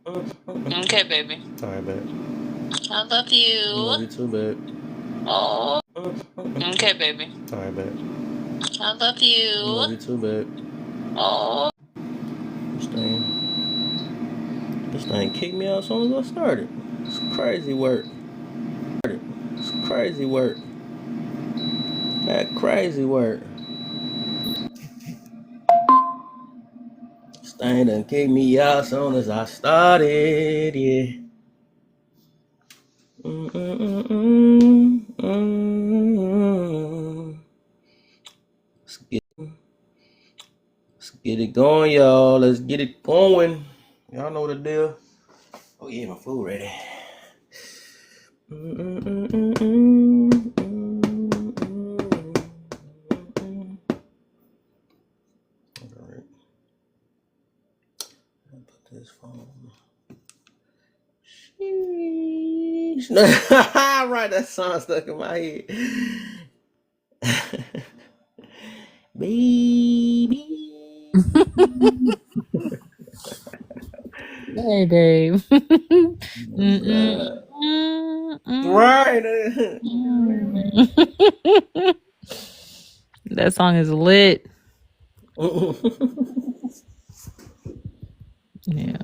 Okay, baby. Sorry, babe. I love I you. love you too, babe. Oh. Okay, baby. Sorry, babe. I love I you. love you too, babe. Oh. This thing kicked me out as soon as I started. It's crazy work. It's crazy work. That crazy work. This thing done kicked me out as soon as I started, yeah. Let's get it going, y'all. Let's get it going. Y'all know the deal. Oh yeah, my food ready. Alright. I'll put this phone. Right, that song stuck in my head. Baby. Hey, babe. Right. That song is lit. Yeah.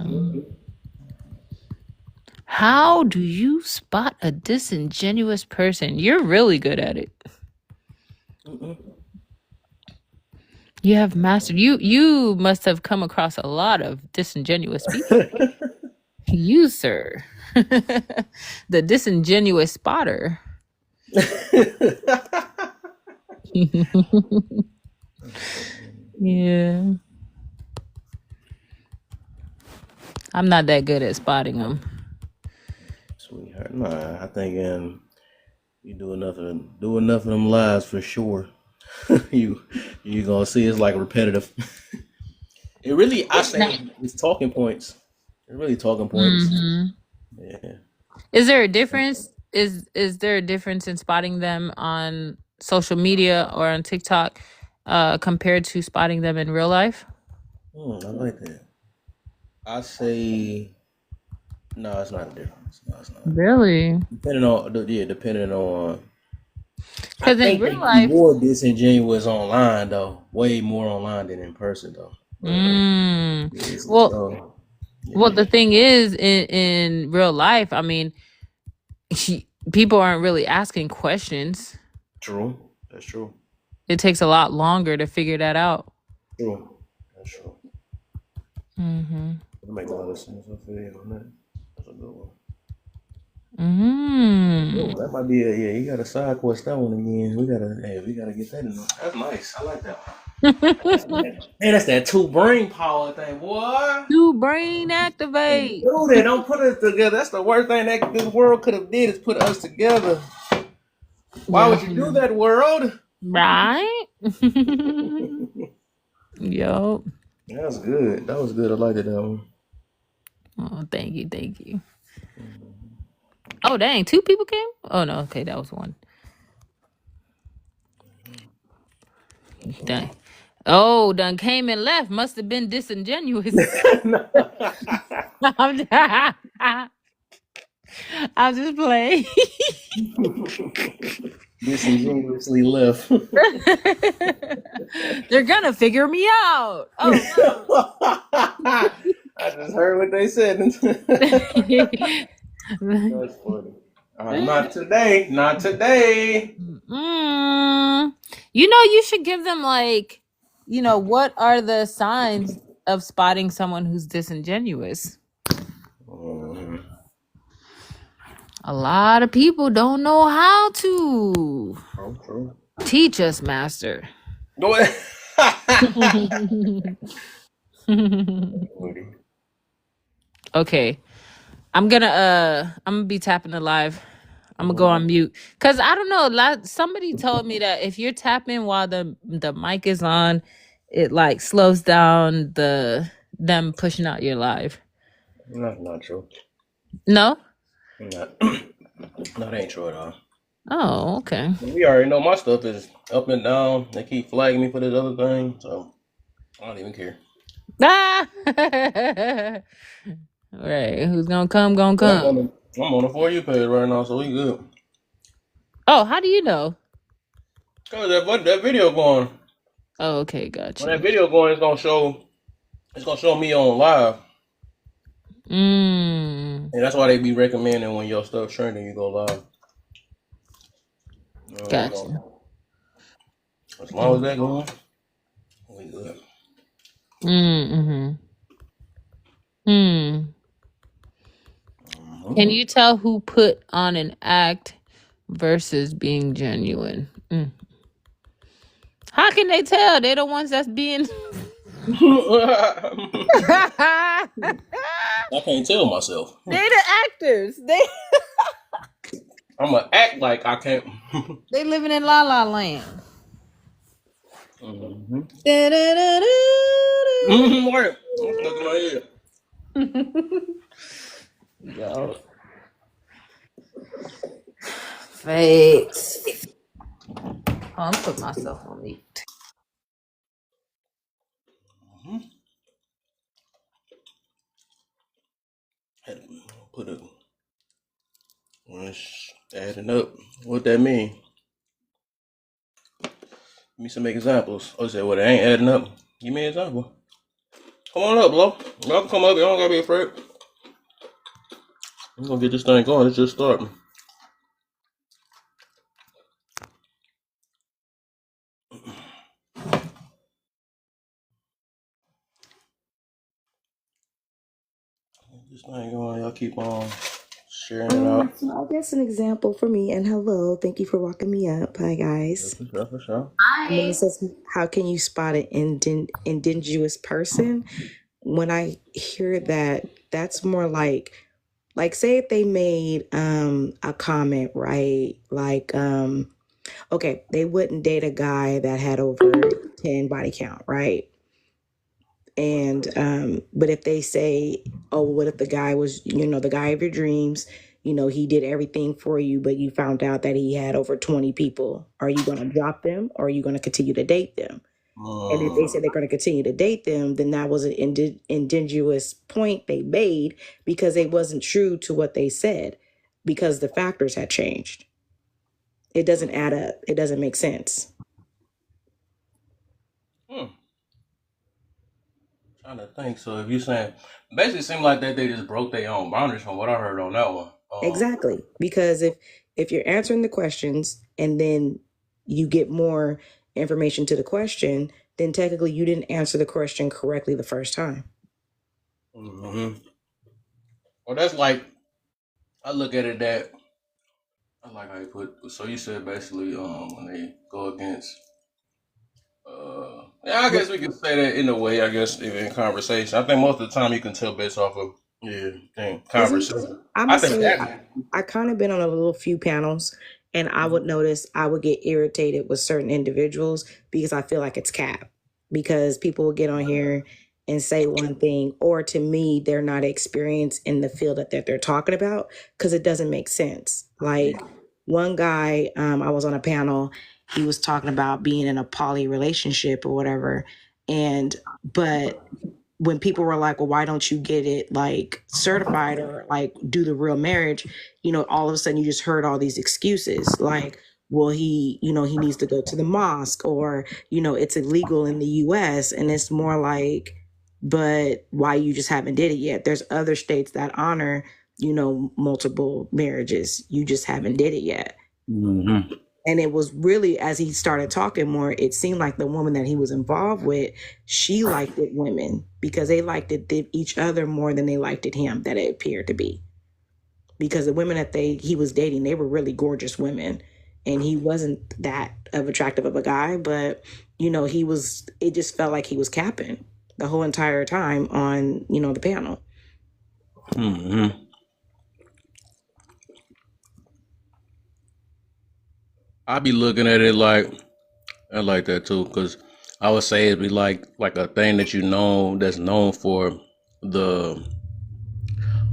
How do you spot a disingenuous person? You're really good at it. You have mastered. You must have come across a lot of disingenuous people. You, sir. The disingenuous spotter. Yeah. I'm not that good at spotting them. Sweetheart, nah, I think you do enough of them lies for sure. you gonna see it's like repetitive. It really, I say, it's talking points. It's really talking points. Hmm. Yeah. Is there a difference? Is there a difference in spotting them on social media or on TikTok compared to spotting them in real life? I like that. I say no, it's not a difference. No, it's not. Really? Depending on. I Because in think real they be life, more disingenuous online though. Way more online than in person though. But mm, it's well, yeah. the thing is, in real life, I mean, people aren't really asking questions. True. That's true. It takes a lot longer to figure that out. True. That's true. Mm-hmm. That make a lot of sense. I feel you on that. That's a good one. Mm-hmm. Oh, that might be a yeah. You gotta side quest that one again. We gotta get that in there. That's nice. I like that one. Man, that's that two brain power thing, boy. New brain Hey, activate. do that. Don't put us together. That's the worst thing that this world could have did is put us together. Why would you do Mhm. that, world? Right? Yup. That was good. That was good. I liked it, that one. Oh, thank you, thank you. Oh, dang, two people came? Oh no, okay, that was one. Dang. Oh, done came and left. Must have been disingenuous. I'm I'm just playing. Disingenuously left. They're gonna figure me out. Oh I just heard what they said. no. That's funny. Not today. Not today. Mm. You know, you should give them like, what are the signs of spotting someone who's disingenuous? Mhm. A lot of people don't know how to. True. Teach us, master. Go ahead. Okay. I'm gonna be tapping the live. I'm gonna go on mute because I don't know. Somebody told me that if you're tapping while the mic is on, it like slows down them pushing out your live. That's not true. No. Not, no, that ain't true at all. Oh, okay. We already know my stuff is up and down. They keep flagging me for this other thing, so I don't even care. Ah. Right. Who's gonna come, gonna But I'm on come. the For You page right now, so we good. Oh, how do you know? Cause that video going. Oh, okay, got When that you. video going, it's gonna show me on live, Mm. and that's why they be recommending when your stuff trending, you go live. You know, Got you. as long as that going, we good. Mm-hmm. Hmm. Mhm. Can you tell who put on an act versus being genuine? Mm. How can they tell? They're the ones that's being. I can't tell myself. They the actors. I'm gonna act like I can't. They living in La La Land. Mm-hmm. Da-da-da-da-da. Mm-hmm. Right. I'm stuck in my head. Yo, face. Oh, I'm putting myself on mute. Mm-hmm. Had to put it. It's adding up. What that mean? Give me some examples. I say, well, it ain't adding up. Give me an example. Come on up, bro. Y'all can come up. Y'all don't gotta be afraid. We're gonna get this thing going. It's just starting. This thing going. Y'all keep on sharing it out. So I guess an example for me, and hello, thank you for walking me up. Hi, Yeah, guys. for sure, for sure. And then it says, how can you spot an indigenous person? When I hear that, that's more like say if they made a comment, right? Like, okay, they wouldn't date a guy that had over 10 body count, right? And but if they say, oh, what if the guy was, the guy of your dreams, he did everything for you, but you found out that he had over 20 people, are you going to drop them or are you going to continue to date them? And if they Mm, say they're going to continue to date them, then that was an indigenous point they made because they wasn't true to what they said because the factors had changed. It doesn't add up. It doesn't make sense. mm. Trying to think. So if you saying basically, it seemed like that they just broke their own boundaries from what I heard on that one. Exactly. Because if you're answering the questions and then you get more information to the question, then technically you didn't answer the question correctly the first time. Mm-hmm. Well, that's like I look at it that I like how you put. So you said basically, when they go against, yeah, I guess we can say that in a way. I guess even in conversation, I think most of the time you can tell based off of Isn't conversation. I'm I gonna think say that. I kind of been on a little few panels, and I would notice I would get irritated with certain individuals because I feel like it's cap. Because people will get on here and say one thing, or to me, they're not experienced in the field that they're talking about because it doesn't make sense. Like one guy, I was on a panel, he was talking about being in a poly relationship or whatever, and but when people were like, well, why don't you get it like certified or like do the real marriage? All of a sudden you just heard all these excuses like, well, he needs to go to the mosque or, it's illegal in the US. And it's more like, but why you just haven't did it yet? There's other states that honor, multiple marriages. You just haven't did it yet. Mm-hmm. And it was really, as he started talking more, it seemed like the woman that he was involved with, she liked it women because they liked it each other more than they liked it him, that it appeared to be. Because the women that he was dating, they were really gorgeous women. And he wasn't that of attractive of a guy, but it just felt like he was capping the whole entire time on, the panel. Mm-hmm. I be looking at it like I like that too, because I would say it'd be like a thing that you know that's known for the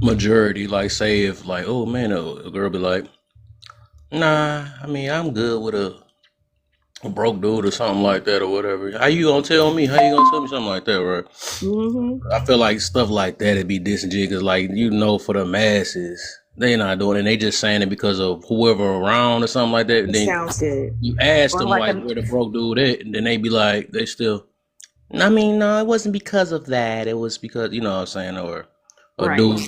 majority. Like say if like, oh man, a girl be like, nah, I mean I'm good with a a broke dude or something like that or whatever. How you gonna tell me? How you gonna tell me something like that, right? Mm-hmm. I feel like stuff like that would be disingenuous. Like for the masses, they not doing it. They just saying it because of whoever around or something like that. And It then sounds good. you ask Or them like like a where the broke dude at, and then they be like, they still. I mean, no, it wasn't because of that. It was because you know what I'm saying, or a right. dude.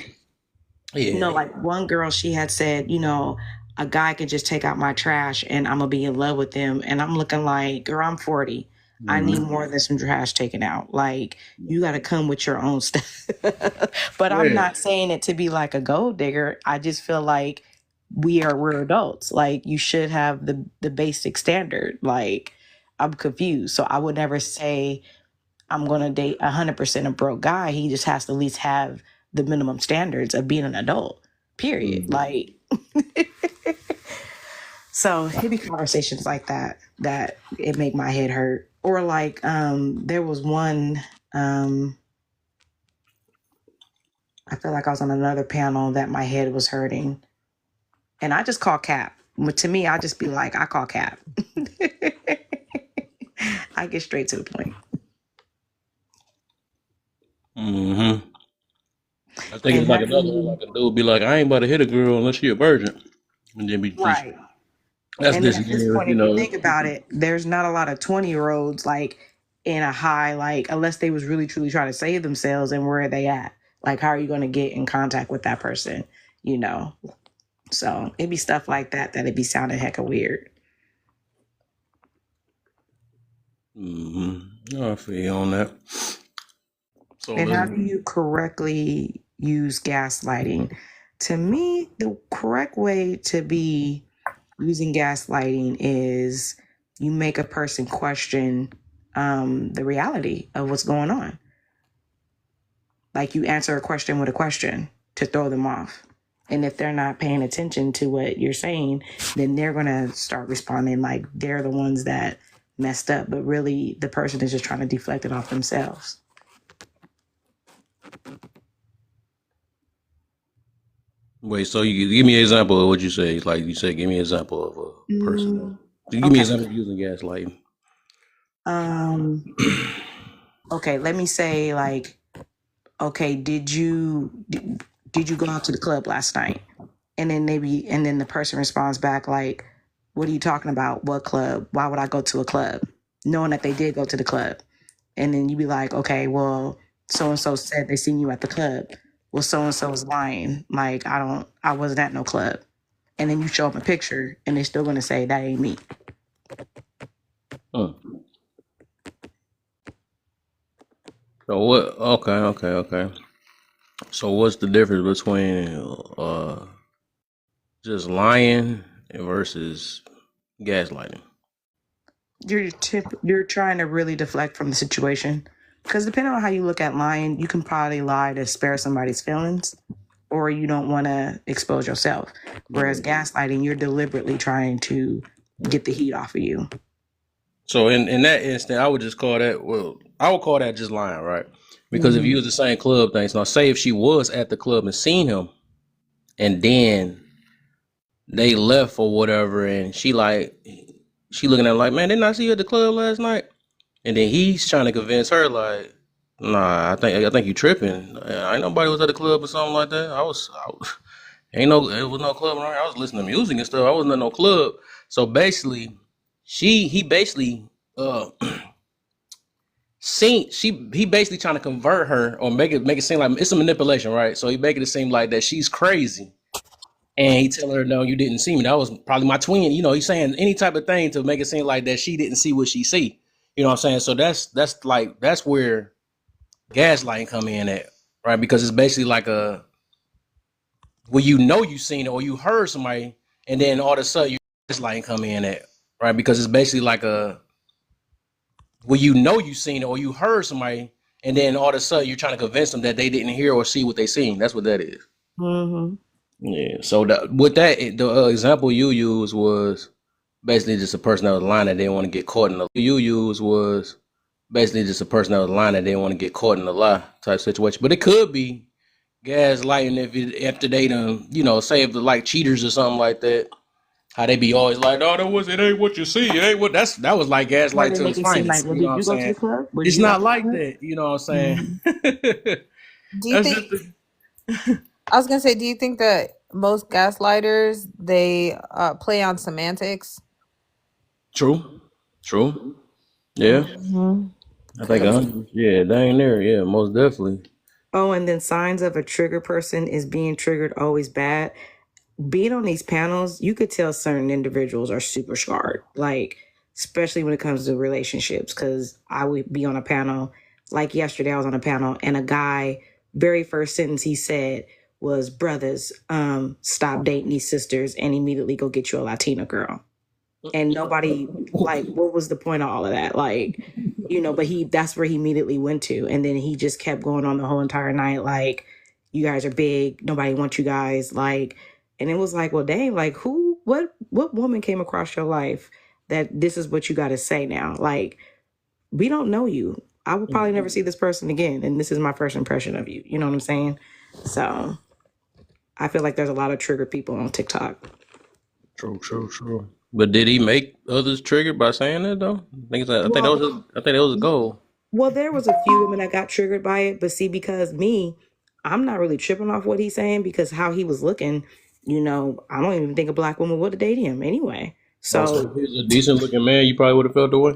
Yeah. Like one girl, she had said, a guy could just take out my trash and I'm gonna be in love with them. And I'm looking like, girl, I'm 40. I need Mm-hmm. more than some trash taken out. Like, you got to come with your own stuff. But I'm Yeah. not saying it to be like a gold digger. I just feel like we're adults. Like, you should have the basic standard. Like, I'm confused. So I would never say I'm going to date 100% a broke guy. He just has to at least have the minimum standards of being an adult, period. Mm-hmm. Like, so it'd be conversations like that it make my head hurt. Or like, there was one, I feel like I was on another panel that my head was hurting. And I just call cap. But to me, I just be like, I call cap. I get straight to the point. Mm-hmm. I think And it's like have another one, you, like a dude be like, I ain't about to hit a girl unless she a virgin, and then be just right. that's And then at this disingenuous, point, you if you know. think about it, there's not a lot of 20-year-olds like in a high, like, unless they was really truly trying to save themselves, and where are they at? Like, how are you going to get in contact with that person? You know? So it'd be stuff like that that'd be sounding hecka weird. Mm-hmm. I feel you on that. So And how let's. do you correctly use gaslighting? To me, the correct way to be using gaslighting is you make a person question the reality of what's going on. Like, you answer a question with a question to throw them off. And if they're not paying attention to what you're saying, then they're going to start responding like they're the ones that messed up. But really, the person is just trying to deflect it off themselves. Wait, so you give me an example of what you say. Like you said, give me an example of a person. Mm, Give me an okay. example of using gaslighting. Um, okay, let me say, like, okay, did you go out to the club last night? And then the person responds back like, what are you talking about? What club? Why would I go to a club? Knowing that they did go to the club. And then you be like, okay, well, so and so said they seen you at the club. Well, so and so is lying. Like, I wasn't at no club. And then you show up a picture and they're still gonna say that ain't me. Hmm. So what? Okay, okay, okay. So what's the difference between just lying versus gaslighting? You're trying to really deflect from the situation. Because depending on how you look at lying, you can probably lie to spare somebody's feelings, or you don't want to expose yourself. Whereas gaslighting, you're deliberately trying to get the heat off of you. So in that instant, I would just call that. Well, I would call that just lying, right? Because if Mm-hmm. you was the same club things, now say if she was at the club and seen him, and then they left or whatever, and she looking at him like, man, didn't I see you at the club last night? And then he's trying to convince her like, nah, I think you tripping. Ain't nobody was at the club or something like that. Ain't no, it was no club around here. I was listening to music and stuff. I wasn't at no club. So basically, he basically uh he basically trying to convert her or make it seem like it's a manipulation, right? So he making it seem like that she's crazy. And he telling her, no, you didn't see me. That was probably my twin. You know, he's saying any type of thing to make it seem like that she didn't see what she see. You know what I'm saying? So that's where gaslighting come in at, right? Because it's basically like a well, you know you seen it or you heard somebody, and then all of a sudden you gaslighting come in at, right? Because it's basically like a well, you know you seen it or you heard somebody, and then all of a sudden you're trying to convince them that they didn't hear or see what they seen. That's what that is. Mm-hmm. Yeah. So with that, the example you used was basically just a person that was lying that they didn't want to get caught in the. You used was basically just a person that was lying that they didn't want to get caught in the lie type situation. But it could be gaslighting if after they done, say if they're like cheaters or something like that. how they be always like, no, it ain't what you see, it ain't what that was like Or gaslight they to make its it seem like, finest. well, You know did what I'm you go to saying? the club? Were It's you at not the like club? that. You know what I'm saying? Mhm. Do you That's think? just the I was gonna say, do you think that most gaslighters they play on semantics? true. True. Yeah. Mm-hmm. I think 100. Yeah, dang there. Yeah, most definitely. Oh, and then signs of a trigger person is being triggered always bad. Being on these panels, you could tell certain individuals are super scarred, like, especially when it comes to relationships. Because I would be on a panel, like yesterday, I was on a panel, and a guy, very first sentence he said was, brothers, stop dating these sisters and immediately go get you a Latina girl. And nobody, like, what was the point of all of that? Like, but that's where he immediately went to. And then he just kept going on the whole entire night, like, you guys are big, nobody wants you guys, like. And it was like, well, dang, like, what woman came across your life that this is what you got to say now? Like, we don't know you. I will probably never see this person again, and this is my first impression of you. You know what I'm saying? So I feel like there's a lot of triggered people on TikTok. True, true, true. But did he make others triggered by saying that though? I think that was Well, his goal. Well, there was a few women that got triggered by it, but see, because me, I'm not really tripping off what he's saying because how he was looking, I don't even think a black woman would have dated him anyway. Also, So, if he was a decent looking man, you probably would have felt the way.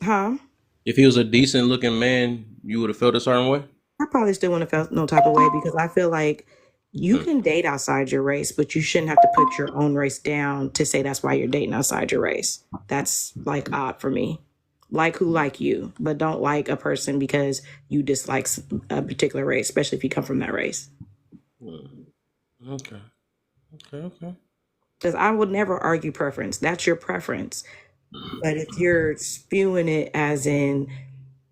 huh? If he was a decent looking man, you would have felt a certain way. I probably still wouldn't have felt no type of way because I feel like you Hmm. can date outside your race, but you shouldn't have to put your own race down to say that's why you're dating outside your race. That's like odd for me. Like who like you, but don't like a person because you dislike a particular race, especially if you come from that race. Hmm. Okay. Okay. Okay. Because I would never argue preference. That's your preference. But if you're spewing it as in,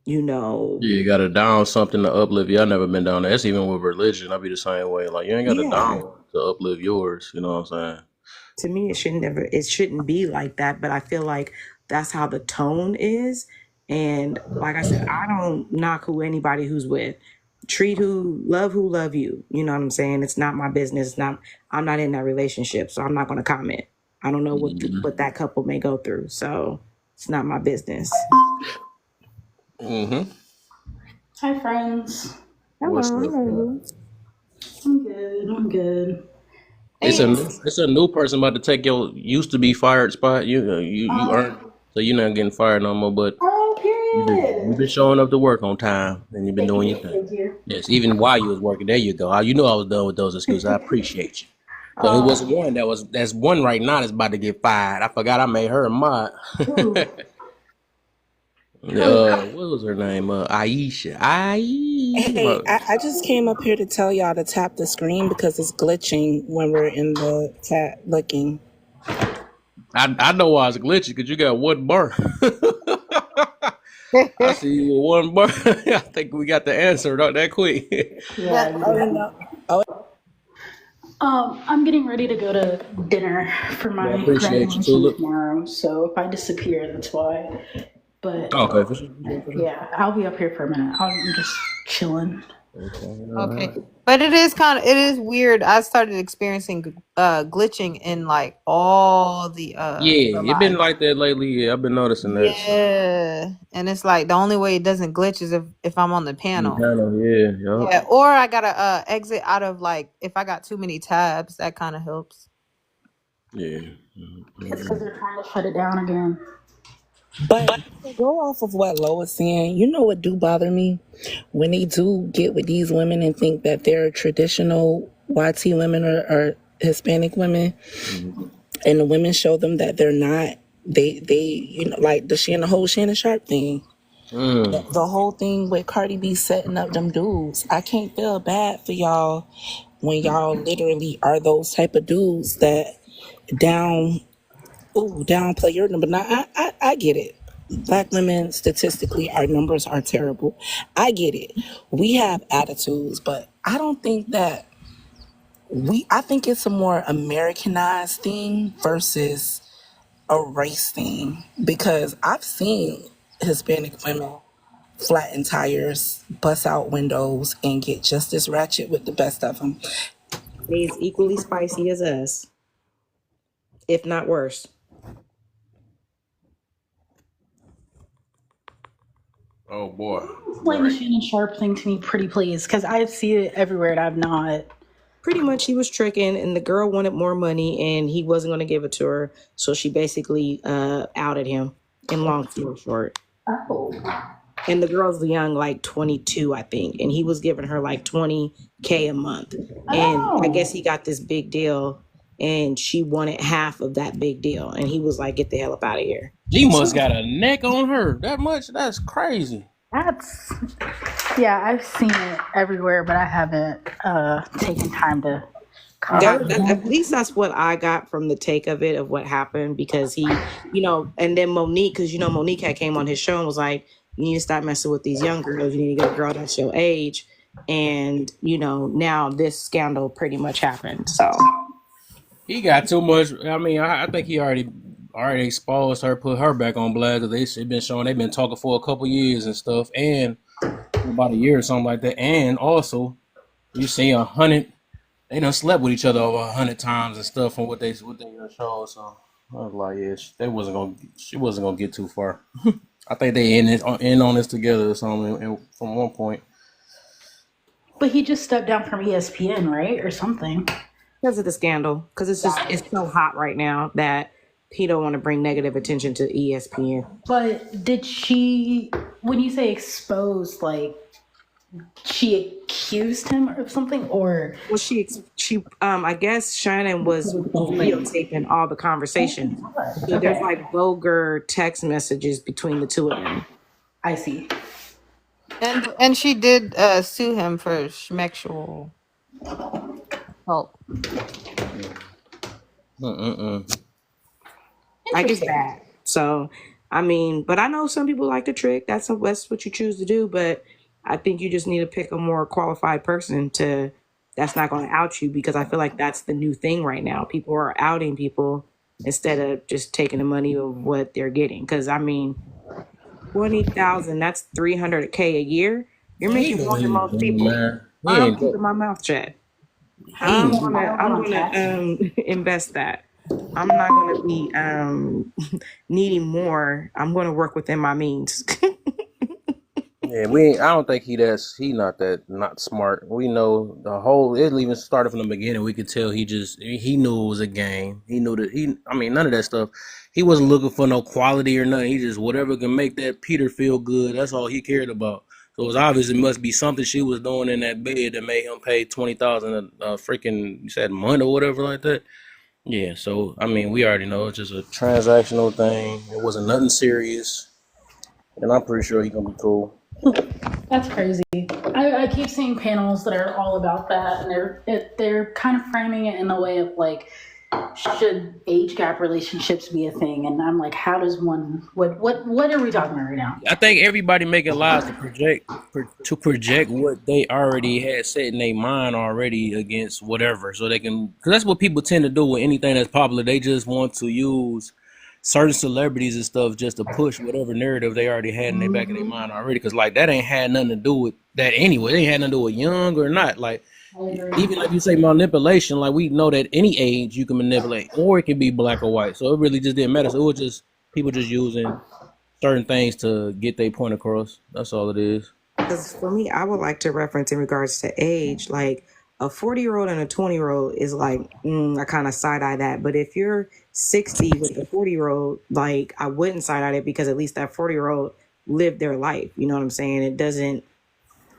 you know, Yeah, you got to down something to uplift you. I never been down there. That's even with religion. I be the same way. Like you ain't got to yeah, down to uplift yours. You know what I'm saying? to me it shouldn't be like that. But I feel like that's how the tone is. And like I said, I don't knock anybody who's with. Treat who love you. You know what I'm saying? It's not my business. It's not I'm not in that relationship, so I'm not gonna comment. I don't know what that couple may go through. So it's not my business. Mm-hmm. Hi, friends. What's Hello, up? hello. I'm good. I'm good. It's Hey, a new person about to take your used to be fired spot. You Oh, earned, so you're not getting fired no more. But oh, you've been period. showing up to work on time and you've been Thank doing you. your thing. Thank you. Yes, even while you was working, there you go. You know I was done with those excuses. I appreciate you. Cause it was Um, one that's one right now that's about to get fired. I forgot I made her a mod. ooh, who is that? What was her name? Aisha. Aisha. Hey, I just came up here to tell y'all to tap the screen because it's glitching when we're in the chat looking. I know why it's glitchy because you got one bar. I see you with one bar. I think we got the answer not that quick. Yeah, that you Oh, do. you know. Oh, I'm getting ready to go to dinner for Yeah, I my appreciate you, graduation Tulip. tomorrow. So if I disappear, that's why. But Okay, for sure, for sure, for sure. yeah, I'll be up here for a minute. I'm just chilling. Okay, all okay, right. but it is weird. I started experiencing glitching in like all the Yeah, it been live. like that lately. Yeah, I've been noticing that. So. Yeah, and it's like the only way it doesn't glitch is if I'm on the panel. Yeah, yup. Yeah, or I gotta exit out of like if I got too many tabs, that kind of helps. Yeah. It's because they're trying to shut it down again. but to go off of what Lois saying, you know what do bother me? When they do get with these women and think that they're traditional YT women or Hispanic women, Mm-hmm. and the women show them that they're not. They like the whole Shannon Sharp thing. Mm. The whole thing with Cardi B setting up them dudes. I can't feel bad for y'all when y'all literally are those type of dudes that down downplay your number. Now I get it. Black women statistically our numbers are terrible. I get it. We have attitudes, but I don't think that I think it's a more Americanized thing versus a race thing because I've seen Hispanic women flatten tires, bust out windows, and get just as ratchet with the best of them. They is equally spicy as us. if not worse. Oh boy. Explain the Shannon Sharp thing to me, pretty please, because I see it everywhere and I've not. Pretty much he was tricking, and the girl wanted more money and he wasn't going to give it to her, so she basically outed him, in long story short. Oh. And the girl's young, like 22, I think, and he was giving her like 20K a month. And I guess he got this big deal, and she wanted half of that big deal, and he was like, get the hell up out of here. She must got a neck on her that much. That's crazy. That's, yeah, I've seen it everywhere, but I haven't taken time to At least that's what I got from the take of it, of what happened, because he, and then Monique, because Monique had came on his show and was like, you need to stop messing with these young girls. You need to get a girl that's your age. And now this scandal pretty much happened. So He got too much. I mean, I think he already exposed her, put her back on blast. Cause they've been talking for a couple years and stuff, and about a year or something like that. And also, you see 100. They done slept with each other over 100 times and stuff from what they showed. So I was like, yeah, she wasn't gonna get too far. I think they in on this together or something. And from one point, But he just stepped down from ESPN, right, or something. because of the scandal, because it's so hot right now that he don't want to bring negative attention to ESPN. But did she, when you say exposed, like she accused him of something, or Well, she I guess Shannon was videotaping all the conversations. So there's like vulgar text messages between the two of them. I see. And she did sue him for schmexual help. Like it's bad. So I mean, but I know some people like to trick. That's what you choose to do. But I think you just need to pick a more qualified person that's not going to out you, because I feel like that's the new thing right now. People are outing people instead of just taking the money of what they're getting. Because I mean, 20,000, that's 300K a year. You're making more than most people. I'm keeping my mouth shut. I'm gonna invest that. I'm not gonna be needing more. I'm gonna work within my means. yeah, I don't think he not smart. We know it even started from the beginning. We could tell he knew it was a game. He knew that none of that stuff. He wasn't looking for no quality or nothing. He just whatever can make that Peter feel good. That's all he cared about. So it was obvious it must be something she was doing in that bed that made him pay 20,000 freaking, you said, month or whatever like that. Yeah, so I mean, we already know it's just a transactional thing. It wasn't nothing serious, and I'm pretty sure he's gonna be cool. That's crazy. I keep seeing panels that are all about that, and they're kind of framing it in a way of like, should age gap relationships be a thing? And I'm like, how does one? What are we talking about right now? I think everybody making lies to project what they already had set in their mind already against whatever, so they can. Because that's what people tend to do with anything that's popular. They just want to use certain celebrities and stuff just to push whatever narrative they already had in the back of their mind already. Because like that ain't had nothing to do with that anyway. It ain't had nothing to do with young or not. Like even like you say manipulation, like we know that any age you can manipulate, or it can be black or white. So it really just didn't matter. So it was just people just using certain things to get their point across. That's all it is. Because for me, I would like to reference in regards to age, like a 40-year-old and a 20-year-old is like, I kind of side eye that. But if you're 60 with a 40-year-old, like I wouldn't side eye it, because at least that 40-year-old lived their life. You know what I'm saying?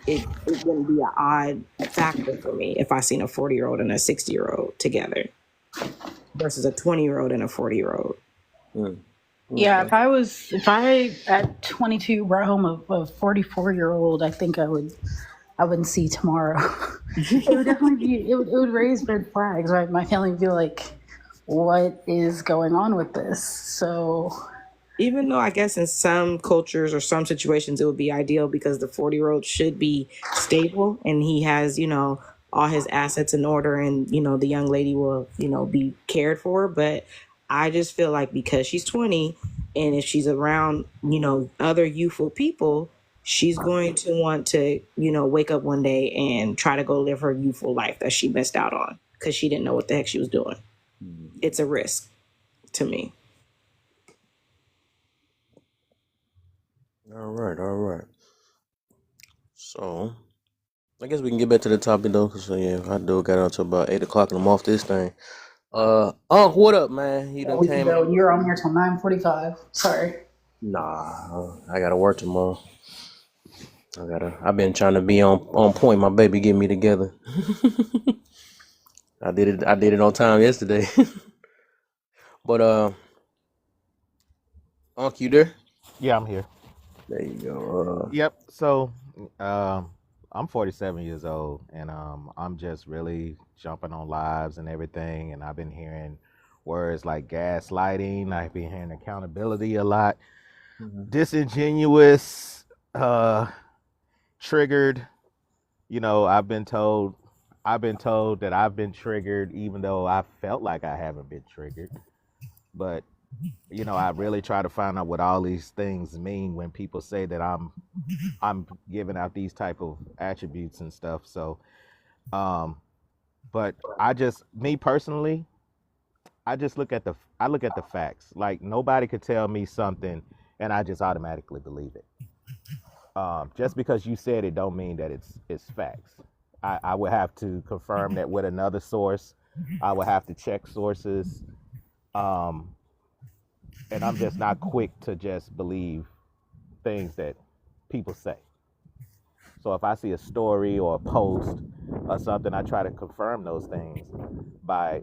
It wouldn't be an odd factor for me if I seen a 40-year-old and a 60-year-old together versus a 20-year-old and a 40-year-old. Yeah, if I at 22 brought home a 44-year-old, I think I wouldn't see tomorrow. It would definitely it would raise red flags, right? My family would be like, what is going on with this? So even though I guess in some cultures or some situations it would be ideal, because the 40-year-old should be stable and he has, all his assets in order, and, the young lady will, be cared for. But I just feel like because she's 20, and if she's around, other youthful people, she's going to want to, wake up one day and try to go live her youthful life that she missed out on because she didn't know what the heck she was doing. It's a risk. to me. All right, all right. So I guess we can get back to the topic though, cause yeah, I do got until about 8 o'clock and I'm off this thing. What up, man? You Yeah, done we can came? go. You're on here till 9:45. Sorry. Nah, I gotta work tomorrow. I've been trying to be on point. My baby get me together. I did it. I did it on time yesterday. But Unc, you there? Yeah, I'm here. There you go. Yep. So, um, I'm 47 years old, and I'm just really jumping on lives and everything. And I've been hearing words like gaslighting. I've been hearing accountability a lot. Disingenuous, triggered. I've been told that I've been triggered, even though I felt like I haven't been triggered. But I really try to find out what all these things mean when people say that I'm giving out these type of attributes and stuff. So, um, but me personally, I look at the facts. Like nobody could tell me something, and I just automatically believe it. Just because you said it, don't mean that it's facts. I would have to confirm that with another source. I would have to check sources, um, and I'm just not quick to just believe things that people say. So if I see a story or a post or something, I try to confirm those things by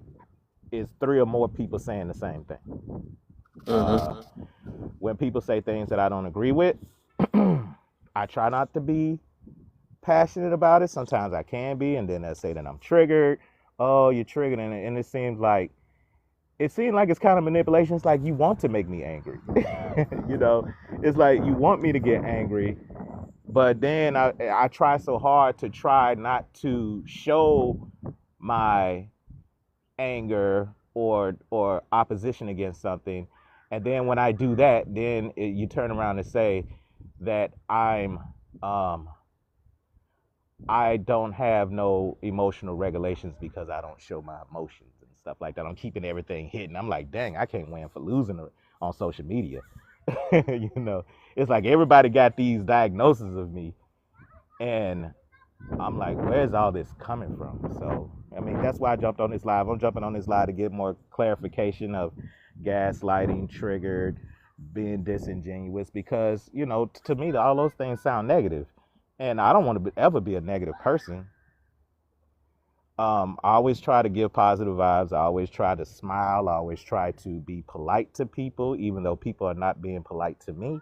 is three or more people saying the same thing. Uh, Uh-huh. when people say things that I don't agree with, I try not to be passionate about it. Sometimes I can be, and then they say that I'm triggered. Oh, you're triggered, and it seemed like it's kind of manipulation. It's like you want to make me angry. you know, it's like you want me to get angry, but then I try so hard to try not to show my anger or opposition against something, and then when I do that, then you turn around and say that um I don't have no emotional regulations because I don't show my emotions and stuff like that. I'm keeping everything hidden. I'm like, dang, I can't win for losing on social media. you know, it's like everybody got these diagnoses of me, and I'm like, where's all this coming from? So, I mean, that's why I jumped on this live. I'm jumping on this live to get more clarification of gaslighting, triggered, being disingenuous, because, to me, all those things sound negative. And I don't want to ever be a negative person. I always try to give positive vibes. I always try to smile. I always try to be polite to people, even though people are not being polite to me.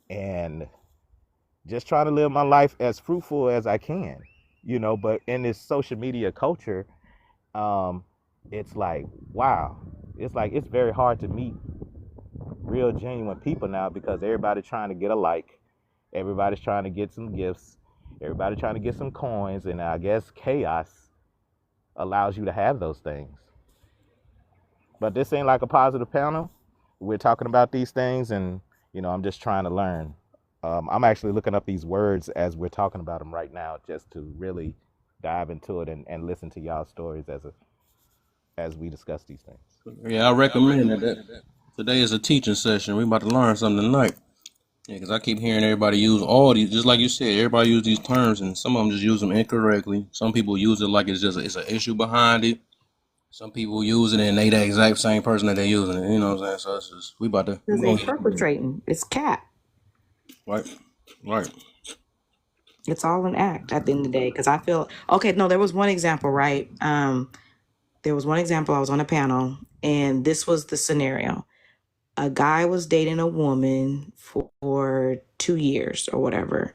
And just trying to live my life as fruitful as I can, but in this social media culture, um, it's like, wow, it's like, it's very hard to meet real genuine people now because everybody's trying to get a like, everybody's trying to get some gifts, everybody's trying to get some coins, and I guess chaos allows you to have those things. But this ain't like a positive panel. We're talking about these things, and I'm just trying to learn. I'm actually looking up these words as we're talking about them right now, just to really dive into it and listen to y'all stories as we discuss these things. Yeah, I recommend it. Today is a teaching session. We about to learn something tonight. Yeah, because I keep hearing everybody use all these, just like you said, everybody use these terms, and some of them just use them incorrectly. Some people use it like it's an issue behind it. Some people use it and they the exact same person that they using it. You know what I'm saying? So it's just, we Because they gonna get perpetrating. It's cat. right, right. It's all an act at the end of the day. Because I feel okay. No, there was one example, right? There was one example. I was on a panel, and this was the scenario. A guy was dating a woman for 2 years or whatever,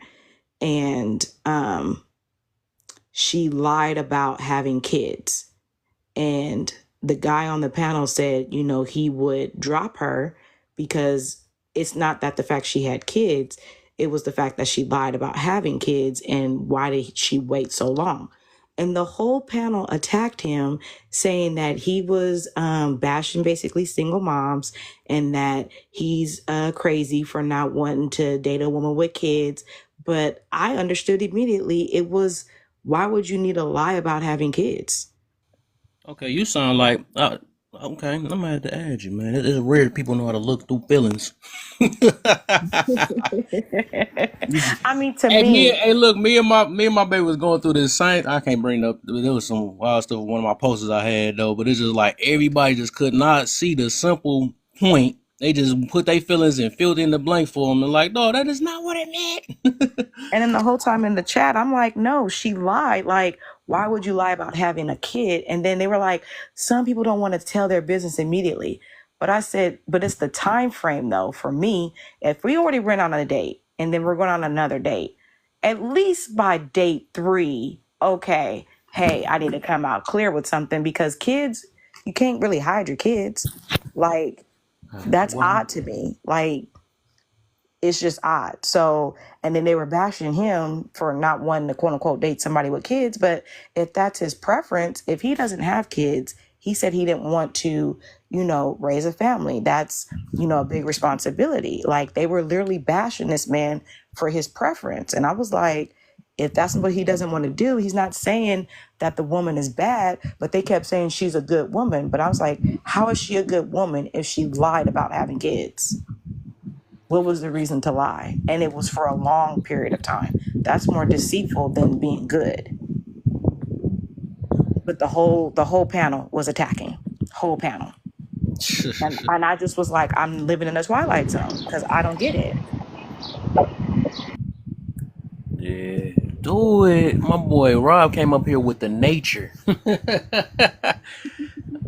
and she lied about having kids. And the guy on the panel said, he would drop her because it's not that the fact she had kids, it was the fact that she lied about having kids and why did she wait so long? And the whole panel attacked him, saying that he was bashing basically single moms and that he's crazy for not wanting to date a woman with kids. But I understood immediately it was, why would you need to lie about having kids? Okay, you sound like Okay, I'm gonna have to add you, man. It's rare that people know how to look through feelings. I mean, to Hey, me, look, me and my baby was going through this same. I can't bring it up. There was some wild stuff with one of my posters I had though, but it's just like everybody just could not see the simple point. They just put their feelings and filled in the blank for them, and like, no, that is not what it meant. and then the whole time in the chat, I'm like, no, she lied. Like, why would you lie about having a kid? And then they were like, some people don't want to tell their business immediately. But I said, but it's the time frame though. For me, if we already went on a date and then we're going on another date, at least by date 3, okay, hey, I need to come out clear with something because kids, you can't really hide your kids. Like, that's Well, odd to me. Like, it's just odd. So, and then they were bashing him for not wanting to quote unquote date somebody with kids. But if that's his preference, if he doesn't have kids, he said he didn't want to, raise a family. That's, a big responsibility. Like they were literally bashing this man for his preference. And I was like, if that's what he doesn't want to do, he's not saying that the woman is bad, but they kept saying she's a good woman. But I was like, how is she a good woman if she lied about having kids? What was the reason to lie? And it was for a long period of time. That's more deceitful than being good. But the whole panel was attacking. Whole panel. And I just was like, I'm living in a twilight zone because I don't get it. yeah, do it. My boy Rob came up here with the nature.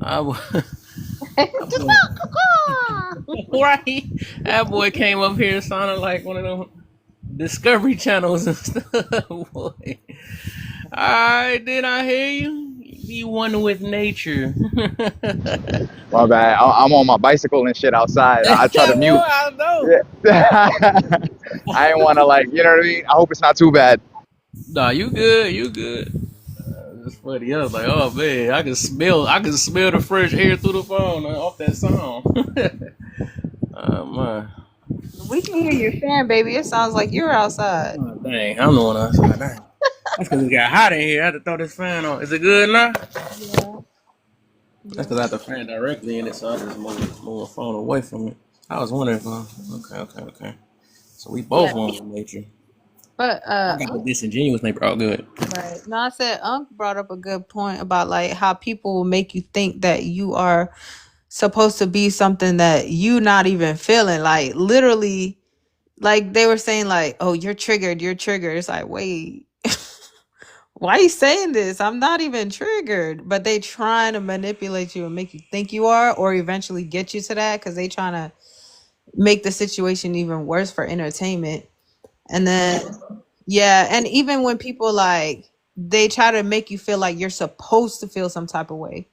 I, wa- that boy, right? That boy came up here sounding like one of them Discovery channels and stuff. Boy. Alright, did I hear you? Be one with nature. My bad. I'm on my bicycle and shit outside. I try to Well, mute. I know. Yeah. I ain't want to like, you know what I mean? I hope it's not too bad. Nah, you good, you good. It's funny. I was like, oh man, I can smell the fresh air through the phone off that song. Oh man. We can hear your fan, baby. It sounds like you're outside. Oh, dang, I'm the one outside. Dang. That's because it got hot in here. I had to throw this fan on. Is it good now? Yeah. That's because I have the fan directly in it, so I just move the phone away from it. I was wondering if okay. So we both Yeah. want nature. But I got the disingenuous neighbor. Oh, good. right. No, I said Unc brought up a good point about like how people will make you think that you are supposed to be something that you not even feeling. Like literally, like they were saying, like, oh, you're triggered, you're triggered. It's like, wait, why are you saying this? I'm not even triggered. But they trying to manipulate you and make you think you are, or eventually get you to that because they trying to make the situation even worse for entertainment. And then yeah, and even when people like they try to make you feel like you're supposed to feel some type of way.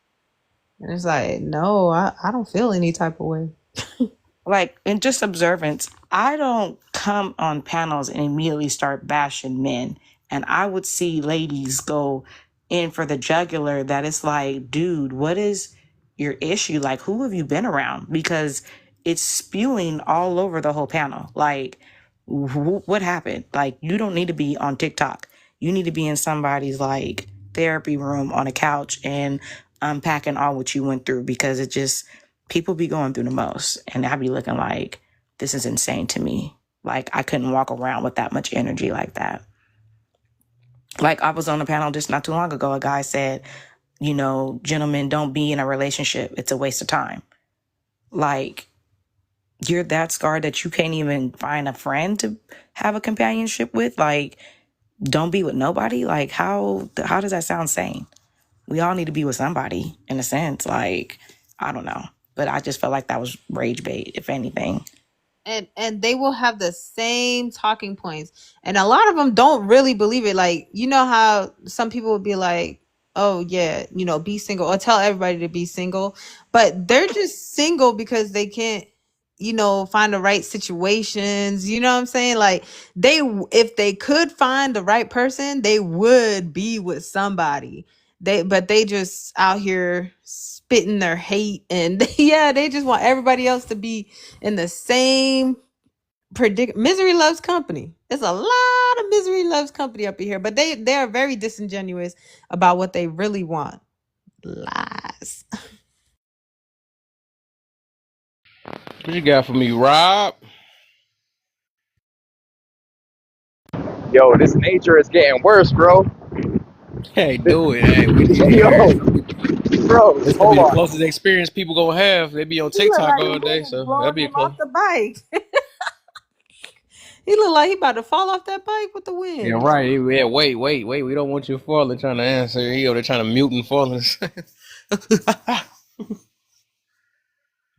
And it's like, no, I don't feel any type of way. Like, in just observance, I don't come on panels and immediately start bashing men. And I would see ladies go in for the jugular that it's like, dude, what is your issue? Like, who have you been around? Because it's spewing all over the whole panel. Like, what happened? Like, you don't need to be on TikTok. You need to be in somebody's like therapy room on a couch and unpacking all what you went through because it just people be going through the most. And I be looking like, this is insane to me. Like, I couldn't walk around with that much energy like that. Like, I was on a panel just not too long ago. A guy said, gentlemen, don't be in a relationship. It's a waste of time. Like, you're that scarred that you can't even find a friend to have a companionship with. Like, don't be with nobody. Like, how does that sound sane? We all need to be with somebody in a sense. Like, I don't know. But I just felt like that was rage bait, if anything. And they will have the same talking points, and a lot of them don't really believe it. Like, you know how some people would be like, oh yeah, be single, or tell everybody to be single, but they're just single because they can't find the right situations. You know what I'm saying? Like, if they could find the right person, they would be with somebody. They just out here spitting their hate, and yeah, they just want everybody else to be in the same misery loves company. There's a lot of misery loves company up in here, but they are very disingenuous about what they really want. Lies. What you got for me, Rob? Yo, this nature is getting worse, bro. Hey, do it. Hey, we need to hear Yo, it. bro, This could hold be the on. closest experience people gonna have. They be on He look TikTok like the all day, wind so that'll blowing be a him close. off the bike. He look like he about to fall off that bike with the Yeah, wind. right. Yeah, wait. We don't want you falling trying to answer. They're trying to mute and falling.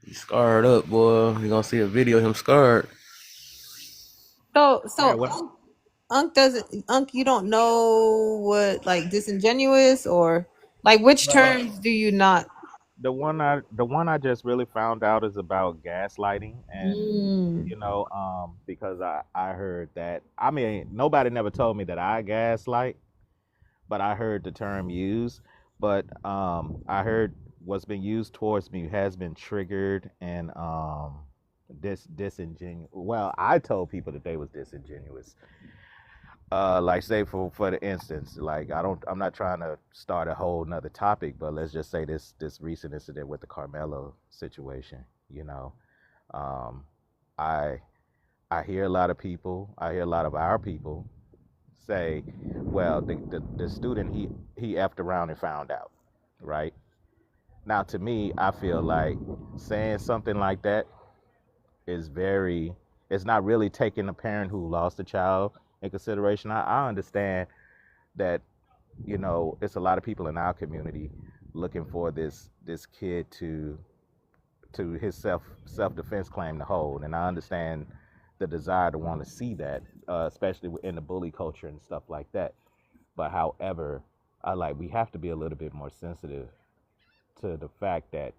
He's scarred up, boy. You gonna see a video of him scarred. So Yeah, so what Unc doesn't Unc, you don't know what like disingenuous or like which uh, terms do you not? the one I just really found out is about gaslighting, and Mm. because I heard that. I mean, nobody never told me that I gaslight, but I heard the term used. But I heard what's been used towards me has been triggered and disingenuous. Well, I told people that they was disingenuous. Like say for the instance, like I'm not trying to start a whole nother topic, but let's just say this recent incident with the Carmelo situation. You know, um, I I hear a lot of people, I hear a lot of our people say, well, the student he effed around and found out, right? Now to me, I feel like saying something like that is very, it's not really taking a parent who lost a child in consideration. I understand that it's a lot of people in our community looking for this kid to his self defense claim to hold, and I understand the desire to want to see that, especially in the bully culture and stuff like that. But however, we have to be a little bit more sensitive to the fact that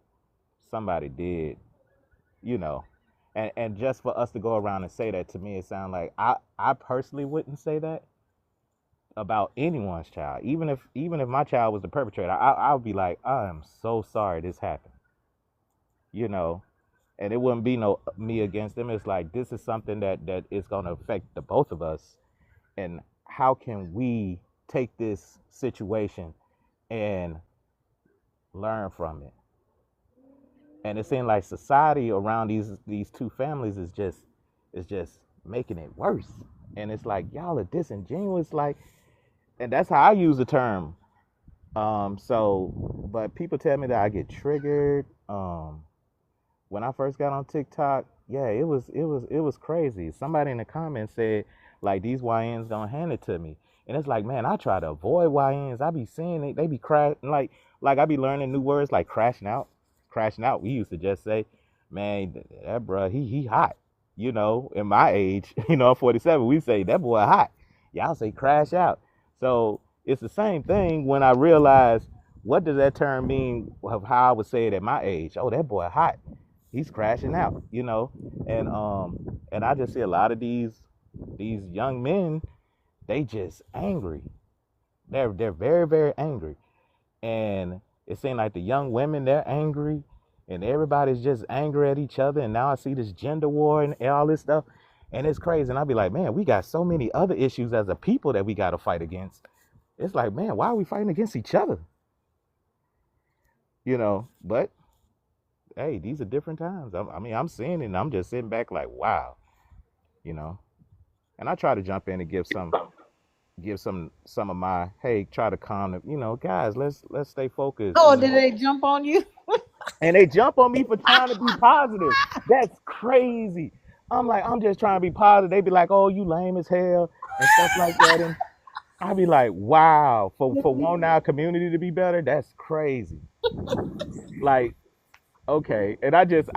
somebody did, you know, and just for us to go around and say that, to me it sounds like I personally wouldn't say that about anyone's child, even if my child was the perpetrator. I would be like, I am so sorry this happened, you know, and it wouldn't be no me against them. It's like this is something that is going to affect the both of us, and how can we take this situation and learn from it? And it seems like society around these two families is just making it worse, and it's like y'all are disingenuous, like, and that's how I use the term. But people tell me that I get triggered. When I first got on TikTok, yeah, it was crazy. Somebody in the comments said like these YNs don't hand it to me, and it's like, man, I try to avoid YNs. I be seeing it, they be crashing like I be learning new words like crashing out, crashing out. We used to just say, man, that bruh, he hot. In my age, I'm 47. We say that boy hot. Y'all say crash out. So it's the same thing when I realize what does that term mean of how I would say it at my age. Oh, that boy hot, he's crashing out. And I just see a lot of these young men, they just angry. They're very, very angry. And it seems like the young women, they're angry, and everybody's just angry at each other. And now I see this gender war and all this stuff, and it's crazy. And I'll be like, man, we got so many other issues as a people that we got to fight against. It's like, man, why are we fighting against each other? But hey, these are different times. I mean, I'm seeing it, and I'm just sitting back like, wow, you know. And I try to jump in and give some of my, hey, try to calm them. Guys, let's stay focused. Oh, did they jump on you? And they jump on me for trying to be positive. That's crazy. I'm like, I'm just trying to be positive. They be like, oh, you lame as hell and stuff like that. And I be like, wow, for wanting our community to be better, that's crazy. Like, okay. And I just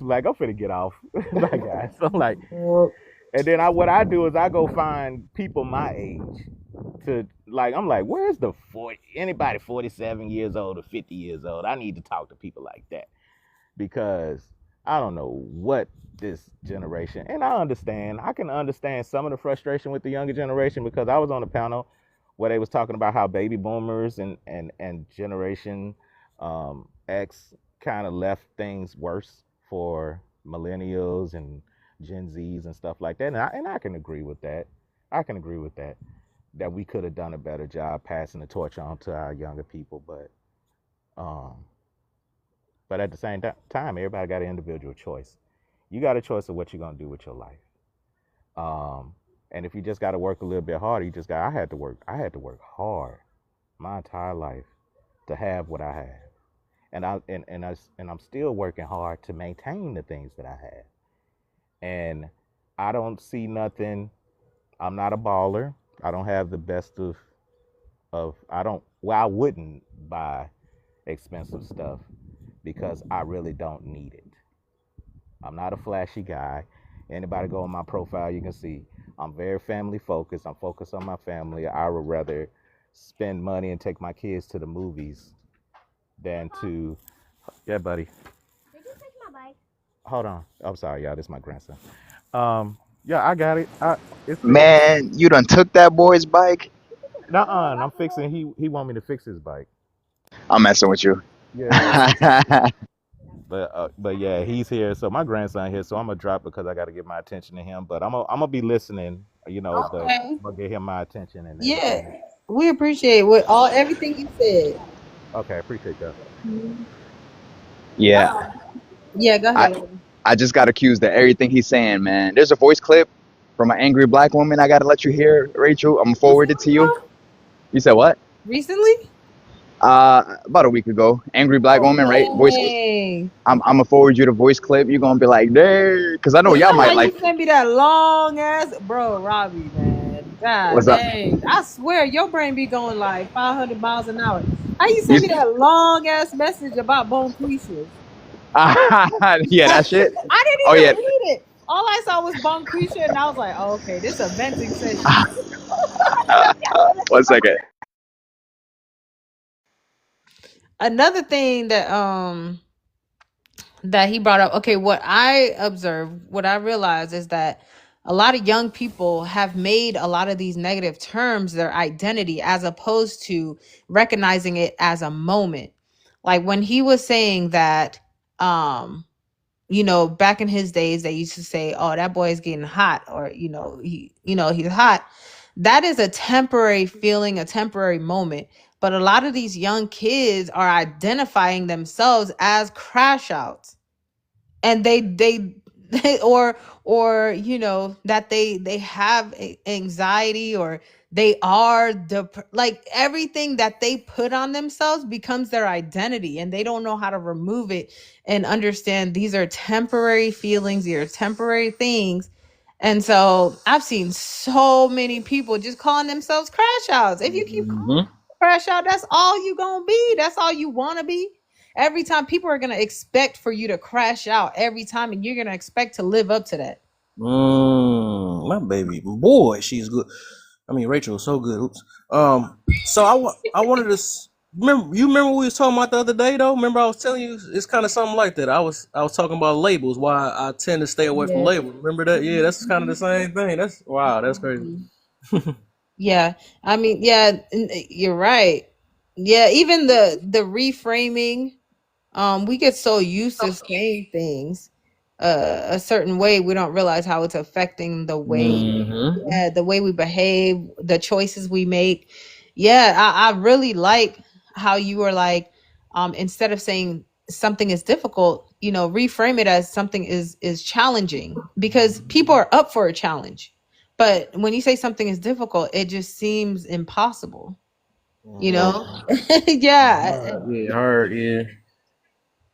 like, I'm finna get off. Like, guys. So I'm like, and then what I do is I go find people my age to, like, I'm like, where's the 40 anybody 47 years old or 50 years old? I need to talk to people like that, because I don't know what this generation, and I can understand some of the frustration with the younger generation, because I was on a panel where they was talking about how baby boomers and generation X kind of left things worse for millennials and Gen Zs and stuff like that. And I can agree with that. I can agree with that we could have done a better job passing the torch on to our younger people, um but at the same time, everybody got an individual choice. You got a choice of what you're gonna do with your life. And if you just got to work a little bit harder, you just got. I had to work. I had to work hard my entire life to have what I have, and I'm still working hard to maintain the things that I have. And I don't see nothing. I'm not a baller. I don't have the best of. I don't. Well, I wouldn't buy expensive stuff because I really don't need it. I'm not a flashy guy. Anybody go on my profile, you can see I'm very family focused. I'm focused on my family. I would rather spend money and take my kids to the movies than to. Yeah, buddy. Did you take my bike? Hold on. I'm sorry, y'all. This is my grandson. Yeah, I got it. It's fixed. Man, you done took that boy's bike. Nuh-uh. I'm fixing. He want me to fix his bike. I'm messing with you. Yeah. But yeah, he's here. So my grandson here. So I'm gonna drop because I got to get my attention to him. But I'm gonna be listening. But Okay. I'm gonna get him my attention and everything. Yeah. We appreciate everything you said. Okay, appreciate that. Yeah, Yeah, go I ahead. I just got accused of everything he's saying, man. There's a voice clip from an angry black woman. I gotta let you hear, Rachel. I'm gonna forward it to you. You said what? Recently? About a week ago. Angry black woman, right? Voice. Dang. I'm gonna forward you the voice clip. You're gonna be like, "Dang," because I know You y'all know how might you like. sent me that long ass, bro, Robbie, man. God What's up? dang. I swear your brain be going like 500 miles an hour. How you You, send me that long ass message about bone creatures? yeah, that shit. I didn't Oh even yeah. read it. All I saw was bone creature, and I was like, oh, okay, this is a venting session. 1 second. Another thing that he brought up, okay, what I observed, what I realized is that a lot of young people have made a lot of these negative terms their identity as opposed to recognizing it as a moment. Like when he was saying that back in his days they used to say, oh, that boy is getting hot, or he's hot. That is a temporary feeling, a temporary moment. But a lot of these young kids are identifying themselves as crash outs, and they or that they have anxiety, or they are like everything that they put on themselves becomes their identity, and they don't know how to remove it and understand these are temporary feelings, these are temporary things. And so I've seen so many people just calling themselves crash outs. If you keep calling Hmm. crash out, that's all you gonna be, that's all you want to be. Every time people are going to expect for you to crash out every time, and you're going to expect to live up to that. My baby boy, she's good. I mean, Rachel was so good. Oops. So I wanted to remember what we was talking about the other day though. Remember I was telling you it's kind of something like that. I was talking about labels. Why I tend to stay away from Yeah. labels. Remember that? Yeah, that's kind of the same thing. That's wow. That's crazy. Yeah. I mean, yeah, you're right. Yeah, even the reframing, we get so used to saying things a certain way, we don't realize how it's affecting Mm-hmm. the way we behave, the choices we make. Yeah, I really like how you were like, instead of saying something is difficult, reframe it as something is challenging, because people are up for a challenge. But when you say something is difficult, it just seems impossible, you know? Yeah. Yeah, hard. Yeah.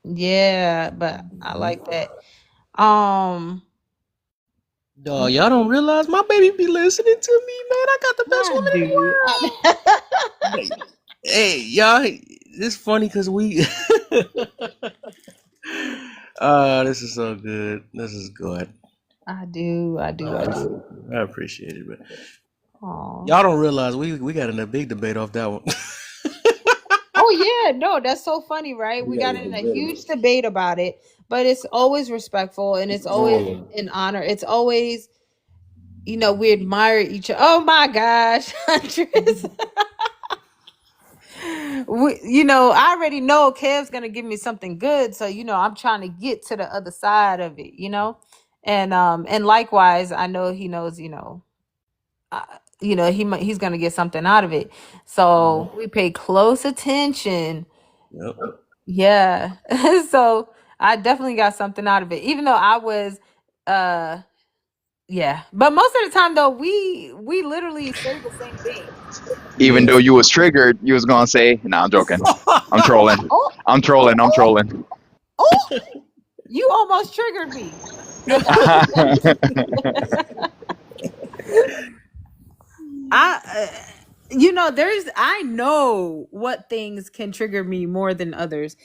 Yeah, but I like that. Um, Dog, y'all don't realize my baby be listening to me, man. I got the best I woman in the do. world. Hey, y'all, it's funny because we. This is so good. This is good. I do. I do. I do. I appreciate it, but Aw. y'all don't realize we got in a big debate off that one. Oh yeah, no, that's so funny, right? We got in a huge debate about it, but it's always respectful, and it's always an honor. It's always, we admire each other. Oh my gosh, Andres. I already know Kev's gonna give me something good, so I'm trying to get to the other side of it, and likewise, I know he knows, uh, he's gonna get something out of it. So we pay close attention. Yep. Yeah. So I definitely got something out of it, even though I was, yeah. But most of the time, though, we literally say the same thing. Even Yeah. though you was triggered, you was gonna say, "Nah, I'm joking. I'm trolling. Oh, I'm oh, trolling. I'm oh, trolling." oh! You almost triggered me. I, I know what things can trigger me more than others.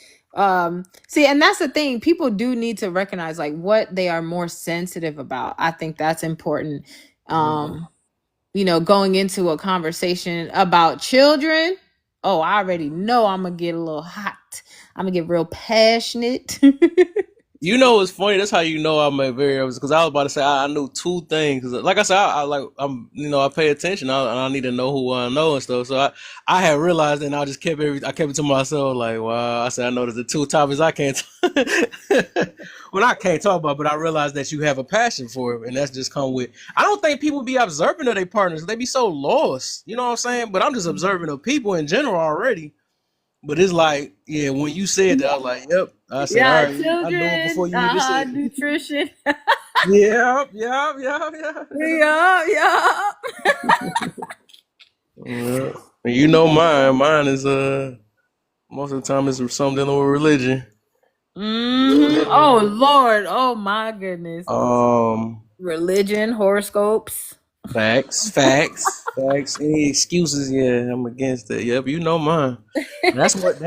See, and that's the thing. People do need to recognize like what they are more sensitive about. I think that's important. Um, going into a conversation about children. Oh, I already know I'm gonna get a little hot. I'm gonna get real passionate. You know, it's funny. That's how you know I'm a very because I was about to say I knew two things. 'Cause like I said, I like I pay attention. I need to know who I know and stuff. So I had realized, and I kept it to myself. Like, wow, I said I know there's the two topics I can't. Well, I can't talk about, but I realized that you have a passion for it, and that's just come with. I don't think people be observant of their partners. They be so lost. You know what I'm saying? But I'm just observing of people in general already. But it's like, yeah, when you said that, I was like, yep. I said, all Yeah, right, I knew it before children, you even said it. nutrition. Yep, yep, yep, yep. Yeah, yeah. Yeah. And you know mine. Mine is most of the time it's something dealing with religion. Oh Lord. Oh my goodness. Um Religion, horoscopes. facts. Any excuses? Yeah, I'm against that. Yep, you know mine. And that's what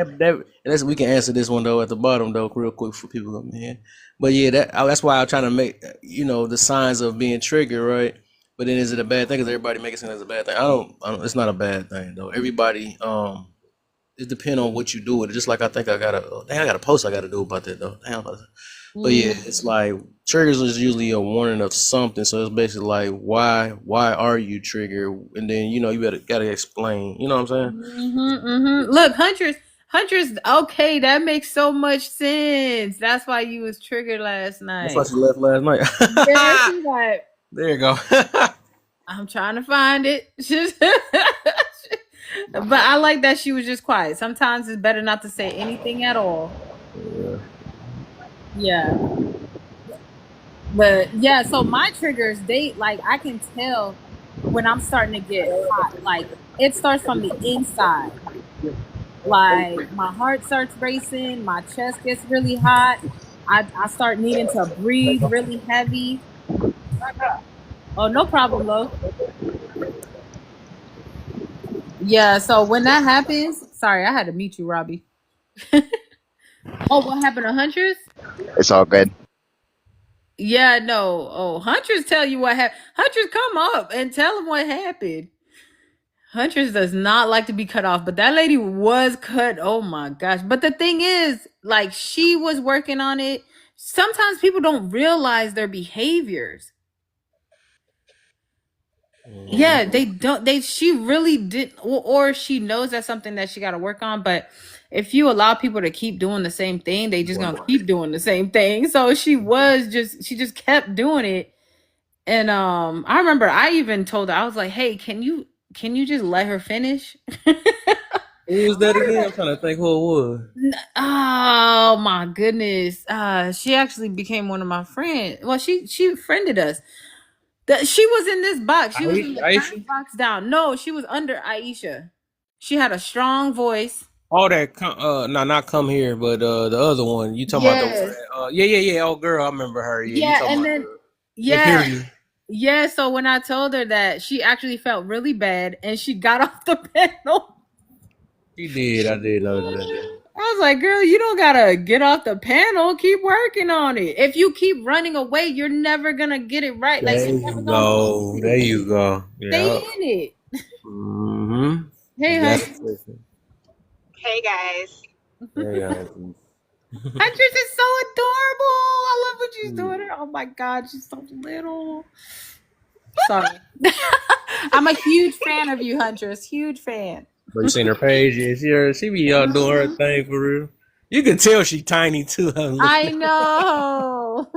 that's we can answer this one though at the bottom though real quick for people up here. But yeah, that's why I'm trying to make the signs of being triggered, right? But then is it a bad thing? Because everybody makes it seem as a bad thing. I don't. It's not a bad thing though. Everybody it depends on what you do with it. Just like I think I got a post I got to do about that though. Damn. But yeah, it's like triggers is usually a warning of something. So it's basically like why are you triggered? And then you gotta explain. You know what I'm saying? Look, Huntress. Okay, that makes so much sense. That's why you was triggered last That's why night. she left last Yeah, night. she like, There you go. I'm trying to find it. But I like that she was just quiet. Sometimes it's better not to say anything at all. Yeah. Yeah. But yeah, so my triggers, they like I can tell when I'm starting to get hot. Like it starts from the inside. Like my heart starts racing, my chest gets really hot. I start needing to breathe really heavy. Oh, no problem, Lo. Yeah, so when that happens, sorry, I had to mute you, Robbie. Oh, what happened to Huntress? It's all good. Yeah, no. Oh, Huntress tell you what happened. Huntress, come up and tell him what happened. Huntress does not like to be cut off, but that lady was cut. Oh my gosh. But the thing is, like, she was working on it. Sometimes people don't realize their behaviors. Yeah, they don't. She really did, or she knows that's something that she got to work on. But if you allow people to keep doing the same thing, they just gonna keep doing the same thing. So she just kept doing it. And I remember I even told her, I was like, "Hey, can you just let her finish?" Who was that again? I'm trying to think who it was. Oh my goodness. She actually became one of my friends. Well, she friended us. She was in this box. She was in the Aisha? first box down. No, she was under Aisha. She had a strong voice. Oh, not come here, but the other one. You talking about Yes. the yeah. Oh, girl, I remember her. Yeah, you Yeah, talking and about then the yeah. period. Yeah, so when I told her that, she actually felt really bad and she got off the panel. She did. I did notice that. I was like, girl, you don't gotta get off the panel. Keep working on it. If you keep running away, you're never gonna get it right. Like, There you're never you gonna go. There you go. stay Yeah. in it. Mm-hmm. Hey, You got Huntress. it. Listen. Hey guys. There you Huntress is so adorable. I love what she's doing. Oh my God, she's so little. Sorry. I'm a huge fan of you, Huntress. Huge fan. But you seen her page? Yeah, she be out doing her thing for real. You can tell she tiny too. I know.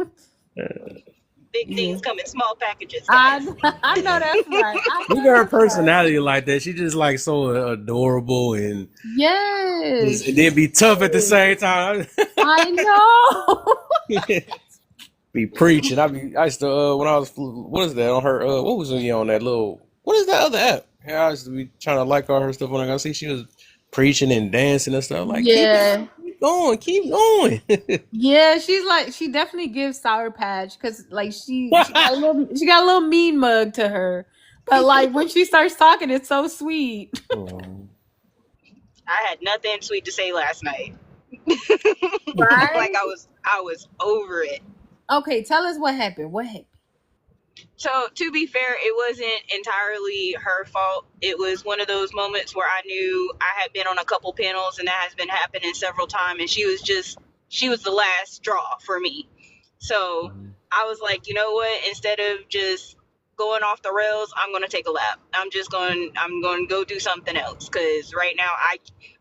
Big Yeah. things come in small packages, guys. I know that's right. I Look know at her that's right. personality like that. She just like so adorable and Yes. and then be tough at the same time. I know. Be preaching. I used to when I was what is that on her what was he on that little what is that other app? Yeah, I used to be trying to like all her stuff when I got see she was preaching and dancing and stuff. Like Yeah. keep going, keep going. Yeah, she definitely gives Sour Patch because like she got a little mean mug to her, but like when she starts talking, it's so sweet. I had nothing sweet to say last night. Right? Like I was over it. Okay, tell us what happened. What happened? So to be fair, it wasn't entirely her fault. It was one of those moments where I knew I had been on a couple panels and that has been happening several times, and she was the last straw for me. So I was like, you know what? Instead of just going off the rails, I'm gonna take a lap. I'm going to go do something else because right now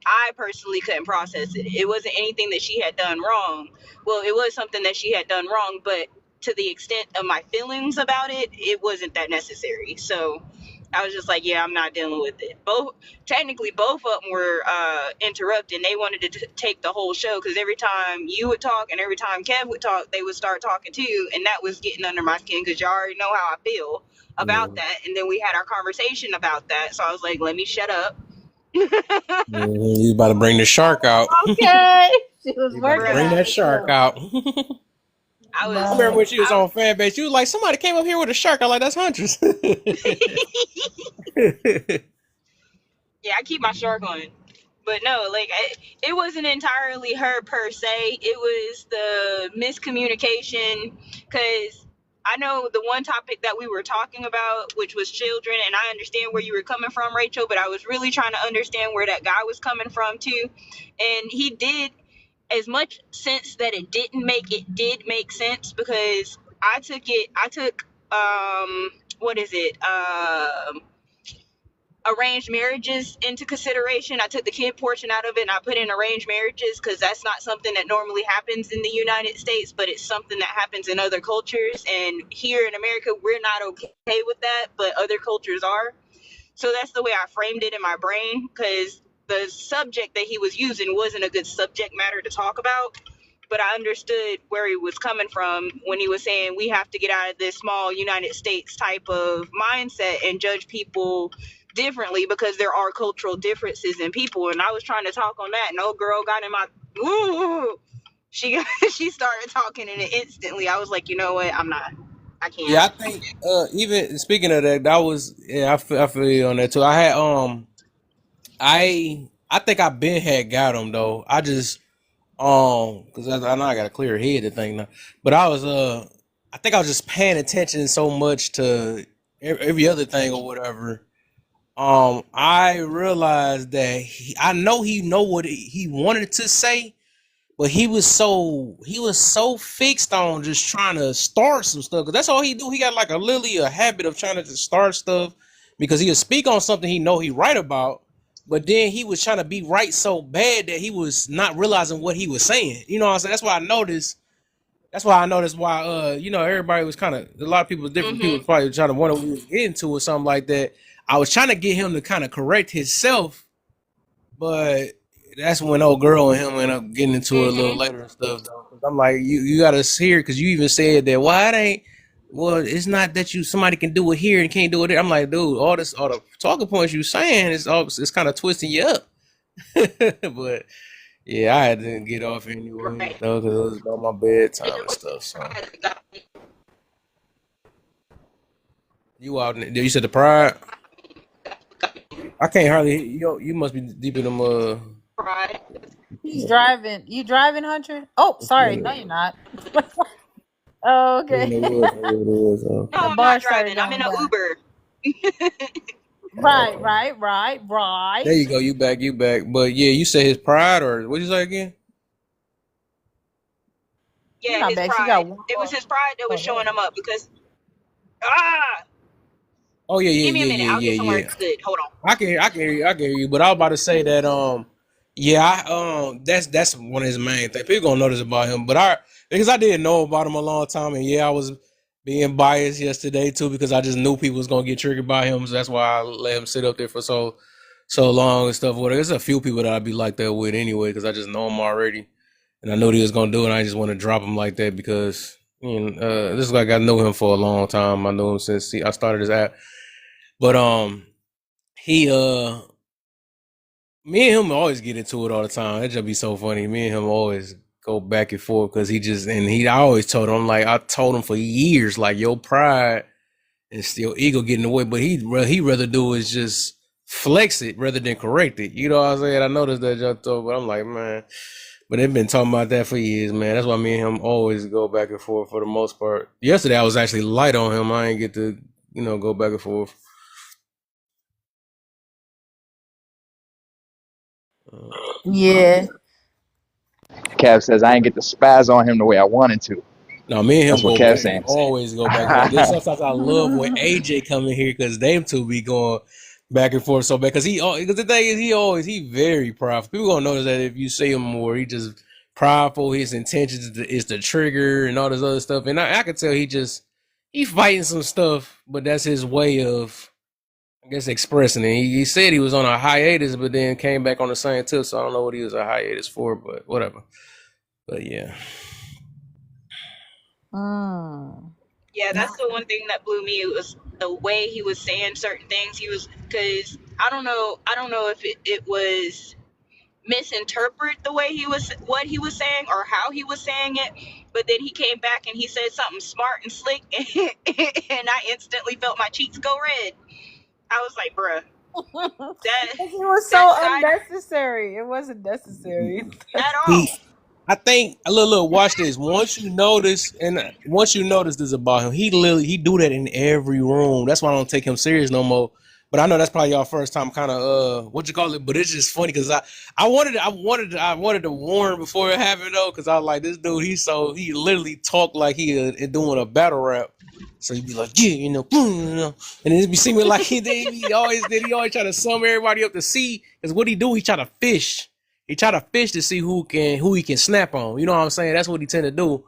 I personally couldn't process it. It wasn't anything that she had done wrong. Well, it was something that she had done wrong, but to the extent of my feelings about it, it wasn't that necessary. So I was just like, yeah, I'm not dealing with it. Both of them were interrupting. They wanted to take the whole show because every time you would talk and every time Kev would talk, they would start talking too, and that was getting under my skin because y'all already know how I feel about that. And then we had our conversation about that, so I was like, let me shut up. You about to bring the shark out. Okay, she was working Bring on that shark out. I I remember when she was I on fan base, she was like, somebody came up here with a shark. I'm like, that's Huntress. Yeah, I keep my shark on. But no, like it wasn't entirely her per se. It was the miscommunication because I know the one topic that we were talking about, which was children, and I understand where you were coming from, Rachel, but I was really trying to understand where that guy was coming from too. And he did as much sense that it did make sense because I took what is it? Arranged marriages into consideration. I took the kid portion out of it and I put in arranged marriages because that's not something that normally happens in the United States, but it's something that happens in other cultures. And here in America, we're not okay with that, but other cultures are. So that's the way I framed it in my brain because the subject that he was using wasn't a good subject matter to talk about. But I understood where he was coming from when he was saying we have to get out of this small United States type of mindset and judge people differently because there are cultural differences in people. And I was trying to talk on that, and old girl got in my ooh. She started talking, and instantly I was like, you know what? I can't. Yeah, I think even speaking of that, that was I feel you on that too. I had I think I been had got him though. I just because I know I got a clear head to think now, but I was I think I was just paying attention so much to every other thing or whatever. I realized that I know he know what he wanted to say, but he was so fixed on just trying to start some stuff because that's all he do. He got like a habit of trying to just start stuff because he'll speak on something he know he right about, but then he was trying to be right so bad that he was not realizing what he was saying. You know what I'm saying? That's why I noticed. That's why I noticed why everybody was kind of a lot of people, different people probably trying to wonder what we was getting to or something like that. I was trying to get him to kind of correct himself, but that's when old girl and him ended up getting into it a little later and stuff. Though. 'Cause I'm like, you got to hear because you even said that. Why it ain't? Well, it's not that somebody can do it here and can't do it there. I'm like, dude, all the talking points you saying it's kind of twisting you up. But yeah, I had to get off anyway, Right. though, because it was about my bedtime and stuff. So you out? You said the pride. I can't hardly. You must be deep in them. Pride. He's driving. You driving, Hunter? Oh, sorry. No, you're not. Oh, okay. No, The I'm bar not started driving. I'm in going an down. Uber. Right. There you go. You back. But yeah, you say his pride or what you say again? She's Yeah, not his back. She pride. got one It was more. his pride that was Oh, showing yeah. him up because Oh give me a minute. I'll get somewhere yeah. good. Hold on. I can hear you. But I was about to say that yeah, that's one of his main things. People gonna notice about him, but because I didn't know about him a long time, and yeah, I was being biased yesterday too because I just knew people was gonna get triggered by him, so that's why I let him sit up there for so long and stuff. Well, there's a few people that I'd be like that with anyway because I just know him already, and I knew what he was gonna do, and I just want to drop him like that because this is like I know him for a long time. I know him since I started his app, but he me and him always get into it all the time. That just be so funny. Me and him always go back and forth because I always told him, like, I told him for years, like, your pride and still ego get in the way, but he rather do is just flex it rather than correct it. You know what I'm saying? I noticed that y'all thought, but I'm like, man, but they've been talking about that for years, man. That's why me and him always go back and forth for the most part. Yesterday I was actually light on him. I ain't get to, go back and forth. Yeah. Kev says I ain't get to spaz on him the way I wanted to. No, me and him That's what go Kev's back, saying. always go back and forth. Then sometimes I love when AJ come in here because them two be going back and forth so bad. Because the thing is, he very prideful. People gonna notice that if you see him more, he just prideful. His intentions is to trigger and all this other stuff. And I can tell he fighting some stuff, but that's his way of, I guess, expressing it. He said he was on a hiatus, but then came back on the same tip. So I don't know what he was a hiatus for, but whatever. But yeah. Yeah, that's the one thing that blew me. It was the way he was saying certain things. Because I don't know if it was misinterpret the way what he was saying or how he was saying it, but then he came back and he said something smart and slick, and I instantly felt my cheeks go red. I was like, bruh, that It was that so side unnecessary. It wasn't necessary. at He all. I think look, watch this. Once you notice this about him, he do that in every room. That's why I don't take him serious no more. But I know that's probably y'all first time kind of what you call it. But it's just funny because I wanted to warn before it happened though, because I was like, this dude, he literally talked like he doing a battle rap. So he'd be like, yeah, and it be seeming like he always try to sum everybody up to see. Because what he do, he try to fish. He try to fish to see who he can snap on. You know what I'm saying? That's what he tend to do.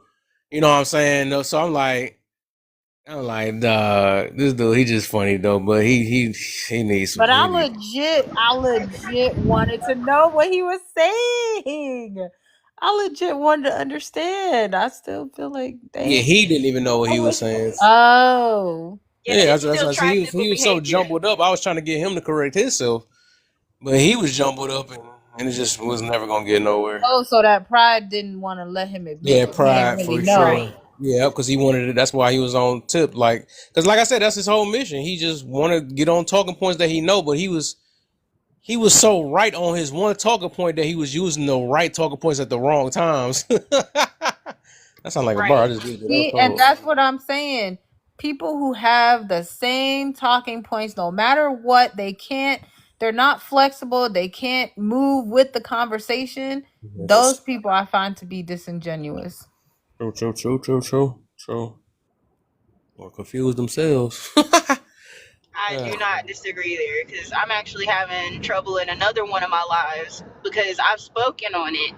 You know what I'm saying? So I'm like, this dude, he just funny though. But he needs some. But I legit wanted to know what he was saying. I legit wanted to understand. I still feel like, Yeah, damn. he didn't even know what he was saying. Oh. Yeah, Yeah, it's that's still what I said. tractable He was so behavior. jumbled up. I was trying to get him to correct himself, but he was jumbled up and it just was never gonna get nowhere. Oh, so that pride didn't want to let him admit Yeah, that he didn't pride really for know. sure. Yeah, because he wanted it. That's why he was on tip. Because like I said, that's his whole mission. He just wanted to get on talking points that he know, but he was so right on his one talking point that he was using the right talking points at the wrong times. That sounds like a bar. I Right. just did See, and that's what I'm saying. People who have the same talking points, no matter what, they're not flexible, they can't move with the conversation. Those people I find to be disingenuous. True. Or confuse themselves. I do not disagree there because I'm actually having trouble in another one of my lives because I've spoken on it,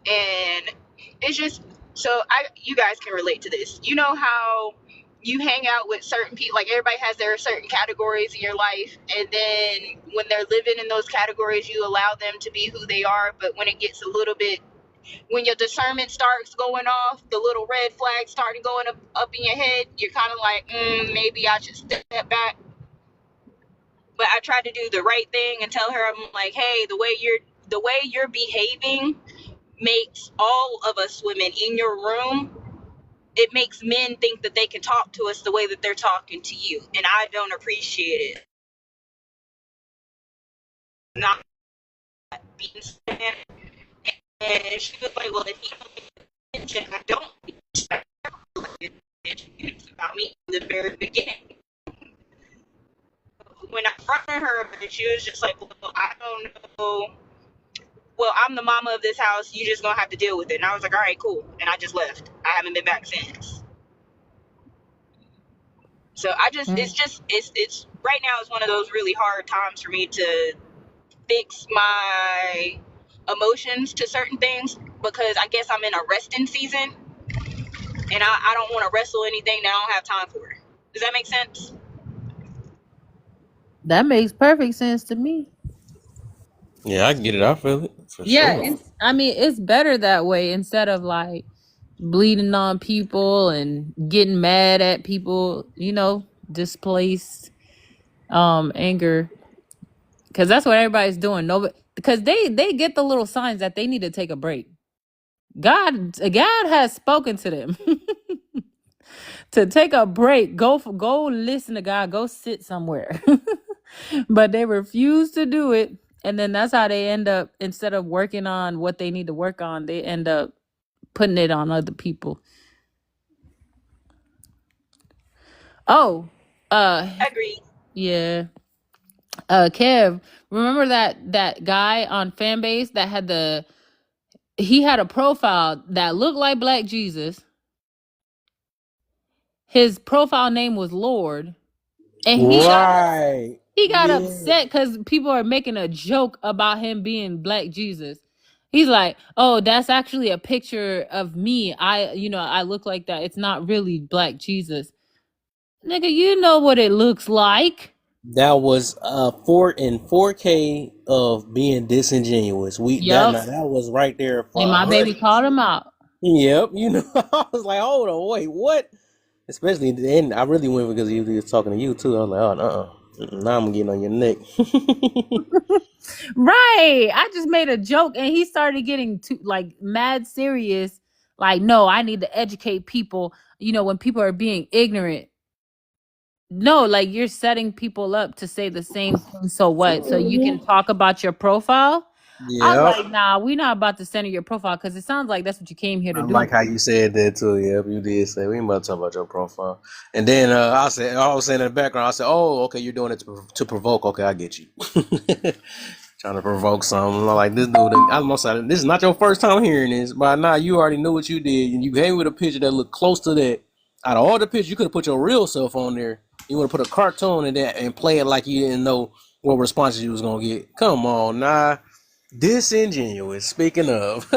and it's just so you guys can relate to this. You know how you hang out with certain people, like everybody has their certain categories in your life, and then when they're living in those categories, you allow them to be who they are, but when it gets a little bit, when your discernment starts going off, the little red flags starting going up in your head, you're kind of like, maybe I should step back. But I tried to do the right thing and tell her, I'm like, hey, the way you're behaving makes all of us women in your room, it makes men think that they can talk to us the way that they're talking to you, and I don't appreciate it. Not being stand. And she was like, well, if he don't pay attention, I don't it's about me from the very beginning. When I confronted her about it, she was just like, well, I don't know. Well, I'm the mama of this house. You just gonna have to deal with it. And I was like, all right, cool. And I just left. I haven't been back since. So it's right now is one of those really hard times for me to fix my emotions to certain things because I guess I'm in a resting season. and I don't want to wrestle anything that I don't have time for. Does that make sense? That makes perfect sense to me. Yeah, I get it. I feel it for Yeah, sure. I mean, it's better that way instead of like bleeding on people and getting mad at people, displaced anger, because that's what everybody's doing. Nobody, because they get the little signs that they need to take a break. God has spoken to them to take a break. Go listen to God. Go sit somewhere. But they refuse to do it, and then that's how they end up, instead of working on what they need to work on, they end up putting it on other people. Oh, uh Agreed. yeah. Kev, remember that guy on Fanbase that he had a profile that looked like Black Jesus. His profile name was Lord, and Right. he got Yeah. upset because people are making a joke about him being Black Jesus. He's like, "Oh, that's actually a picture of me. I look like that. It's not really Black Jesus." Nigga, you know what it looks like. That was 4K of being disingenuous. Yup. That was right there for And my baby 100. called him out. Yep, I was like, hold on, wait, what? Especially then, I really went because he was talking to you too. I was like, oh, now I'm getting on your neck. Right. I just made a joke and he started getting too like mad serious. Like, no, I need to educate people, when people are being ignorant. No, like you're setting people up to say the same thing. So what? So you can talk about your profile? I'm Yep. like, nah, we're not about to center your profile because it sounds like that's what you came here I to do. like how you said that too. Yep, you did say we ain't about to talk about your profile. And then I was saying in the background, I said, oh, okay, you're doing it to provoke. Okay, I get you. Trying to provoke something. I'm like this dude. I'm almost like, this is not your first time hearing this, but now you already knew what you did, and you came with a picture that looked close to that. Out of all the pictures, you could have put your real self on there. You would have put a cartoon in that and play it like you didn't know what responses you was gonna get. Come on, nah, disingenuous. Speaking of,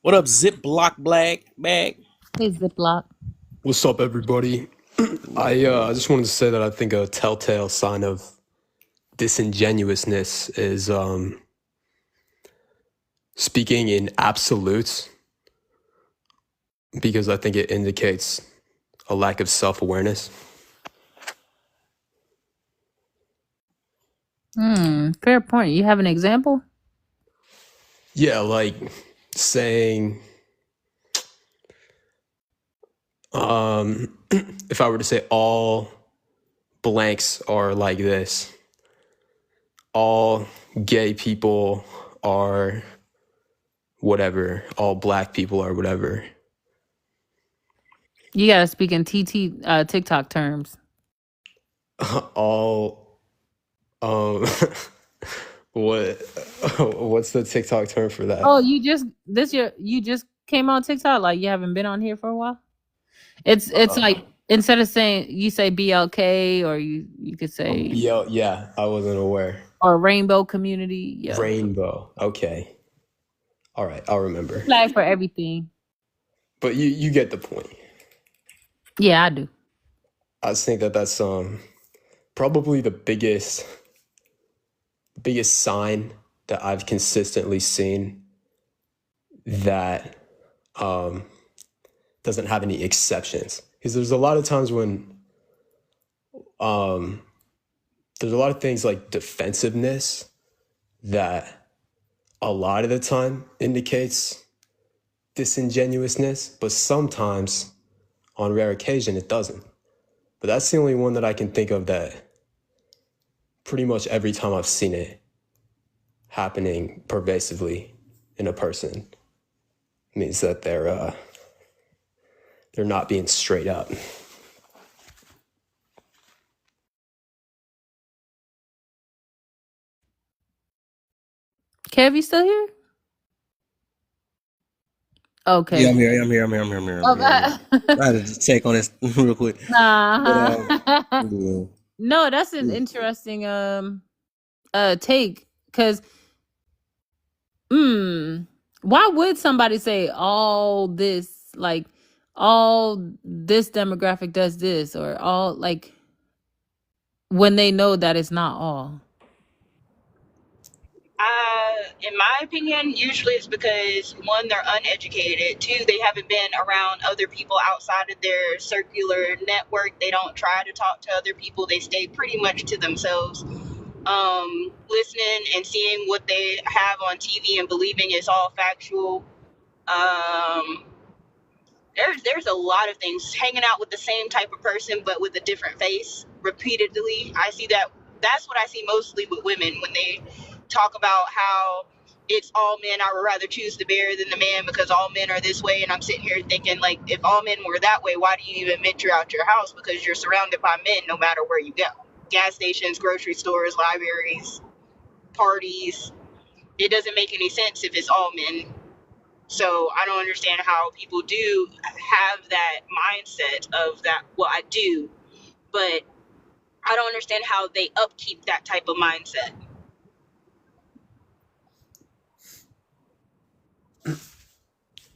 what up, Ziploc Black Bag? Hey, Ziploc. What's up, everybody? I just wanted to say that I think a telltale sign of disingenuousness is speaking in absolutes, because I think it indicates a lack of self-awareness. Fair point. You have an example? Yeah, like saying, if I were to say all blanks are like this, all gay people are whatever, all black people are whatever. You gotta speak in TikTok terms. All what what's the TikTok term for that? Oh, you just came on TikTok? Like you haven't been on here for a while? It's like instead of saying, you say BLK, or you could say Yeah, I wasn't aware. or rainbow community. Yeah. Rainbow. Okay. All right, I'll remember. Flag for everything. But you get the point. Yeah, I do. I just think that that's probably the biggest sign that I've consistently seen that doesn't have any exceptions. Because there's a lot of times when there's a lot of things like defensiveness that a lot of the time indicates disingenuousness, but sometimes on rare occasion it doesn't. But that's the only one that I can think of that pretty much every time I've seen it happening pervasively in a person means that they're not being straight up. Kev, you still here? Okay. Yeah, I'm here. Okay. I had to check on this real quick. Nah. Yeah. No, that's an interesting take, because why would somebody say all this, like all this demographic does this, or all like when they know that it's not all. In my opinion, usually it's because one, they're uneducated. Two, they haven't been around other people outside of their circular network. They don't try to talk to other people. They stay pretty much to themselves. Listening and seeing what they have on TV and believing it's all factual. There's a lot of things. Hanging out with the same type of person but with a different face repeatedly. I see that. That's what I see mostly with women when they talk about how it's all men. I would rather choose the bear than the man because all men are this way. And I'm sitting here thinking, like, if all men were that way, why do you even venture out your house? Because you're surrounded by men no matter where you go. Gas stations, grocery stores, libraries, parties. It doesn't make any sense if it's all men. So I don't understand how people do have that mindset of that. Well, I do, but I don't understand how they upkeep that type of mindset.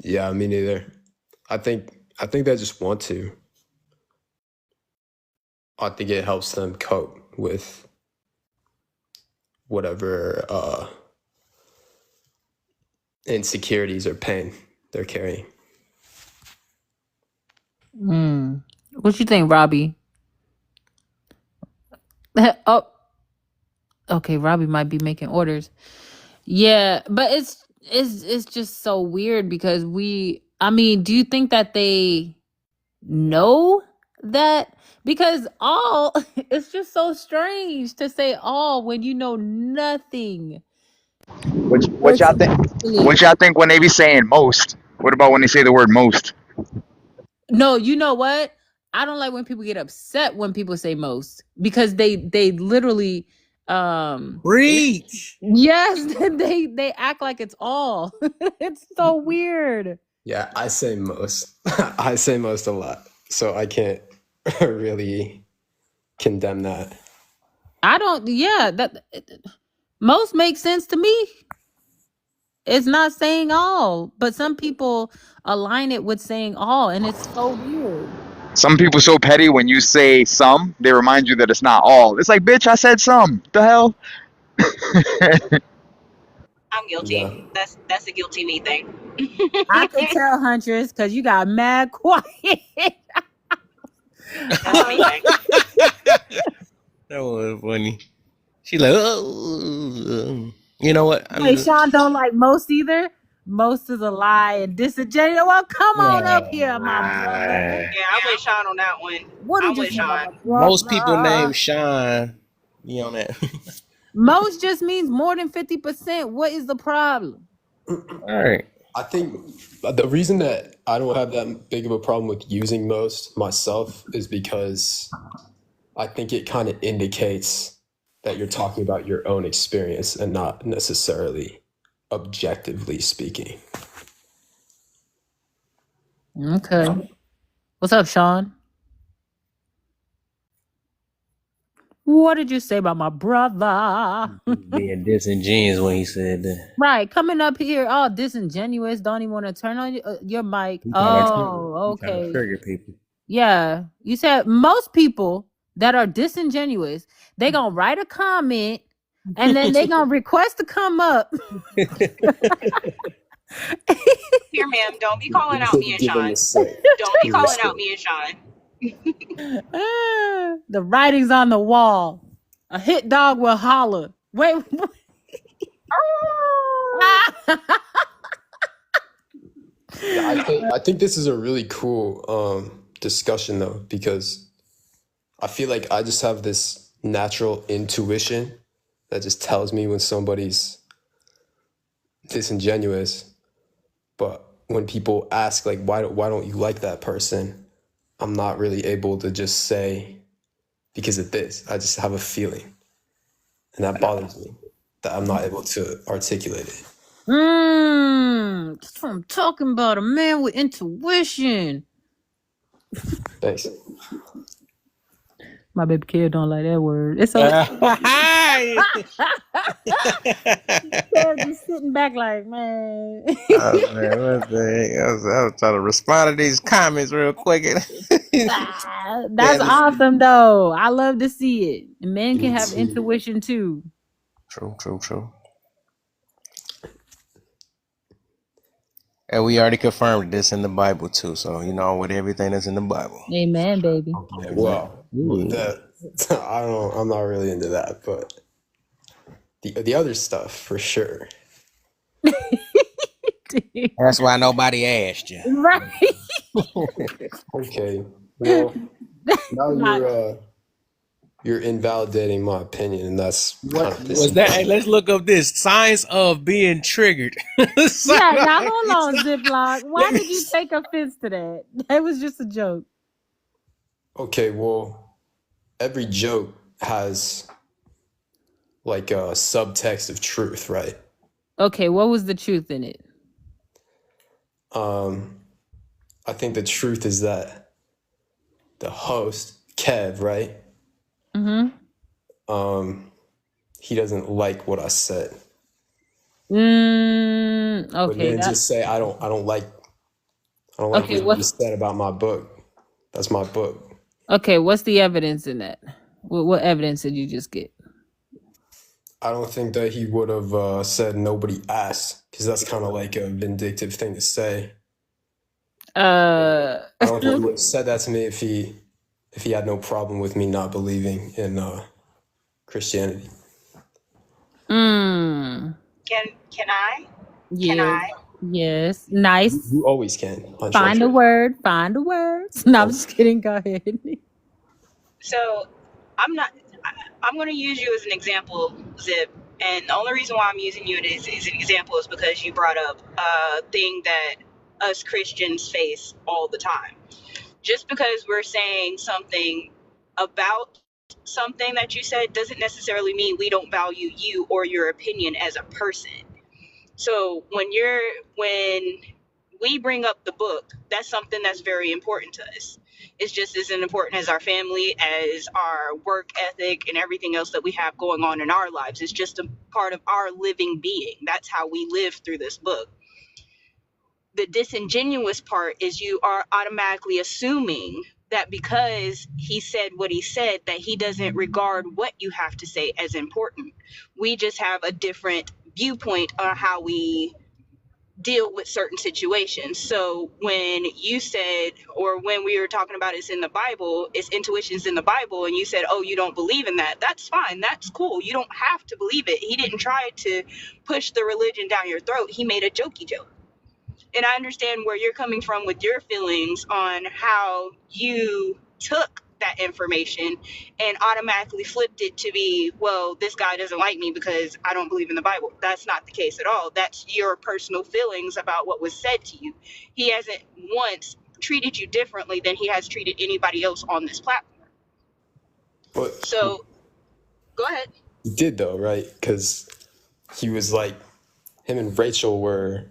Yeah, me neither. I think they just want to. I think it helps them cope with whatever insecurities or pain they're carrying. What you think, Robbie? Oh, okay. Robbie might be making orders. Yeah, but it's just so weird because I mean, do you think that they know that? Because all it's just so strange to say all when you know nothing. What y'all think? Basically. What y'all think when they be saying most? What about when they say the word most? No, you know what? I don't like when people get upset when people say most because they literally Reach. yes, they act like it's all. It's so weird. Yeah, I say most. I say most a lot, so I can't really condemn that. I don't. Yeah, that most makes sense to me. It's not saying all, but some people align it with saying all, and it's so weird. Some people so petty when you say some, they remind you that it's not all. It's like, bitch, I said some. The hell? I'm Yeah. guilty. That's a guilty me thing. I could tell, Huntress, because you got mad quiet. That's a me thing. That was funny. She like, oh, you know what? Wait, Sean don't like most either. Most is a lie and disingenuous. Well, come on up here, my brother. Yeah, I'm with Sean on that one. What I'm did you with say about my Sean. Most people brother? named Sean. You on that? Most just means more than 50%. What is the problem? All right. I think the reason that I don't have that big of a problem with using most myself is because I think it kind of indicates that you're talking about your own experience and not necessarily objectively speaking. Okay. What's up, Sean? What did you say about my brother? Being disingenuous when he said that. Right, coming up here all disingenuous, don't even want to turn on your mic. He trying Oh, to okay. trigger people. Yeah, you said most people that are disingenuous, they gonna write a comment and then they gonna request to come up. Here, ma'am, don't be calling out me and Give them Sean. a sip. Don't be calling out me and Sean. The writing's on the wall. A hit dog will holler. Wait. Yeah, I think this is a really cool discussion though, because I feel like I just have this natural intuition that just tells me when somebody's disingenuous. But when people ask like why don't you like that person, I'm not really able to just say because of this. I just have a feeling. And that bothers me that I'm not able to articulate it. That's what I'm talking about. A man with intuition. Thanks. My baby kid don't like that word. It's okay. Kev just sitting back like, man. Oh man, what the heck? I was trying to respond to these comments real quick. That's awesome though. I love to see it. And men can Me have too. intuition too. True. And we already confirmed this in the Bible too. So with everything that's in the Bible. Amen, baby. Okay, well, I'm not really into that, but the other stuff for sure. That's why nobody asked you. Right. Okay, well, now you're invalidating my opinion, and that's What was that? Hey, let's look up this signs of being triggered. Yeah, now hold on, Ziploc. Why did you take offense to that? That was just a joke. Okay, well, every joke has like a subtext of truth, right? Okay, what was the truth in it? I think the truth is that the host, Kev, right? He doesn't like what I said. Okay. But then just say I don't like what you said about my book. That's my book. Okay, what's the evidence in that? What evidence did you just get? I don't think that he would have said nobody asked, because that's kind of like a vindictive thing to say. I don't think he would have said that to me if he had no problem with me not believing in Christianity. Can I? Yeah. Can I? Yes. Nice. You always can. Find a word. Find the words. No, I'm just kidding. Go ahead. So I'm going to use you as an example, Zip. And the only reason why I'm using you as an example is because you brought up a thing that us Christians face all the time. Just because we're saying something about something that you said doesn't necessarily mean we don't value you or your opinion as a person. So when we bring up the book, that's something that's very important to us. It's just as important as our family, as our work ethic, and everything else that we have going on in our lives. It's just a part of our living being. That's how we live through this book. The disingenuous part is you are automatically assuming that because he said what he said, that he doesn't regard what you have to say as important. We just have a different viewpoint on how we deal with certain situations. So when you said, or when we were talking about it's in the Bible, it's intuitions in the Bible, and you said, oh, you don't believe in that, that's fine, that's cool, you don't have to believe it. He didn't try to push the religion down your throat. He made a jokey joke. And I understand where you're coming from with your feelings on how you took that information and automatically flipped it to be, well, this guy doesn't like me because I don't believe in the Bible. That's not the case at all. That's your personal feelings about what was said to you. He hasn't once treated you differently than he has treated anybody else on this platform. But so, go ahead. He did though, right? Because he was like, him and Rachel were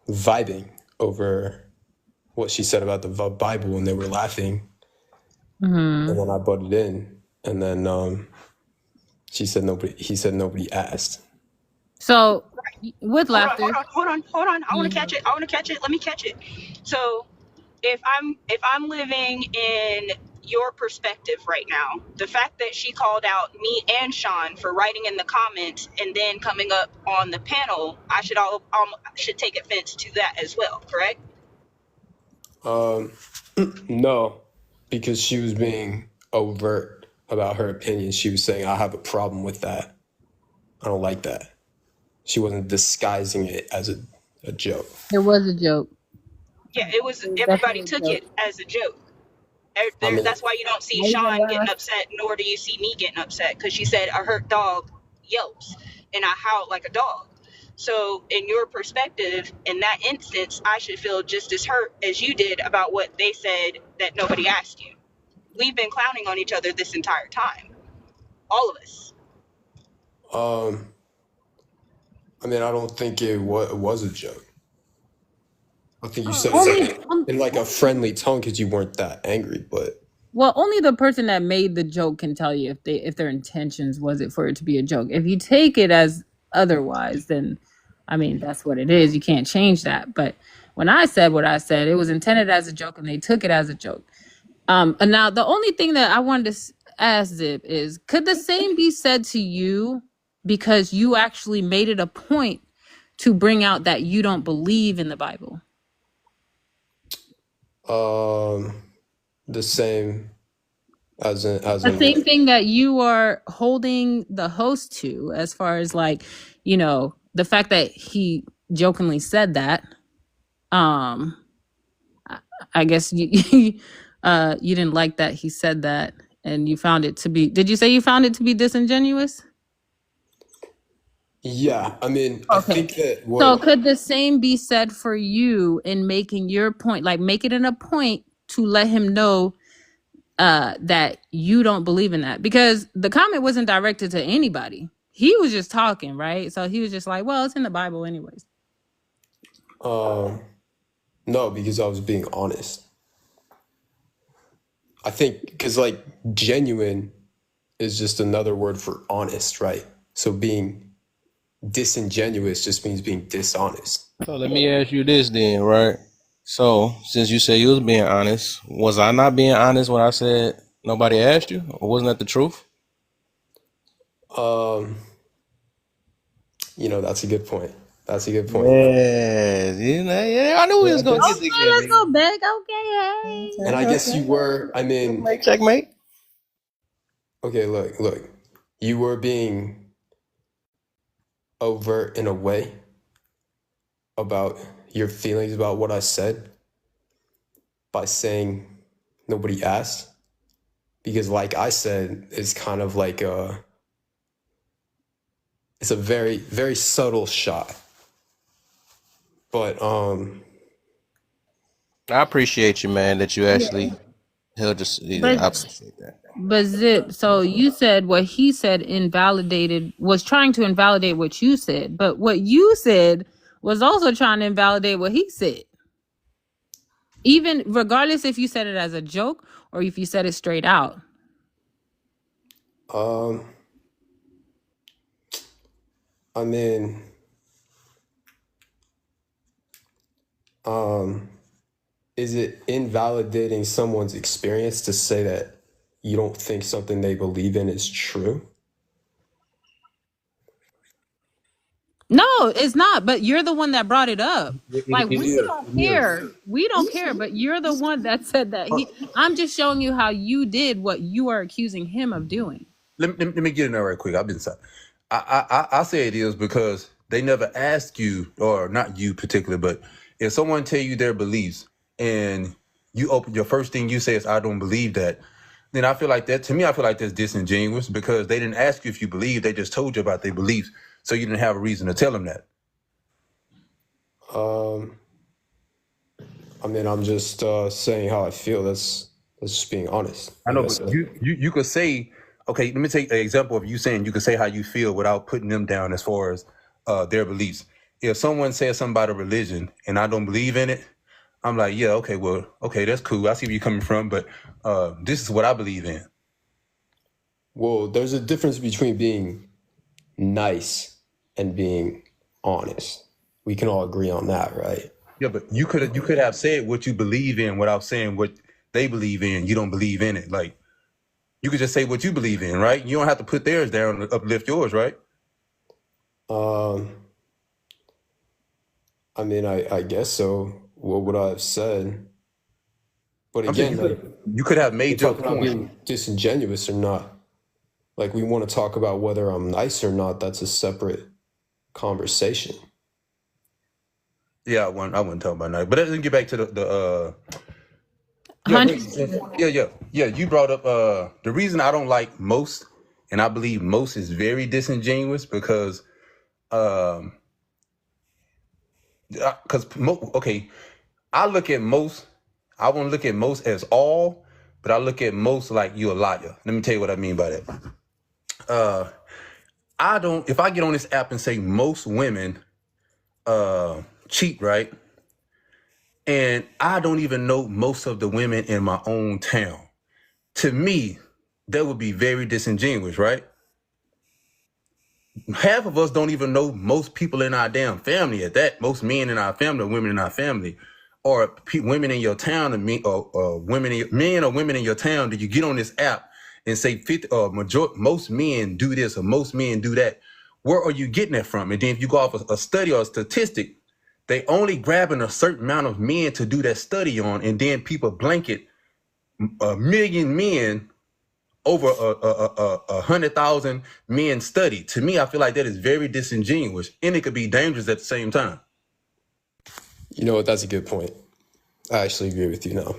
vibing over what she said about the Bible, and they were laughing. And then I butted in, and then he said nobody asked. So with laughter. Hold on. I want to catch it. Let me catch it. So if I'm living in your perspective right now, the fact that she called out me and Sean for writing in the comments and then coming up on the panel, I should take offense to that as well, correct? No, because she was being overt about her opinion. She was saying, I have a problem with that. I don't like that. She wasn't disguising it as a joke. It was a joke. Yeah, it was. Everybody took it as a joke. That's why you don't see Sean getting upset, nor do you see me getting upset, because she said a hurt dog yelps, and I howled like a dog. So in your perspective, in that instance, I should feel just as hurt as you did about what they said that nobody asked you. We've been clowning on each other this entire time. All of us. I mean, I don't think it was a joke. I think you said it in like a friendly tone because you weren't that angry, but Well, only the person that made the joke can tell you if their intentions was it for it to be a joke. If you take it as otherwise, then I mean that's what it is. You can't change that. But when I said what I said, it was intended as a joke, and they took it as a joke. And now the only thing that I wanted to ask Zip is, could the same be said to you because you actually made it a point to bring out that you don't believe in the Bible? The same as in The same thing that you are holding the host to, as far as like, you know, the fact that he jokingly said that. I guess you you didn't like that he said that, and you found it to be. Did you say you found it to be disingenuous? Yeah, I mean, I Okay. think that So what could the same be said for you in making your point, like make it in a point to let him know that you don't believe in that? Because the comment wasn't directed to anybody. He was just talking, right? So he was just like, well, it's in the Bible anyways. no, because I was being honest. I think because like genuine is just another word for honest, right? So being disingenuous just means being dishonest. So let me ask you this then, right? So since you say you was being honest, was I not being honest when I said nobody asked you, or wasn't that the truth? You know, that's a good point. That's a good point. Yeah, you know, yeah, I knew we was gonna get Okay, let's together. go back. Okay, hey. And I guess you were, I mean, Checkmate. okay, look. You were being overt in a way about your feelings about what I said by saying nobody asked. Because like I said, it's kind of like it's a very, very subtle shot. But I appreciate you, man, that you actually held just. I But appreciate that. But Zip, so you said what he said was trying to invalidate what you said, but what you said was also trying to invalidate what he said. Even regardless if you said it as a joke or if you said it straight out. I mean, is it invalidating someone's experience to say that you don't think something they believe in is true? No, it's not, but you're the one that brought it up. Like It we is. don't It is. care. We don't care, but you're the one that said that. I'm just showing you how you did what you are accusing him of doing. Let me get in there right quick. I've been. I say it is because they never ask you, or not you particularly, but if someone tell you their beliefs and you open your first thing you say is I don't believe that, then I feel like that. To me, I feel like that's disingenuous because they didn't ask you if you believe. They just told you about their beliefs, so you didn't have a reason to tell them that. I mean, I'm just saying how I feel. That's just being honest. I know, Like I but said. you could say, okay, let me take an example of you saying you could say how you feel without putting them down as far as their beliefs. If someone says something about a religion and I don't believe in it, I'm like, yeah, okay, well, okay, that's cool. I see where you're coming from, but this is what I believe in. Well, there's a difference between being nice and being honest. We can all agree on that, right? Yeah, but you could have said what you believe in without saying what they believe in. You don't believe in it. Like you could just say what you believe in, right? You don't have to put theirs down to uplift yours, right? I mean, I guess so. What would I have said? But I'm saying again, you could have we're made your talking about point. being disingenuous or not. Like we want to talk about whether I'm nice or not. That's a separate conversation. Yeah, I wouldn't talk about that. But let's get back to the Hundred. yeah. You brought up the reason I don't like most, and I believe most is very disingenuous because okay, I look at most. I won't look at most as all, but I look at most like you a liar. Let me tell you what I mean by that. I don't. If I get on this app and say most women cheat, right? And I don't even know most of the women in my own town. to me, that would be very disingenuous, right? Half of us don't even know most people in our damn family at that. Most men in our family, or women in our family, or women in your town, and men or women in your town. Did you get on this app and say 50 most men do this or most men do that? Where are you getting that from? And then if you go off a study or a statistic, they only grabbing a certain amount of men to do that study on, and then people blanket 1,000,000 men over a 100,000 men study. To me, I feel like that is very disingenuous, and it could be dangerous at the same time. You know what? That's a good point. I actually agree with you now.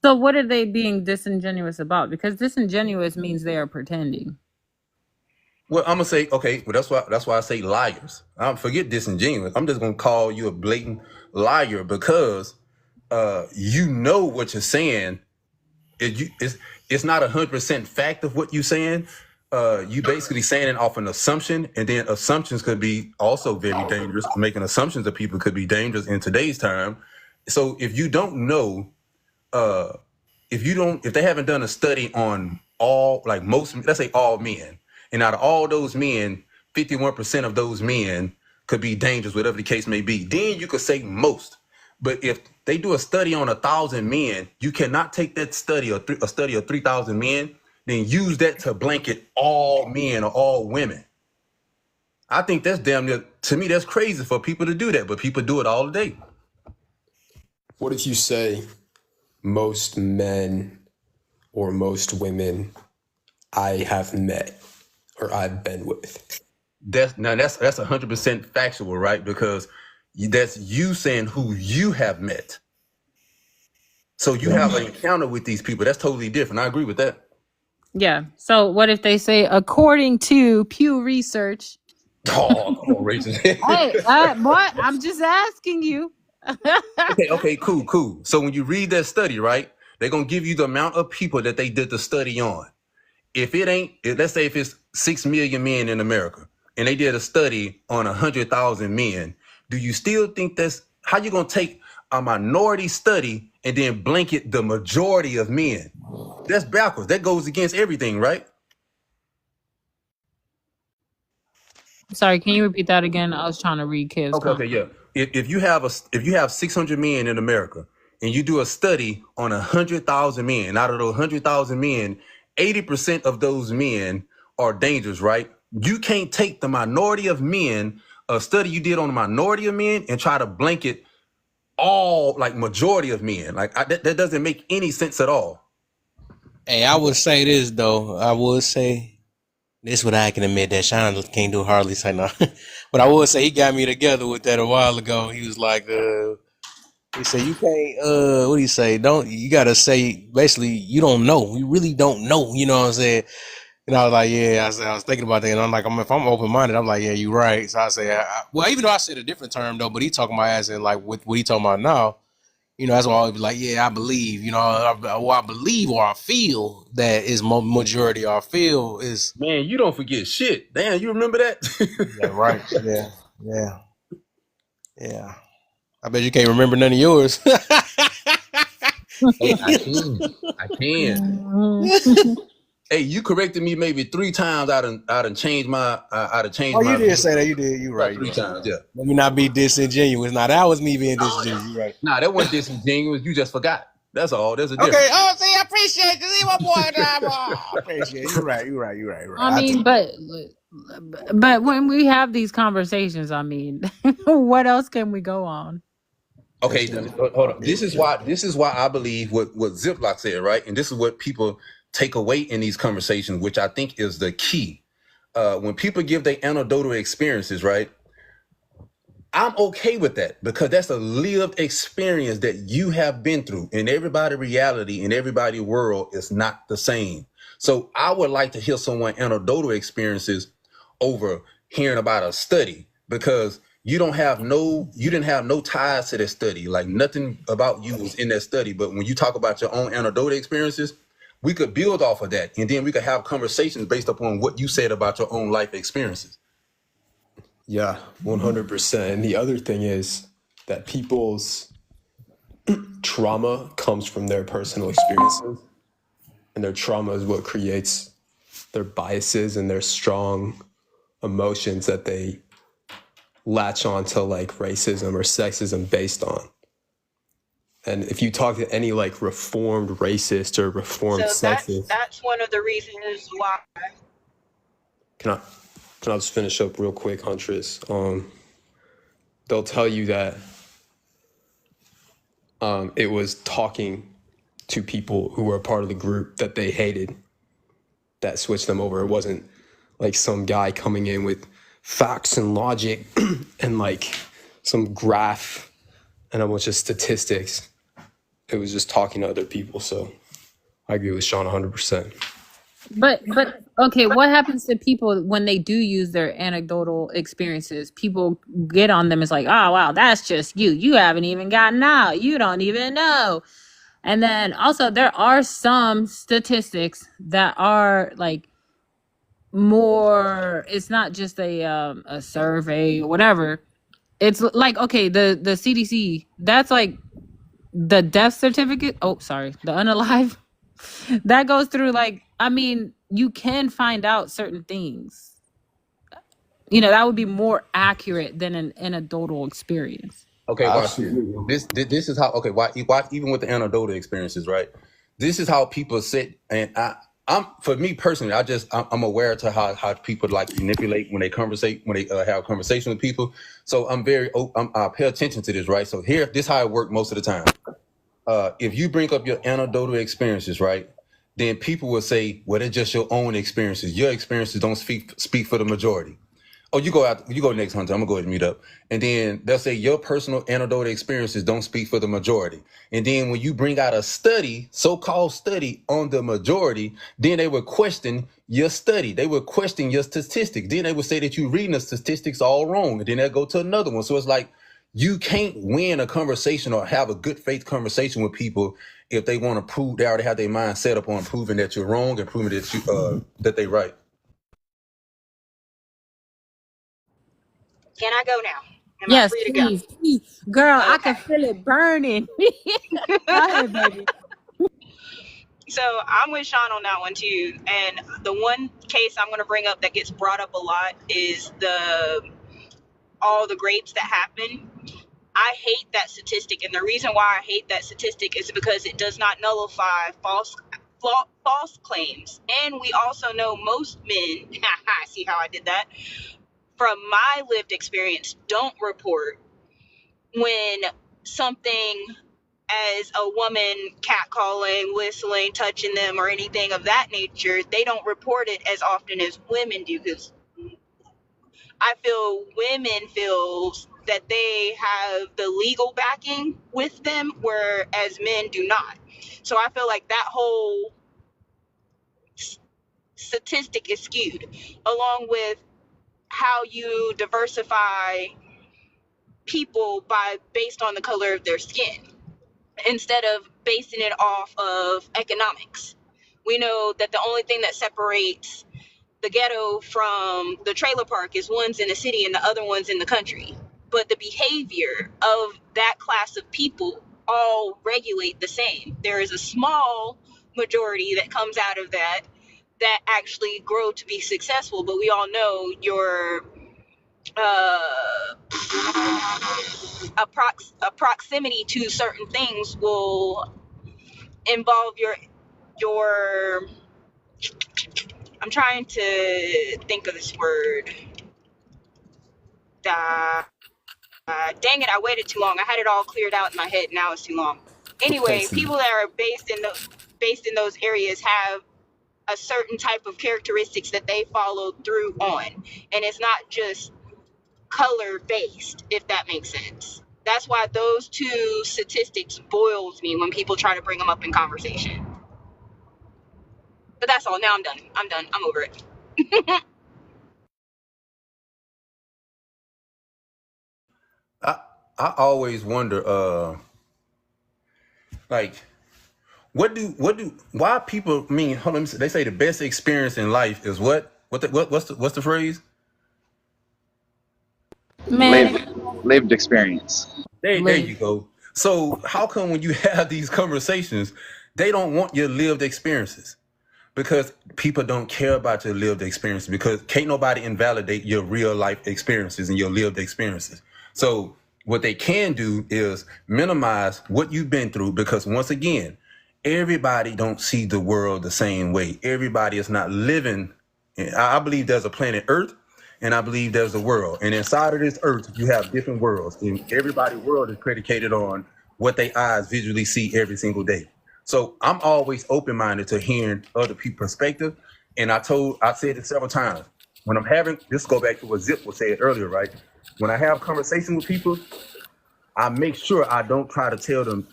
So what are they being disingenuous about? Because disingenuous means they are pretending. Well, I'm gonna say, okay, well, that's why I say liars. I forget disingenuous. I'm just gonna call you a blatant liar because you know what you're saying. It's not 100% fact of what you're saying. You basically saying it off an assumption, and then assumptions could be also very dangerous. Making assumptions of people could be dangerous in today's time. So if you don't know, if they haven't done a study on all, like most, let's say all men, and out of all those men, 51% of those men could be dangerous, whatever the case may be, then you could say most. But if they do a study on 1,000 men, you cannot take that study, a study of 3,000 men, then use that to blanket all men or all women. I think that's damn near, to me, that's crazy for people to do that, but people do it all day. What if you say most men or most women I have met or I've been with? That's 100% factual, right? Because that's you saying who you have met. So you have an encounter with these people. That's totally different. I agree with that. Yeah. So what if they say, according to Pew Research? Oh, come on, Rachel. Hey, what? I'm just asking you. Okay, cool. So when you read that study, right, they're going to give you the amount of people that they did the study on. If it ain't, let's say if it's 6 million men in America and they did a study on 100,000 men, do you still think that's how you going to take a minority study and then blanket the majority of men? That's backwards. That goes against everything, right? Sorry, can you repeat that again? I was trying to read kids. Okay, yeah. If you have 600 men in America and you do a study on 100,000 men, out of those 100,000 men, 80% of those men are dangerous, right? You can't take the minority of men, a study you did on a minority of men, and try to blanket all, like, majority of men. Like, that doesn't make any sense at all. Hey, I would say this though. I would say this what I can admit that Sean can't do hardly say no. But I would say he got me together with that a while ago. He was like, he said you can't what do you say? You gotta say basically you don't know. You really don't know, you know what I'm saying? And I was like, yeah, I was thinking about that, and I'm like, if I'm open minded, I'm like, yeah, you're right. So I say, well, even though I said a different term though, but he talking about as in like with what he talking about now, you know, that's why I always be like, yeah, I believe, you know, I believe or I feel that is majority or I feel is. Man, you don't forget shit. Damn, you remember that? Yeah, right. Yeah. I bet you can't remember none of yours. Hey, I can. Hey, you corrected me maybe 3 times. I'd have changed my. Oh, you did say that. You did. You right. 3 times. Yeah. Let me not be disingenuous. Now that was me being disingenuous. You right. Nah, that wasn't disingenuous. You just forgot. That's all. There's a difference. Okay. Oh, see, I appreciate you. See my boy. I appreciate you. You're right. I mean, but when we have these conversations, I mean, what else can we go on? Okay, hold on. This is why I believe what Ziploc said, right? And this is what people take away in these conversations, which I think is the key. When people give their anecdotal experiences, right? I'm okay with that because that's a lived experience that you have been through, and everybody's reality and everybody's world is not the same. So I would like to hear someone anecdotal experiences over hearing about a study because you didn't have no ties to that study. Like nothing about you was in that study. But when you talk about your own anecdotal experiences, we could build off of that. And then we could have conversations based upon what you said about your own life experiences. Yeah, 100%. And the other thing is that people's trauma comes from their personal experiences, and their trauma is what creates their biases and their strong emotions that they latch on to like racism or sexism based on. And if you talk to any like reformed racist or reformed So sexist, that's one of the reasons why. can I just finish up real quick, Huntress? They'll tell you that it was talking to people who were a part of the group that they hated that switched them over. It wasn't like some guy coming in with facts and logic and like some graph and a bunch of statistics. It was just talking to other people. So I agree with Sean 100%. But okay, what happens to people when they do use their anecdotal experiences? People get on them. It's like, oh wow, that's just you. You haven't even gotten out. You don't even know. And then also there are some statistics that are like more. It's not just a survey or whatever. It's like, okay, the CDC. That's like the death certificate. Oh, sorry, the unalive. That goes through like, I mean, you can find out certain things. You know, that would be more accurate than an anecdotal experience. Okay, watch this. This is how. Okay, why even with the anecdotal experiences, right? This is how people sit, and I'm for me personally, I'm aware to how people like manipulate when they have a conversation with people. So I pay attention to this, right? So this is how it works most of the time. If you bring up your anecdotal experiences, right, then people will say, well, they're just your own experiences. Your experiences don't speak for the majority. Oh, you go next, Hunter. I'm gonna go ahead and mute up. And then they'll say your personal anecdotal experiences don't speak for the majority. And then when you bring out a study, so-called study on the majority, then they would question your study. They would question your statistics. Then they would say that you're reading the statistics all wrong. And then they'll go to another one. So it's like you can't win a conversation or have a good faith conversation with people if they want to prove they already have their mind set up on proving that you're wrong and proving that that they're right. Can I go now? Am I Yes, free to go? please. Girl, I Okay. can feel it burning. Go ahead, baby. So I'm with Sean on that one too. And the one case I'm going to bring up that gets brought up a lot is all the grapes that happen. I hate that statistic, and the reason why I hate that statistic is because it does not nullify false claims. And we also know most men, see how I did that, from my lived experience, don't report when something as a woman catcalling, whistling, touching them, or anything of that nature. They don't report it as often as women do, because I feel women feel that they have the legal backing with them, whereas men do not. So I feel like that whole statistic is skewed, along with how you diversify people based on the color of their skin, instead of basing it off of economics. We know that the only thing that separates the ghetto from the trailer park is one's in the city and the other one's in the country. But the behavior of that class of people all regulate the same. There is a small majority that comes out of that actually grow to be successful, but we all know your a proximity to certain things will involve your I'm trying to think of this word. Dang it, I waited too long. I had it all cleared out in my head. Now it's too long. Anyway, people that are based in those areas have a certain type of characteristics that they follow through on. And it's not just color based, if that makes sense. That's why those two statistics boils me when people try to bring them up in conversation. But that's all. Now I'm done. I'm over it. I always wonder, like, why people hold on, they say the best experience in life is what? What's the phrase? Man, Lived experience. There you go. So how come when you have these conversations, they don't want your lived experiences? Because people don't care about your lived experiences, because can't nobody invalidate your real life experiences and your lived experiences. So what they can do is minimize what you've been through, because once again, everybody don't see the world the same way. Everybody is not living. I believe there's a planet Earth, and I believe there's a world. And inside of this Earth, you have different worlds. And everybody's world is predicated on what their eyes visually see every single day. So I'm always open-minded to hearing other people's perspective. And I said it several times. When I'm having, this go back to what Zip was saying earlier, right? When I have conversation with people, I make sure I don't try to tell them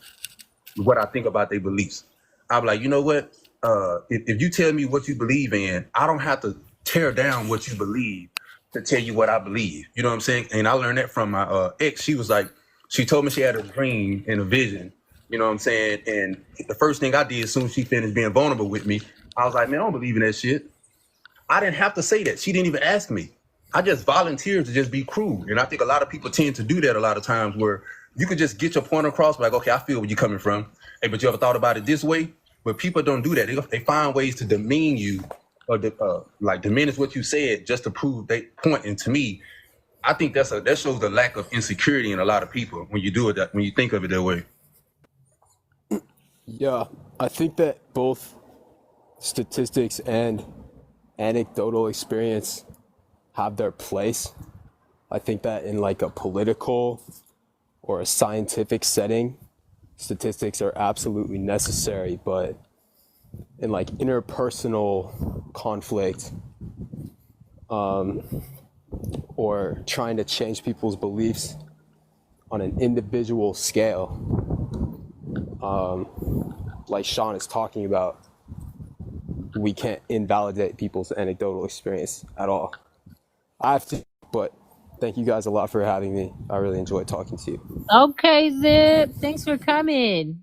what I think about their beliefs. I'm like, you know what? If you tell me what you believe in, I don't have to tear down what you believe to tell you what I believe. You know what I'm saying? And I learned that from my ex. She was like, she told me she had a dream and a vision. You know what I'm saying? And the first thing I did as soon as she finished being vulnerable with me, I was like, man, I don't believe in that shit. I didn't have to say that. She didn't even ask me. I just volunteered to just be cruel. And I think a lot of people tend to do that a lot of times, where you could just get your point across, like, okay, I feel where you're coming from. Hey, but you ever thought about it this way? But people don't do that. They find ways to demean you, or like diminish what you said just to prove their point. And to me, I think that shows the lack of insecurity in a lot of people when you do it when you think of it that way. Yeah, I think that both statistics and anecdotal experience have their place. I think that in like a political or a scientific setting, statistics are absolutely necessary, but in like interpersonal conflict, or trying to change people's beliefs on an individual scale, like Sean is talking about, we can't invalidate people's anecdotal experience at all. I have to, but thank you guys a lot for having me. I really enjoyed talking to you. Okay, Zip. Thanks for coming.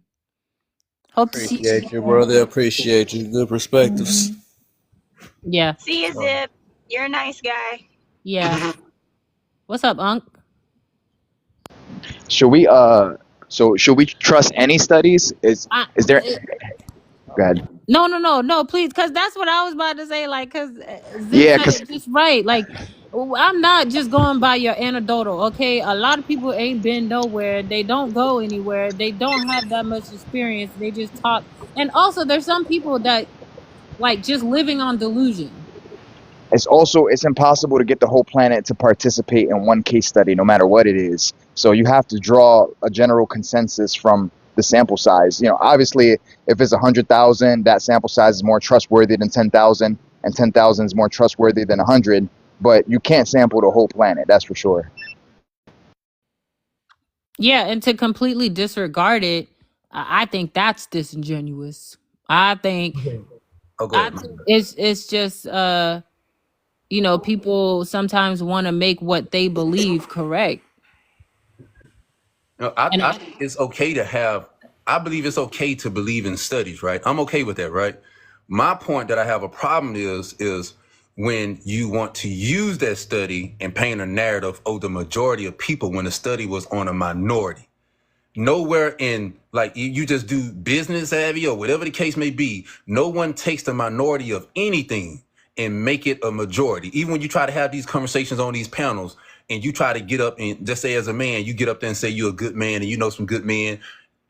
Hope to see you Appreciate you, again. brother. Appreciate you. Good perspectives. Yeah. See you, Zip. You're a nice guy. Yeah. What's up, Unc? Should we should we trust any studies? Is I, is there? Go ahead. no, please, because that's what I was about to say. Like, because Zip Yeah, said because it just right. Like, I'm not just going by your anecdotal. Okay, a lot of people ain't been nowhere. They don't go anywhere. They don't have that much experience. They just talk. And also, there's some people that like just living on delusion. it's impossible to get the whole planet to participate in one case study, no matter what it is. So you have to draw a general consensus from the sample size. You know, obviously, if it's 100,000, that sample size is more trustworthy than 10,000, and 10,000 is more trustworthy than 100. But you can't sample the whole planet, that's for sure. Yeah, and to completely disregard it, I think that's disingenuous. I think Oh, go I ahead. think it's just people sometimes want to make what they believe correct. No, And I think it's okay to have. I believe it's okay to believe in studies, right? I'm okay with that, right? My point that I have a problem is when you want to use that study and paint a narrative of the majority of people when the study was on a minority. Nowhere in, like, you just do business savvy or whatever the case may be. No one takes the minority of anything and make it a majority. Even when you try to have these conversations on these panels and you try to get up and just say, as a man, you get up there and say you're a good man and you know some good men,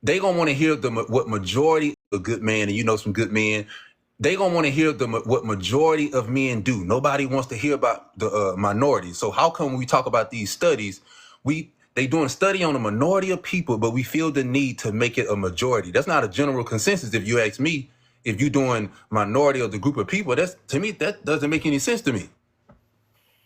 they gonna want to hear what majority of good man and you know some good men. They gonna want to hear what majority of men do. Nobody wants to hear about the minority. So how come when we talk about these studies, they doing a study on a minority of people, but we feel the need to make it a majority? That's not a general consensus. If you ask me, if you're doing minority of the group of people, that's, to me, that doesn't make any sense to me.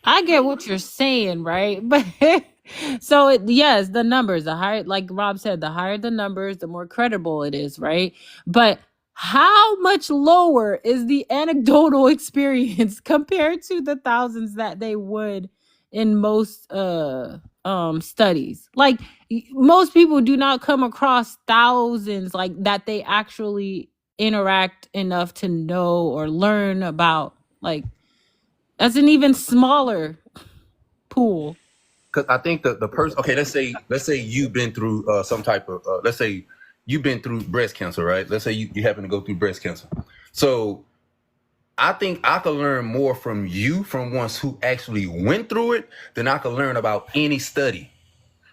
I get what you're saying, right? But yes, the numbers, the higher, like Rob said, the higher the numbers, the more credible it is, right? But how much lower is the anecdotal experience compared to the thousands that they would in most studies? Like most people do not come across thousands like that they actually interact enough to know or learn about. Like that's an even smaller pool. because I think the person. Okay, let's say you've been through some type of. Let's say you've been through breast cancer, right? Let's say you happen to go through breast cancer. So I think I could learn more from you, from ones who actually went through it, than I could learn about any study.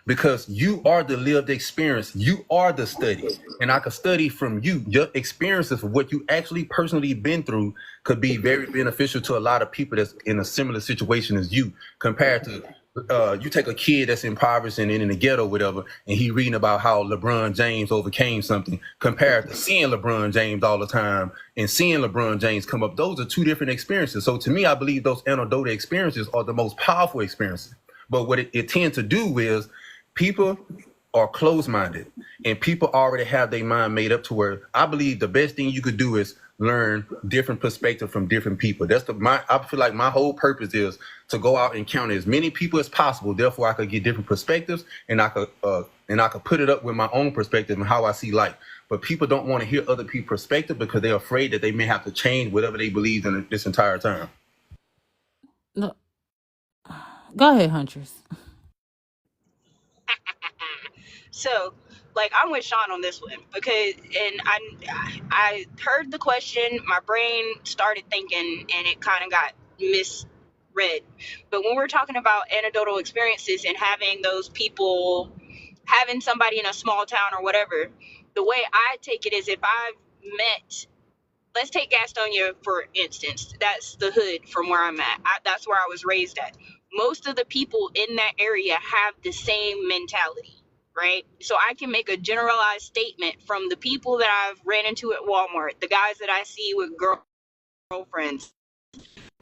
Because you are the lived experience. You are the study. And I could study from you. Your experiences of what you actually personally been through could be very beneficial to a lot of people that's in a similar situation as you, compared to you take a kid that's impoverished and in the ghetto, whatever, and he reading about how LeBron James overcame something, compared to seeing LeBron James all the time and seeing LeBron James come up. Those are two different experiences. So to me, I believe those anecdotal experiences are the most powerful experiences. But what it tends to do is people are closed-minded, and people already have their mind made up to where I believe the best thing you could do is learn different perspectives from different people. I feel like my whole purpose is to go out and count as many people as possible. Therefore, I could get different perspectives, and I could put it up with my own perspective and how I see life. But people don't want to hear other people's perspective because they're afraid that they may have to change whatever they believe in this entire time. No, go ahead, Huntress. So, like, I'm with Sean on this one because, and I heard the question, my brain started thinking, and it kind of got misread. But when we're talking about anecdotal experiences and having those people, having somebody in a small town or whatever, the way I take it is if I've met, let's take Gastonia for instance. That's the hood from where I'm at. That's where I was raised at. Most of the people in that area have the same mentality, right? So I can make a generalized statement from the people that I've ran into at Walmart, the guys that I see with girlfriends,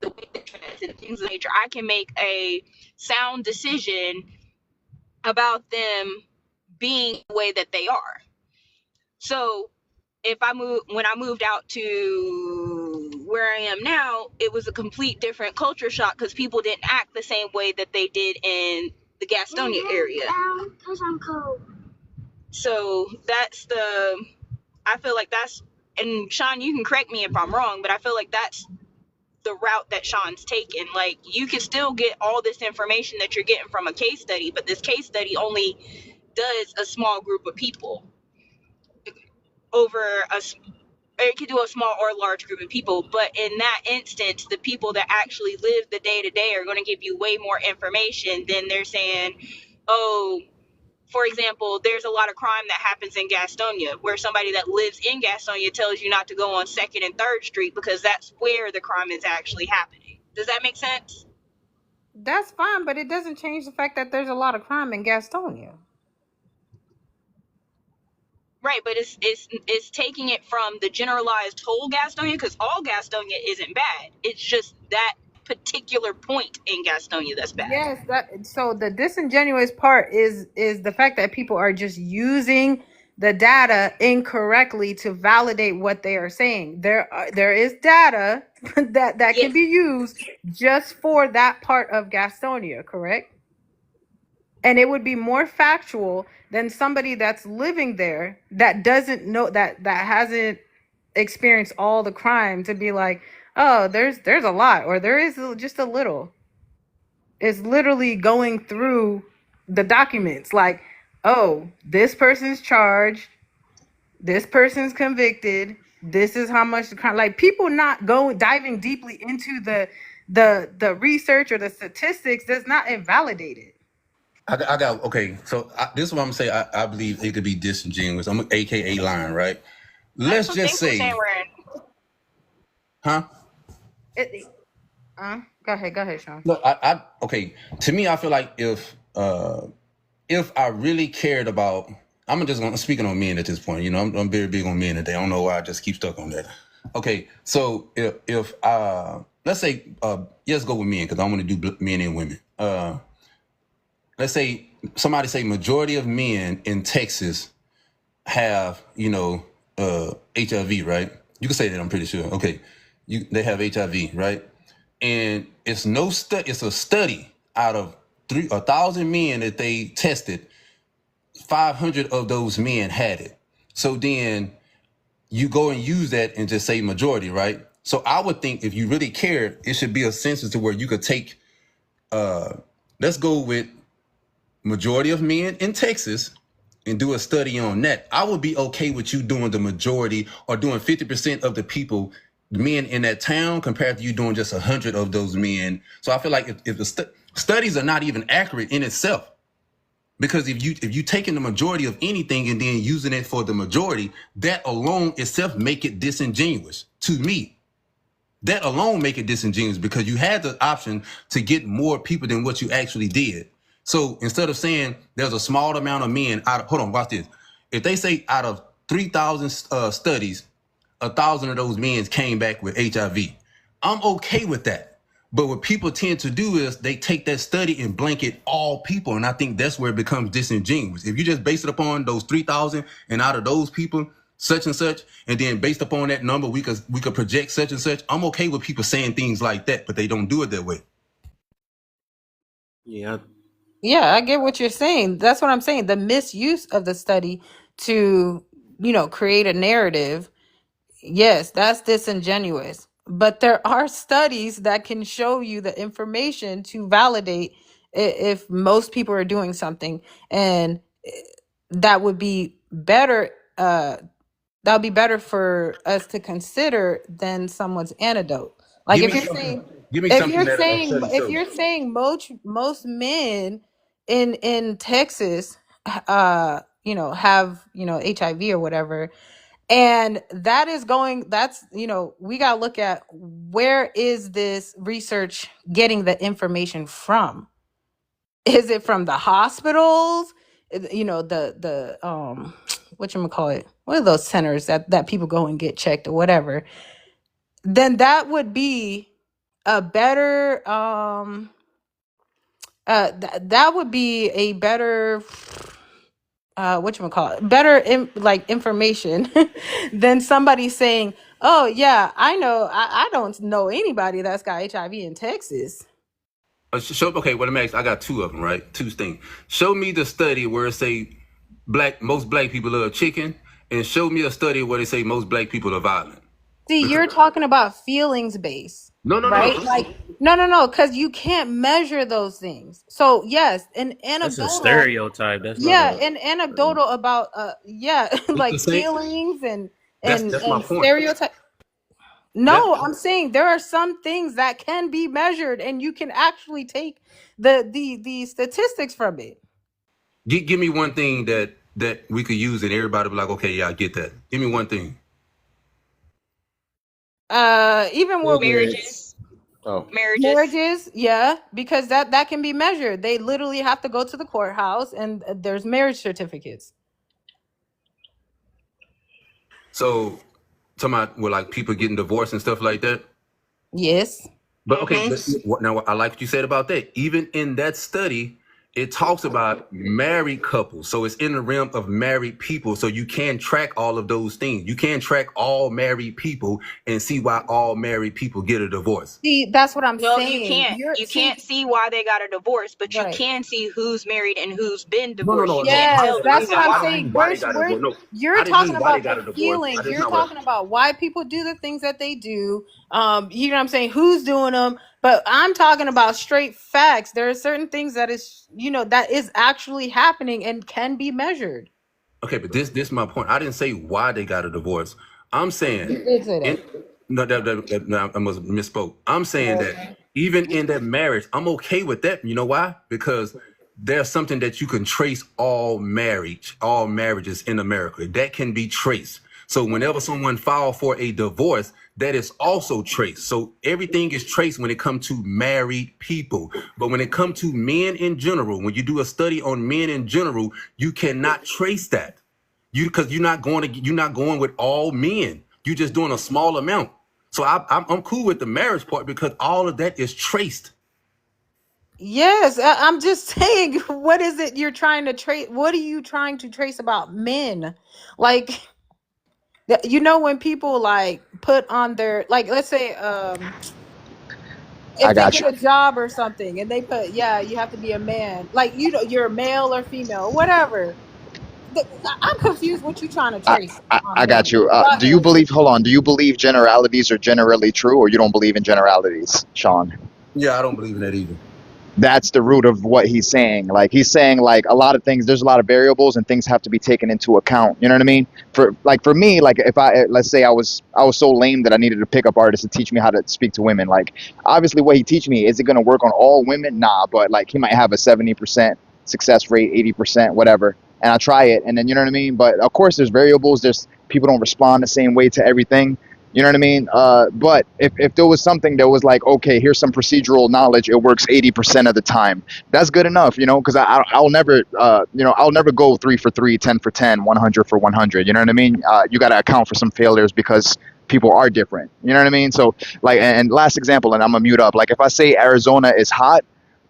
the way they dress and things of nature. I can make a sound decision about them being the way that they are. So when I moved out to where I am now, it was a complete different culture shock because people didn't act the same way that they did in the Gastonia area. So I feel like that's, and Sean, you can correct me if I'm wrong, but I feel like that's the route that Sean's taken. Like, you can still get all this information that you're getting from a case study, but this case study only does a small group of people over it could do a small or large group of people. But in that instance, the people that actually live the day to day are going to give you way more information than they're saying, oh, for example, there's a lot of crime that happens in Gastonia, where somebody that lives in Gastonia tells you not to go on 2nd and 3rd Street because that's where the crime is actually happening. Does that make sense? That's fine, but it doesn't change the fact that there's a lot of crime in Gastonia. Right, but it's taking it from the generalized whole Gastonia, because all Gastonia isn't bad. It's just that particular point in Gastonia that's bad. Yes, so the disingenuous part is the fact that people are just using the data incorrectly to validate what they are saying. There is data that Yes. can be used just for that part of Gastonia, correct? And it would be more factual than somebody that's living there that doesn't know, that hasn't experienced all the crime, to be like, oh, there's a lot, or there is just a little. It's literally going through the documents like, oh, this person's charged, this person's convicted, this is how much the crime. Like, people not diving deeply into the research or the statistics does not invalidate it. I got okay. So this is what I'm saying. I believe it could be disingenuous. I'm AKA lying, right? Let's just say, huh? Go ahead, Sean. Look, okay. To me, I feel like if I really cared about, I'm speaking on men at this point. You know, I'm very big on men today. I don't know why I just keep stuck on that. Okay, so if let's say let's go with men because I want to do men and women. Let's say somebody say majority of men in Texas have, HIV, right? You can say that, I'm pretty sure. Okay. They have HIV, right? And it's it's a study out of 1,000 men that they tested, 500 of those men had it. So then you go and use that and just say majority, right? So I would think if you really cared, it should be a census to where you could take, let's go with majority of men in Texas and do a study on that, I would be okay with you doing the majority or doing 50% of the people, men in that town, compared to you doing just 100 of those men. So I feel like if the studies are not even accurate in itself, because if you taking the majority of anything and then using it for the majority, that alone itself make it disingenuous to me. That alone make it disingenuous, because you had the option to get more people than what you actually did. So instead of saying there's a small amount of men hold on, watch this. If they say out of 3,000 studies, 1,000 of those men came back with HIV, I'm okay with that. But what people tend to do is they take that study and blanket all people, and I think that's where it becomes disingenuous. If you just base it upon those 3,000, and out of those people, such and such, and then based upon that number, we could project such and such. I'm okay with people saying things like that, but they don't do it that way. Yeah. Yeah, I get what you're saying. That's what I'm saying. The misuse of the study to, create a narrative. Yes, that's disingenuous. But there are studies that can show you the information to validate if most people are doing something, and that would be better. That would be better for us to consider than someone's antidote. Like Give me something that a study if shows. you're saying most men in Texas have HIV or whatever, and we got to look at where is this research getting the information from. Is it from the hospitals? The whatchamacallit, what are those centers that people go and get checked or whatever? Then that would be a better that would be a better better information than somebody saying, oh yeah, I don't know anybody that's got HIV in Texas. Okay, well, I got two of them, right? Two things. Show me the study where it say most black people love chicken, and show me a study where they say most black people are violent. See, you're talking about feelings based. No. Like, no, because you can't measure those things. So yes, an anecdotal. That's a stereotype. That's an anecdotal about like feelings and that's my point. stereotype. No, I'm saying there are some things that can be measured, and you can actually take the statistics from it. Give me one thing that we could use, and everybody be like, okay, yeah, I get that. Give me one thing. Even with marriages. Marriages, yeah, because that can be measured. They literally have to go to the courthouse, and there's marriage certificates. So, talking about like people getting divorced and stuff like that. Yes, but okay. Now I like what you said about that. Even in that study, it talks about married couples. So it's in the realm of married people. So you can track all of those things. You can track all married people and see why all married people get a divorce. See, that's what I'm saying. Well, you can't see why they got a divorce, but you can see who's married and who's been divorced. No. Yes, that's what I'm saying. You're talking about the feeling. You're talking about why people do the things that they do. You know what I'm saying? Who's doing them? But I'm talking about straight facts. There are certain things that is actually happening and can be measured. Okay, but this is my point. I didn't say why they got a divorce. I'm saying I must have misspoke. I'm saying that even in that marriage, I'm okay with that. You know why? Because there's something that you can trace all marriages in America. That can be traced. So whenever someone files for a divorce, that is also traced. So everything is traced when it comes to married people. But when it comes to men in general, when you do a study on men in general, you cannot trace that. Because you're not going with all men. You're just doing a small amount. So I'm cool with the marriage part because all of that is traced. Yes, I'm just saying, what is it you're trying to trace? What are you trying to trace about men? Like, when people like put on their, like, let's say, if they get a job or something and they put, you have to be a man, like, you're a male or female, whatever. I'm confused what you're trying to trace. I got you. Do you believe generalities are generally true, or you don't believe in generalities, Sean? Yeah, I don't believe in that either. That's the root of what he's saying. Like he's saying like a lot of things, there's a lot of variables and things have to be taken into account. You know what I mean? For me, like if I let's say I was so lame that I needed a pickup artist to teach me how to speak to women. Like obviously what he teach me, is it gonna work on all women? Nah, but like he might have a 70% success rate, 80%, whatever. And I try it and then you know what I mean? But of course there's variables, there's people don't respond the same way to everything. You know what I mean? But if there was something that was like, okay, here's some procedural knowledge, it works 80% of the time. That's good enough, you know, because I'll never, I'll never go 3 for 3, 10 for 10, 100 for 100. You know what I mean? You got to account for some failures because people are different. You know what I mean? So like, and last example, and I'm gonna mute up. Like if I say Arizona is hot,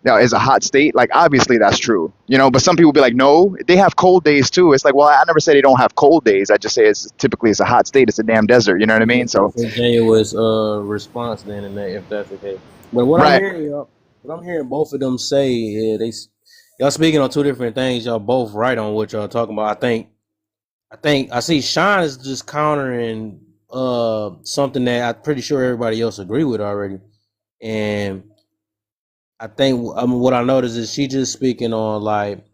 now is a hot state, like obviously that's true, you know, but some people be like, no, they have cold days too. It's like, well, I never say they don't have cold days, I just say it's a hot state, it's a damn desert, you know what I mean? So Disingenuous response then, and that if that's the case. But right. what I'm hearing both of them say, y'all speaking on two different things. Y'all both right on what y'all talking about. I think I see Sean is just countering something that I'm pretty sure everybody else agree with already, and I think what I noticed is she just speaking on like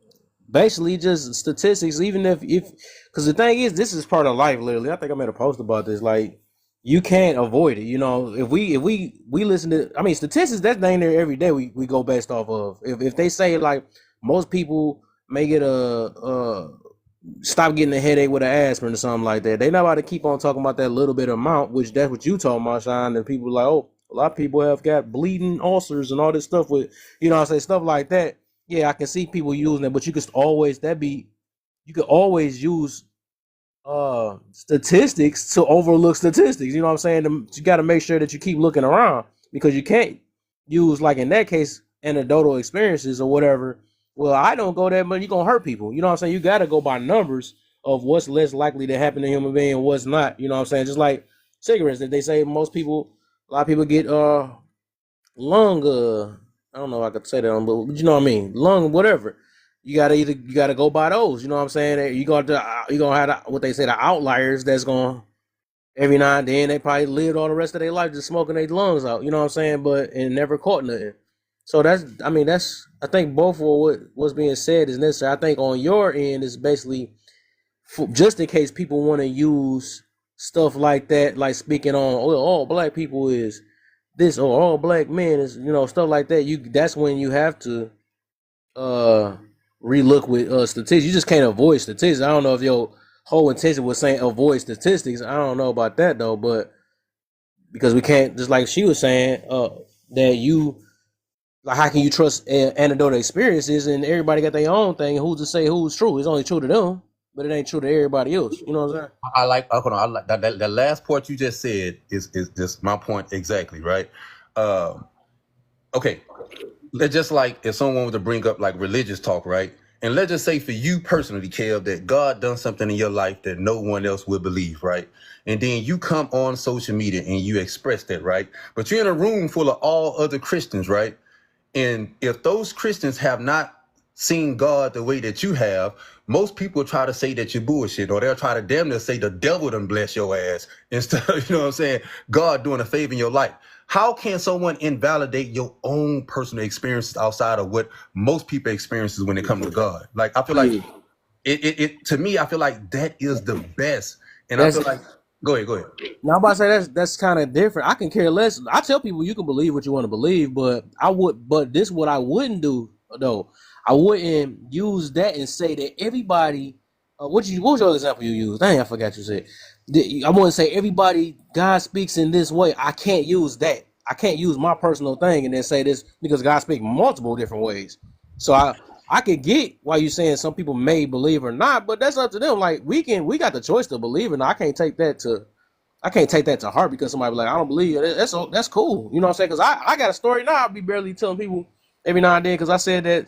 basically just statistics. Even if because the thing is, this is part of life. Literally, I think I made a post about this. Like you can't avoid it. You know, if we listen to, I mean, statistics. That's dang there every day. We go based off of. If they say like most people may get a stop getting a headache with an aspirin or something like that. They not about to keep on talking about that little bit amount, which that's what you talking about, Sean. And people like, oh, a lot of people have got bleeding ulcers and all this stuff with, I say stuff like that. Yeah, I can see people using it, but you could always use statistics to overlook statistics. You know what I'm saying? You got to make sure that you keep looking around because you can't use like in that case anecdotal experiences or whatever. Well, I don't go that much. You're gonna hurt people. You know what I'm saying? You got to go by numbers of what's less likely to happen to a human being and what's not. You know what I'm saying? Just like cigarettes, that they say most people, a lot of people get lung I don't know if I could say that on, but you know what I mean, lung whatever. You gotta go by those. You know what I'm saying? You gonna have what they say the outliers that's gonna every now and then they probably lived all the rest of their life just smoking their lungs out. You know what I'm saying? But and never caught nothing. So that's I think both of what's being said is necessary. I think on your end is basically just in case people want to use stuff like that, like speaking on all black people is this or all black men is stuff like that. That's when you have to uh relook with statistics. You just can't avoid statistics. I don't know if your whole intention was saying avoid statistics. I don't know about that though, but because we can't, just like she was saying, that you like how can you trust anecdotal experiences and everybody got their own thing? Who's to say who's true? It's only true to them, but it ain't true to everybody else. You know what I'm saying? I like. Hold on. I like that last part you just said is just my point exactly, right? Um, okay, let's just like if someone were to bring up like religious talk, right? And let's just say for you personally, Kev, that God done something in your life that no one else would believe, right? And then you come on social media and you express that, right? But you're in a room full of all other Christians, right? And if those Christians have not seen God the way that you have, most people try to say that you're bullshit, or they'll try to damn near say the devil done bless your ass instead of, you know what I'm saying, God doing a favor in your life. How can someone invalidate your own personal experiences outside of what most people experiences when it comes to God? Like, I feel like Yeah. it to me, I feel like that is the best. And I That's feel like, go ahead. Now I'm about to say that's kind of different. I can care less. I tell people you can believe what you want to believe, but this what I wouldn't do though. I wouldn't use that and say that everybody. What was your example you used? Dang, I forgot you said. I wouldn't say everybody God speaks in this way. I can't use that. I can't use my personal thing and then say this because God speaks multiple different ways. So I could get why you saying some people may believe or not, but that's up to them. Like we got the choice to believe, and I can't take that to heart because somebody be like, I don't believe it. That's cool. You know what I'm saying? Because I got a story now. I'll be barely telling people every now and then because I said that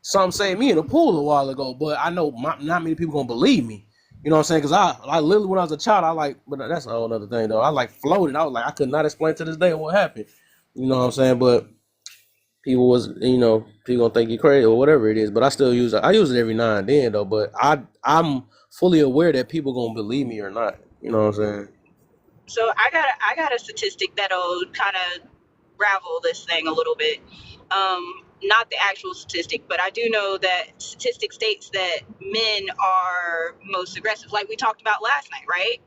something saved me in the pool a while ago, but I know not many people gonna believe me. You know what I'm saying? Because I literally when I was a child, but that's a whole other thing though. I like floated. I was like, I could not explain to this day what happened. You know what I'm saying? But people gonna think you crazy or whatever it is. But I use it every now and then though. But I'm fully aware that people gonna believe me or not. You know what I'm saying? So I got a statistic that'll kind of ravel this thing a little bit. not the actual statistic, but I do know that statistic states that men are most aggressive, like we talked about last night, right?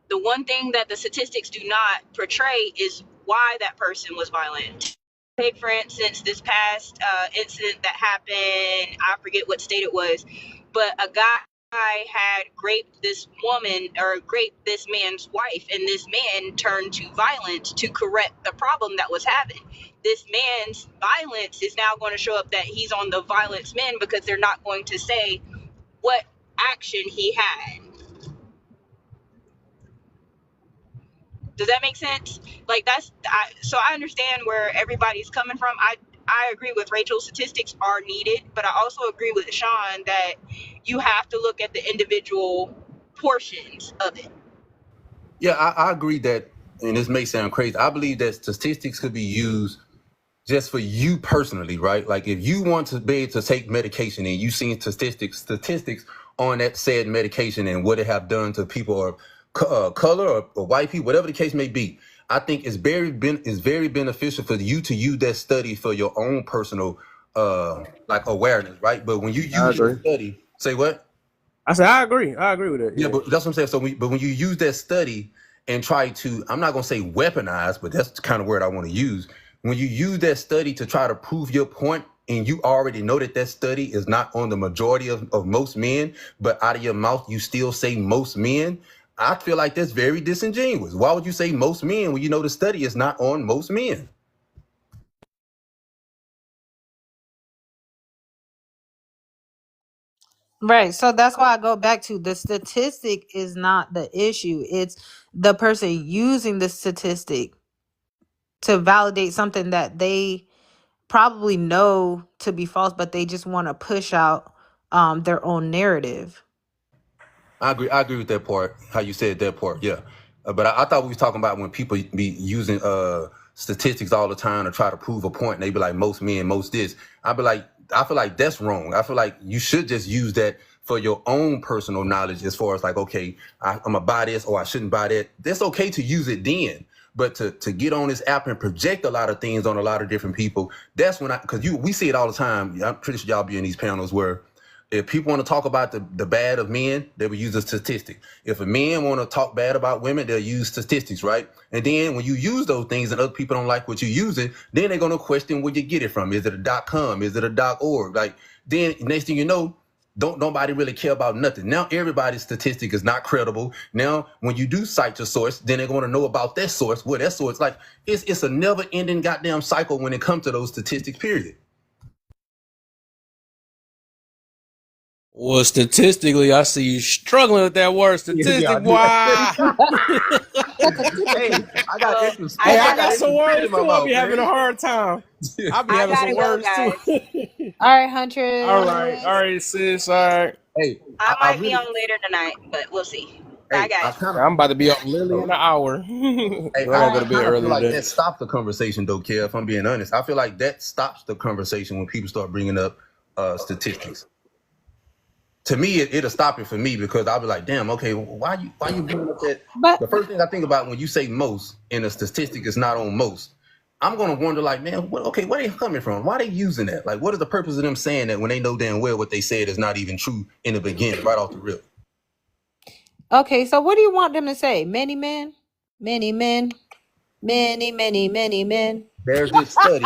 The one thing that the statistics do not portray is why that person was violent. Take, for instance, this past incident that happened, I forget what state it was, but a guy had raped this woman or raped this man's wife, and this man turned to violence to correct the problem that was happening. This man's violence is now going to show up that he's on the violence men because they're not going to say what action he had. Does that make sense? Like so I understand where everybody's coming from. I agree with Rachel. Statistics are needed, but I also agree with Sean that you have to look at the individual portions of it. Yeah, I agree that, and this may sound crazy, I believe that statistics could be used just for you personally, right? Like if you want to be able to take medication and you seen statistics on that said medication and what it have done to people of color or white people, whatever the case may be, I think it's very beneficial for you to use that study for your own personal like awareness, right? But when you use the study, say what? I said I agree with that. Yeah, but that's what I'm saying. So, but when you use that study and try to, I'm not gonna say weaponize, but that's the kind of word I want to use. When you use that study to try to prove your point, and you already know that that study is not on the majority of most men, but out of your mouth you still say most men, I feel like that's very disingenuous. Why would you say most men when you know the study is not on most men? Right. So that's why I go back to the statistic is not the issue. It's the person using the statistic to validate something that they probably know to be false, but they just want to push out their own narrative. I agree with that part. How you said that part, yeah. But I thought we was talking about when people be using statistics all the time to try to prove a point. And they be like, most men, most this. I feel like that's wrong. I feel like you should just use that for your own personal knowledge, as far as like, okay, I'm gonna buy this or I shouldn't buy that. That's okay to use it then. But to get on this app and project a lot of things on a lot of different people, that's when we see it all the time. I'm pretty sure y'all be in these panels where if people want to talk about the bad of men, they will use a statistic. If a man want to talk bad about women, they'll use statistics, right? And then when you use those things and other people don't like what you use it, then they're going to question where you get it from. Is it a .com? Is it a .org? Like, then next thing you know, nobody really care about nothing. Now everybody's statistic is not credible. Now, when you do cite your source, then they're going to know about that source. Well, that source, like, it's a never ending goddamn cycle when it comes to those statistics, period. Well, statistically, I see you struggling with that word statistic. Wow. Hey, I got I got some words too. I'll be having a hard time. I'll be having some words too. All right, Huntress. All right, sis. All right. Hey, I might be on later tonight, but we'll see. Bye, guys. I'm about to be on Lily in an hour. Hey, I gotta go to bed feel early like today. that stops the conversation, though, Kev, if I'm being honest. I feel like that stops the conversation when people start bringing up statistics. To me, it'll stop it for me, because I'll be like, damn, okay, why you bringing up that? But the first thing I think about when you say most and a statistic is not on most, I'm gonna wonder, like, man, where they coming from? Why they using that? Like, what is the purpose of them saying that when they know damn well what they said is not even true in the beginning, right off the rip? okay, so what do you want them to say? Many men, many men, many men. There's this study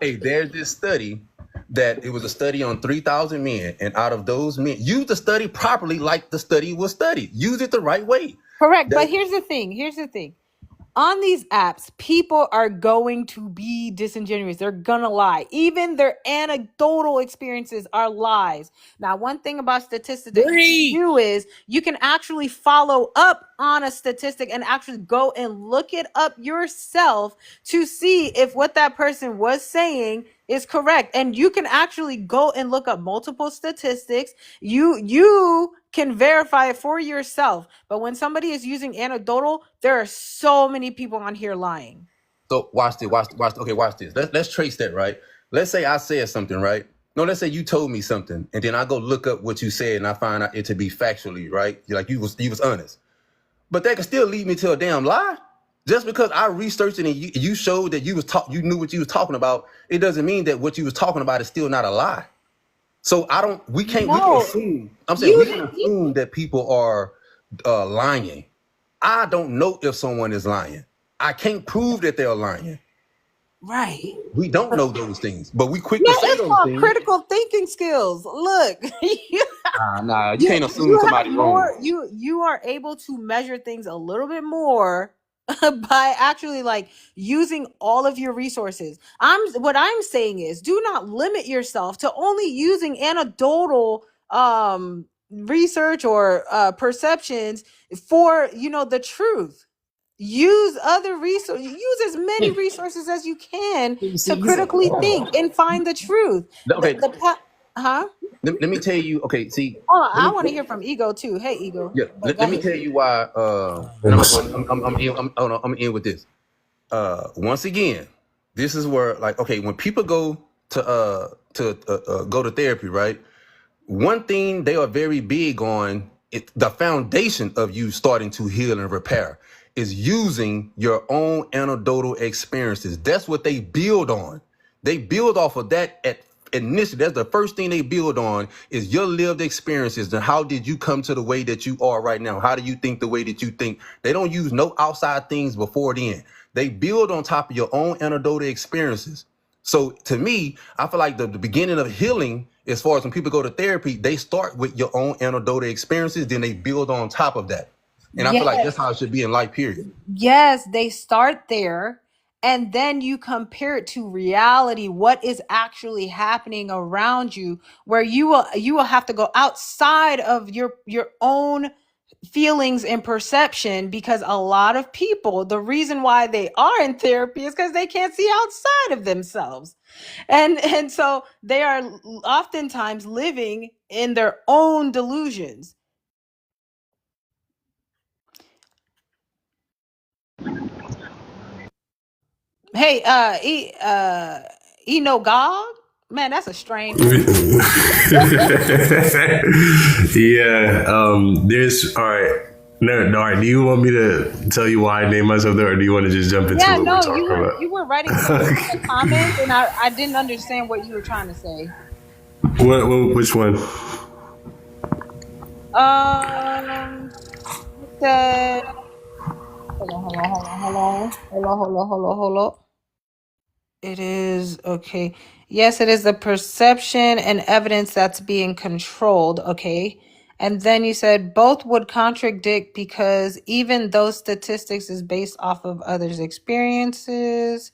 there's this study that it was a study on 3,000 men, and out of those men, use the study properly, like the study was studied. Use it the right way. Correct. But here's the thing. On these apps, people are going to be disingenuous. They're gonna lie. Even their anecdotal experiences are lies. Now, one thing about statistics that you can do is you can actually follow up on a statistic and actually go and look it up yourself to see if what that person was saying is correct. And you can actually go and look up multiple statistics. You can verify it for yourself. But when somebody is using anecdotal, there are so many people on here lying. So watch this. Okay, watch this. Let's trace that, right? Let's say I said something, right? No, let's say you told me something, and then I go look up what you said, and I find out it to be factually, right? Like you was honest. But that could still lead me to a damn lie. Just because I researched it and you showed that you knew what you was talking about, it doesn't mean that what you was talking about is still not a lie. So we can No, assume. I'm saying we you can assume that people are lying. I don't know if someone is lying. I can't prove that they're lying. Right. We don't know those things, but we quick to Yeah, say it's those called things. critical thinking skills. Look, Nah, you you can't assume you have somebody wrong. more. You are able to measure things a little bit more by actually like using all of your resources. What I'm saying is, do not limit yourself to only using anecdotal research or perceptions for the truth. Use other resources. Use as many resources as you can to critically think and find the truth. Okay, Huh? let me tell you. Okay, see, Oh, let I me, want to hear from Ego too. Hey, Ego. yeah, But go let me ahead. tell you why. And I'm in with this. Once again, this is where, like, okay, when people go to go to therapy, right? One thing they are very big on, the foundation of you starting to heal and repair is using your own anecdotal experiences. That's what they build on. They build off of that initially. That's the first thing they build on is your lived experiences and how did you come to the way that you are right now? How do you think the way that you think? They don't use no outside things before then. They build on top of your own anecdotal experiences. So to me, I feel like the beginning of healing, as far as when people go to therapy, they start with your own anecdotal experiences, then they build on top of that. And I feel like that's how it should be in life, period. Yes, they start there and then you compare it to reality, what is actually happening around you, where you will have to go outside of your own feelings and perception, because a lot of people, the reason why they are in therapy is because they can't see outside of themselves. And so they are oftentimes living in their own delusions. Hey, Gog? Man, that's a strange name. Yeah. There's all right. No, all right. Do you want me to tell you why I named myself that, or do you want to just jump into Yeah, what we're no, talking about? you were writing something in the comments, and I didn't understand what you were trying to say. Which one? You said, hold on. It is okay. Yes, it is the perception and evidence that's being controlled. Okay. And then you said both would contradict because even those statistics is based off of others' experiences.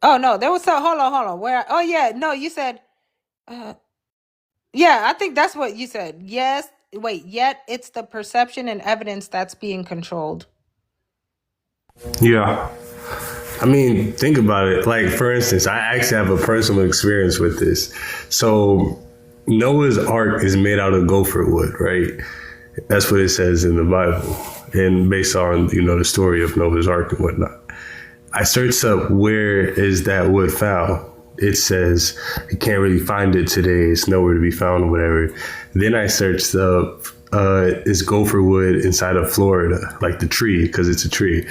Oh no, there was hold on. Where? Oh yeah, no, you said. Uh, yeah, I think that's what you said. Yes. Wait. Yet it's the perception and evidence that's being controlled. Yeah. I mean, think about it. Like, for instance, I actually have a personal experience with this. So, Noah's Ark is made out of gopher wood, right? That's what it says in the Bible, and based on the story of Noah's Ark and whatnot. I searched up where is that wood found. It says you can't really find it today. It's nowhere to be found or whatever. Then I searched up is gopher wood inside of Florida, like the tree, because it's a tree.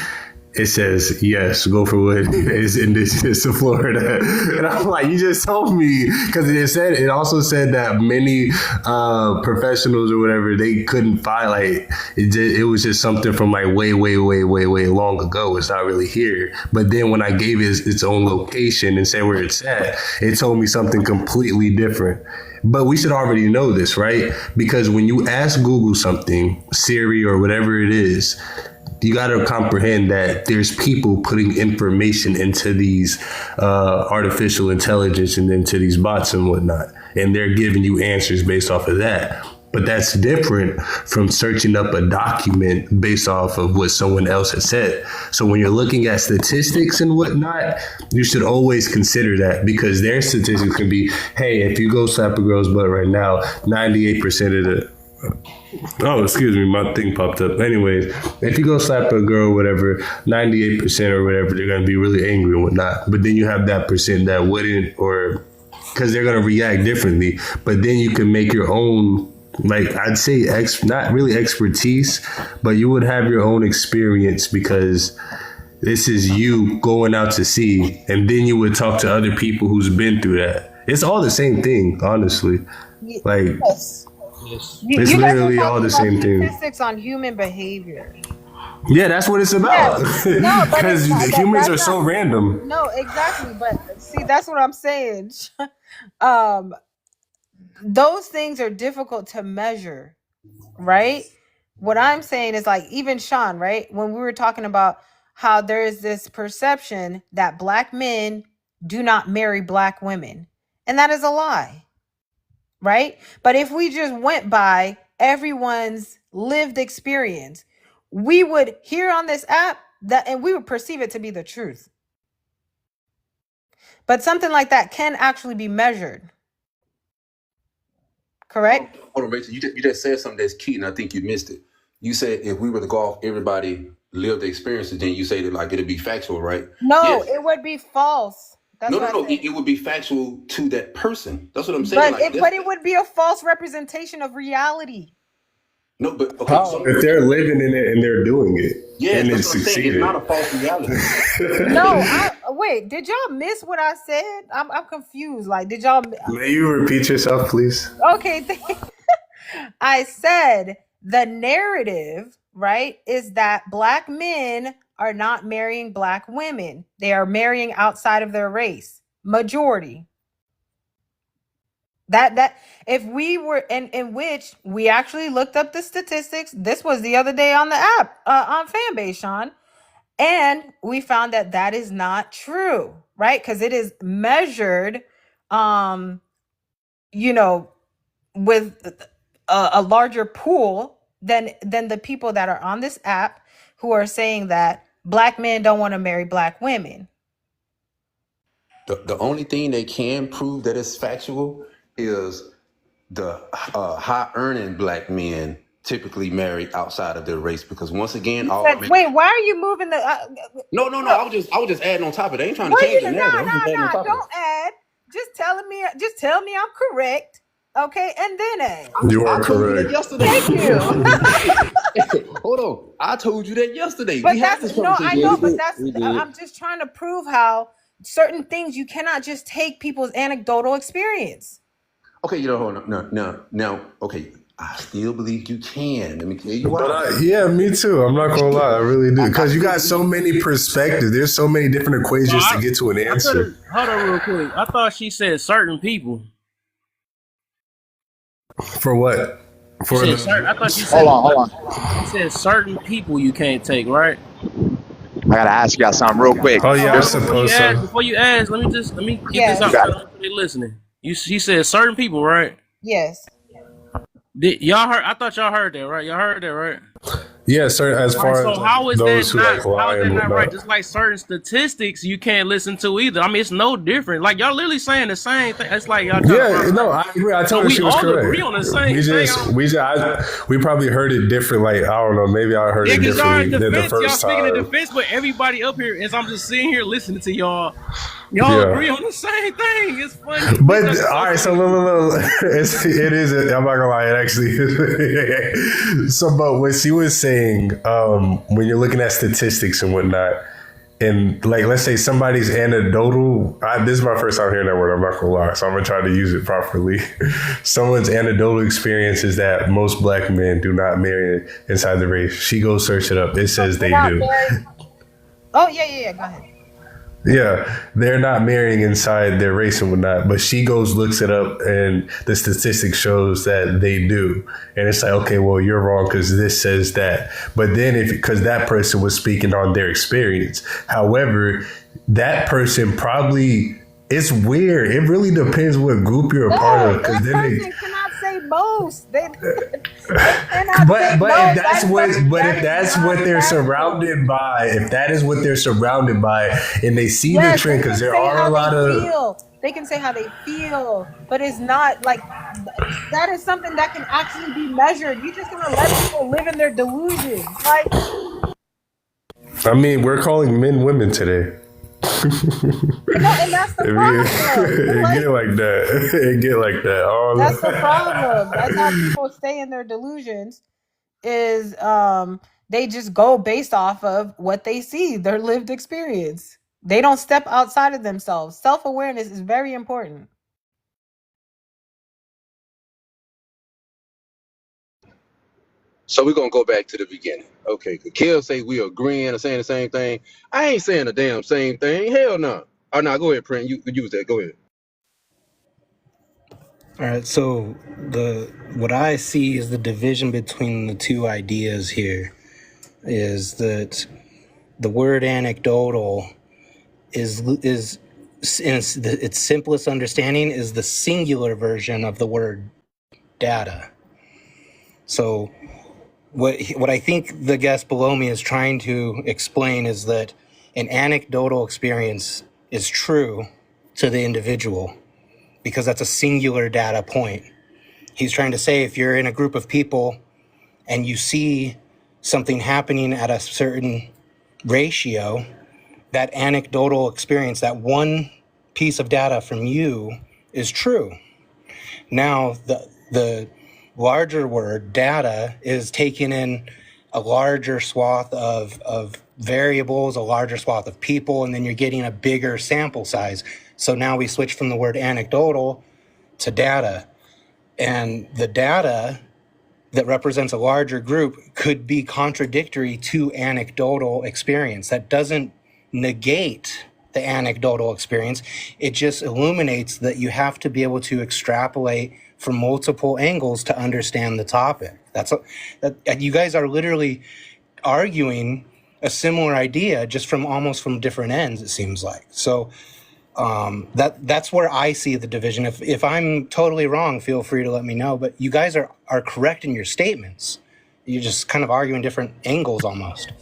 It says, yes, gopher wood is indigenous to Florida. And I'm like, you just told me. Because it also said that many professionals or whatever, they couldn't find, like, it was just something from like way long ago. It's not really here. But then when I gave it its own location and said where it's at, it told me something completely different. But we should already know this, right? Because when you ask Google something, Siri or whatever it is, you got to comprehend that there's people putting information into these artificial intelligence and into these bots and whatnot. And they're giving you answers based off of that. But that's different from searching up a document based off of what someone else has said. So when you're looking at statistics and whatnot, you should always consider that, because their statistics can be, hey, if you go slap a girl's butt right now, 98% of the oh, excuse me, my thing popped up. Anyways, if you go slap a girl or whatever, 98% or whatever, they're going to be really angry and whatnot. But then you have that percent that wouldn't, or because they're going to react differently. But then you can make your own like I'd say not really expertise, but you would have your own experience because this is you going out to sea, and then you would talk to other people who's been through that. It's all the same thing, honestly. Like Yes. Yes. You it's guys are literally all talking the about same thing. statistics on human behavior. Yeah, that's what it's about. No, but Because it's not, humans that's are so not. random. No, exactly. But see, that's what I'm saying. Those things are difficult to measure, right? What I'm saying is like even Sean, right? When we were talking about how there is this perception that black men do not marry black women, and that is a lie, right? But if we just went by everyone's lived experience, we would hear on this app that, and we would perceive it to be the truth. But something like that can actually be measured. Correct? Hold on, Rachel. You just said something that's key, and I think you missed it. You said if we were to go off everybody lived experiences, then you say that like it'd be factual, right? No, Yes. it would be false. That's No, what no, I no. said. It would be factual to that person. That's what I'm saying. But it would be a false representation of reality. No, but okay. How? If they're living in it and they're doing it, Yeah, and that's it's what I'm saying. It's succeeded. not a false reality. No, wait. Did y'all miss what I said? I'm confused. Like, did y'all? May you repeat yourself, please? Okay, I said the narrative, right, is that black men are not marrying black women. They are marrying outside of their race. Majority. That if we were in which we actually looked up the statistics. This was the other day on the app on Fanbase, Sean, and we found that that is not true, right? Because it is measured, you know, with a larger pool than the people that are on this app who are saying that black men don't want to marry black women. The only thing they can prove that it's factual is the high earning black men typically marry outside of their race, because once again, Wait, why are you moving the? No. I was just adding on top of it. I ain't trying to Well, change the narrative. I was just adding on top of don't add. Just tell me I'm correct. Okay, and then add. You I are told you that correct. yesterday. Thank you. Hold on. I told you that yesterday. But We had this that's no, I conversation. know, but We did. I'm just trying to prove how certain things you cannot just take people's anecdotal experience. Okay, you know, hold on. Now, okay. I still believe you can. Let me tell you why. But yeah, me too. I'm not gonna lie, I really do. Because you got so many perspectives. There's so many different equations to get to an answer. Hold on real quick. I thought she said certain people. For what? For I thought she said. Hold on. She said certain people you can't take, right? I gotta ask y'all something real quick. Oh yeah, I There's- suppose so. Before you ask, let me get Yes. this out You got so they listening. She said certain people, right? Yes. Y'all heard? I thought y'all heard that, right? Y'all heard that, right? Yeah, sir. As far So as how is those that who not? like How lie is that and not right? whatnot. Just like certain statistics you can't listen to either. I mean, it's no different. Like y'all literally saying the same thing. It's like y'all. Yeah, no, I agree. I told her we she was all correct. agree on the same thing. We probably heard it different. Like I don't know, maybe I heard Yeah, it because y'all in differently than the defense, y'all first speaking in time. defense, but everybody up here, as I'm just sitting here listening to y'all, agree on the same thing. It's funny. But all right, so look. It is. I'm not gonna lie. It actually is. So, but what she was saying, when you're looking at statistics and whatnot, and like let's say somebody's anecdotal. This is my first time hearing that word. I'm not gonna lie, so I'm gonna try to use it properly. Someone's anecdotal experience is that most black men do not marry inside the race. She goes search it up. It says they do. Oh yeah. Go ahead. Yeah, they're not marrying inside their race and whatnot, but she goes, looks it up, and the statistic shows that they do. And it's like, okay, well, you're wrong because this says that. But then because that person was speaking on their experience. However, that person probably, it's weird. It really depends what group you're a part of. Because then they cannot say most. They But if that's what they're surrounded by, if that is what they're surrounded by, and they see the trend, because there are a lot of. They can say how they feel, but it's not like that is something that can actually be measured. You're just gonna let people live in their delusions, like. I mean, we're calling men women today. No, and that's the problem. It get like that. It get like that. All That's the problem. That's how people stay in their delusions. Is they just go based off of what they see, their lived experience. They don't step outside of themselves. Self-awareness is very important. So we're gonna go back to the beginning. Okay, Kel say we agreeing or saying the same thing. I ain't saying the damn same thing. Hell no. Oh no, go ahead, Print. You use that. Go ahead. All right, so what I see is the division between the two ideas here is that the word anecdotal is in its simplest understanding is the singular version of the word data. So what I think the guest below me is trying to explain is that an anecdotal experience is true to the individual because that's a singular data point. He's trying to say if you're in a group of people and you see something happening at a certain ratio, that anecdotal experience, that one piece of data from you is true. Now, the larger word, data, is taking in a larger swath of variables, a larger swath of people, and then you're getting a bigger sample size. So now we switch from the word anecdotal to data. And the data that represents a larger group could be contradictory to anecdotal experience. That doesn't negate the anecdotal experience. It just illuminates that you have to be able to extrapolate from multiple angles to understand the topic. That you guys are literally arguing a similar idea just from almost from different ends, it seems like. So that's where I see the division. If I'm totally wrong, feel free to let me know. But you guys are correct in your statements. You're just kind of arguing different angles almost.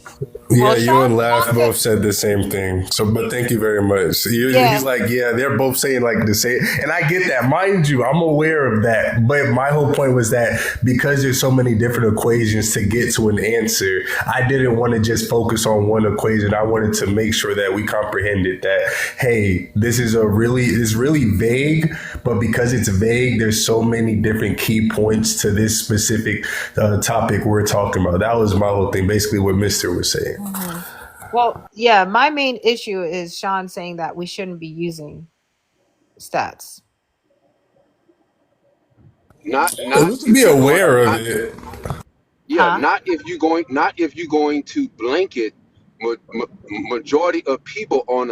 Yeah, Well, you Sean, and Laugh Sean both said, said the same thing. So, but thank you very much. He's yeah, like, yeah, they're both saying like the same, and I get that. Mind you, I'm aware of that. But my whole point was that because there's so many different equations to get to an answer, I didn't want to just focus on one equation. I wanted to make sure that we comprehended that, hey, this is really vague, but because it's vague, there's so many different key points to this specific topic we're talking about. That was my whole thing, basically what Mr. was saying. well, yeah, my main issue is Sean saying that we shouldn't be using stats. Not Let's if be you're going aware of not it. yeah, Huh? not if you're going to blanket majority of people on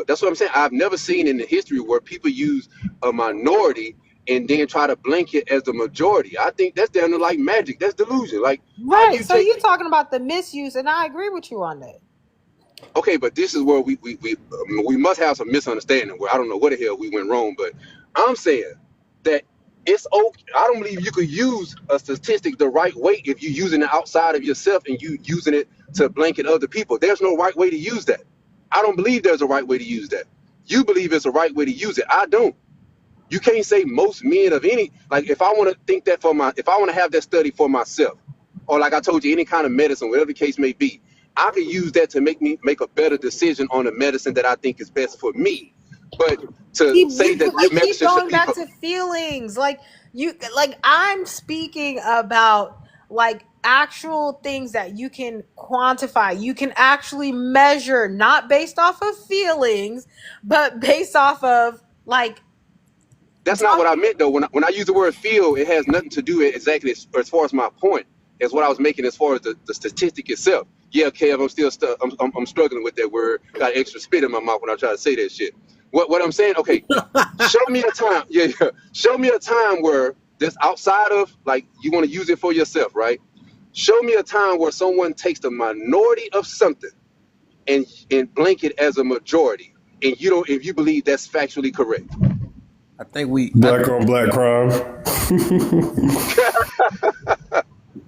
that's what I'm saying. I've never seen in the history where people use a minority and then try to blanket as the majority. I think that's down to like magic. That's delusion. Like how do Right. you So take you're talking about the misuse, and I agree with you on that. okay, but this is where we must have some misunderstanding where I don't know where the hell we went wrong, but I'm saying that it's okay. I don't believe you could use a statistic the right way if you're using it outside of yourself and you using it to blanket other people. There's no right way to use that. I don't believe there's a right way to use that. You believe it's a right way to use it. I don't. You can't say most men of any like if I want to think that if I want to have that study for myself, or like I told you, any kind of medicine, whatever the case may be, I can use that to make a better decision on the medicine that I think is best for me. But to say that You that keep medicine should going be back to feelings. Like I'm speaking about like actual things that you can quantify, you can actually measure, not based off of feelings, but based off of like that's not what I talking. meant though. When I use the word feel, it has nothing to do with exactly as far as my point as what I was making as far as the statistic itself. Yeah, Kev, I'm still I'm struggling with that word. Got extra spit in my mouth when I try to say that shit. What I'm saying, okay, show me a time. Yeah. Show me a time where this outside of like you want to use it for yourself, right? Show me a time where someone takes the minority of something and blank it as a majority, and you don't if you believe that's factually correct. I think we. Black on black crime.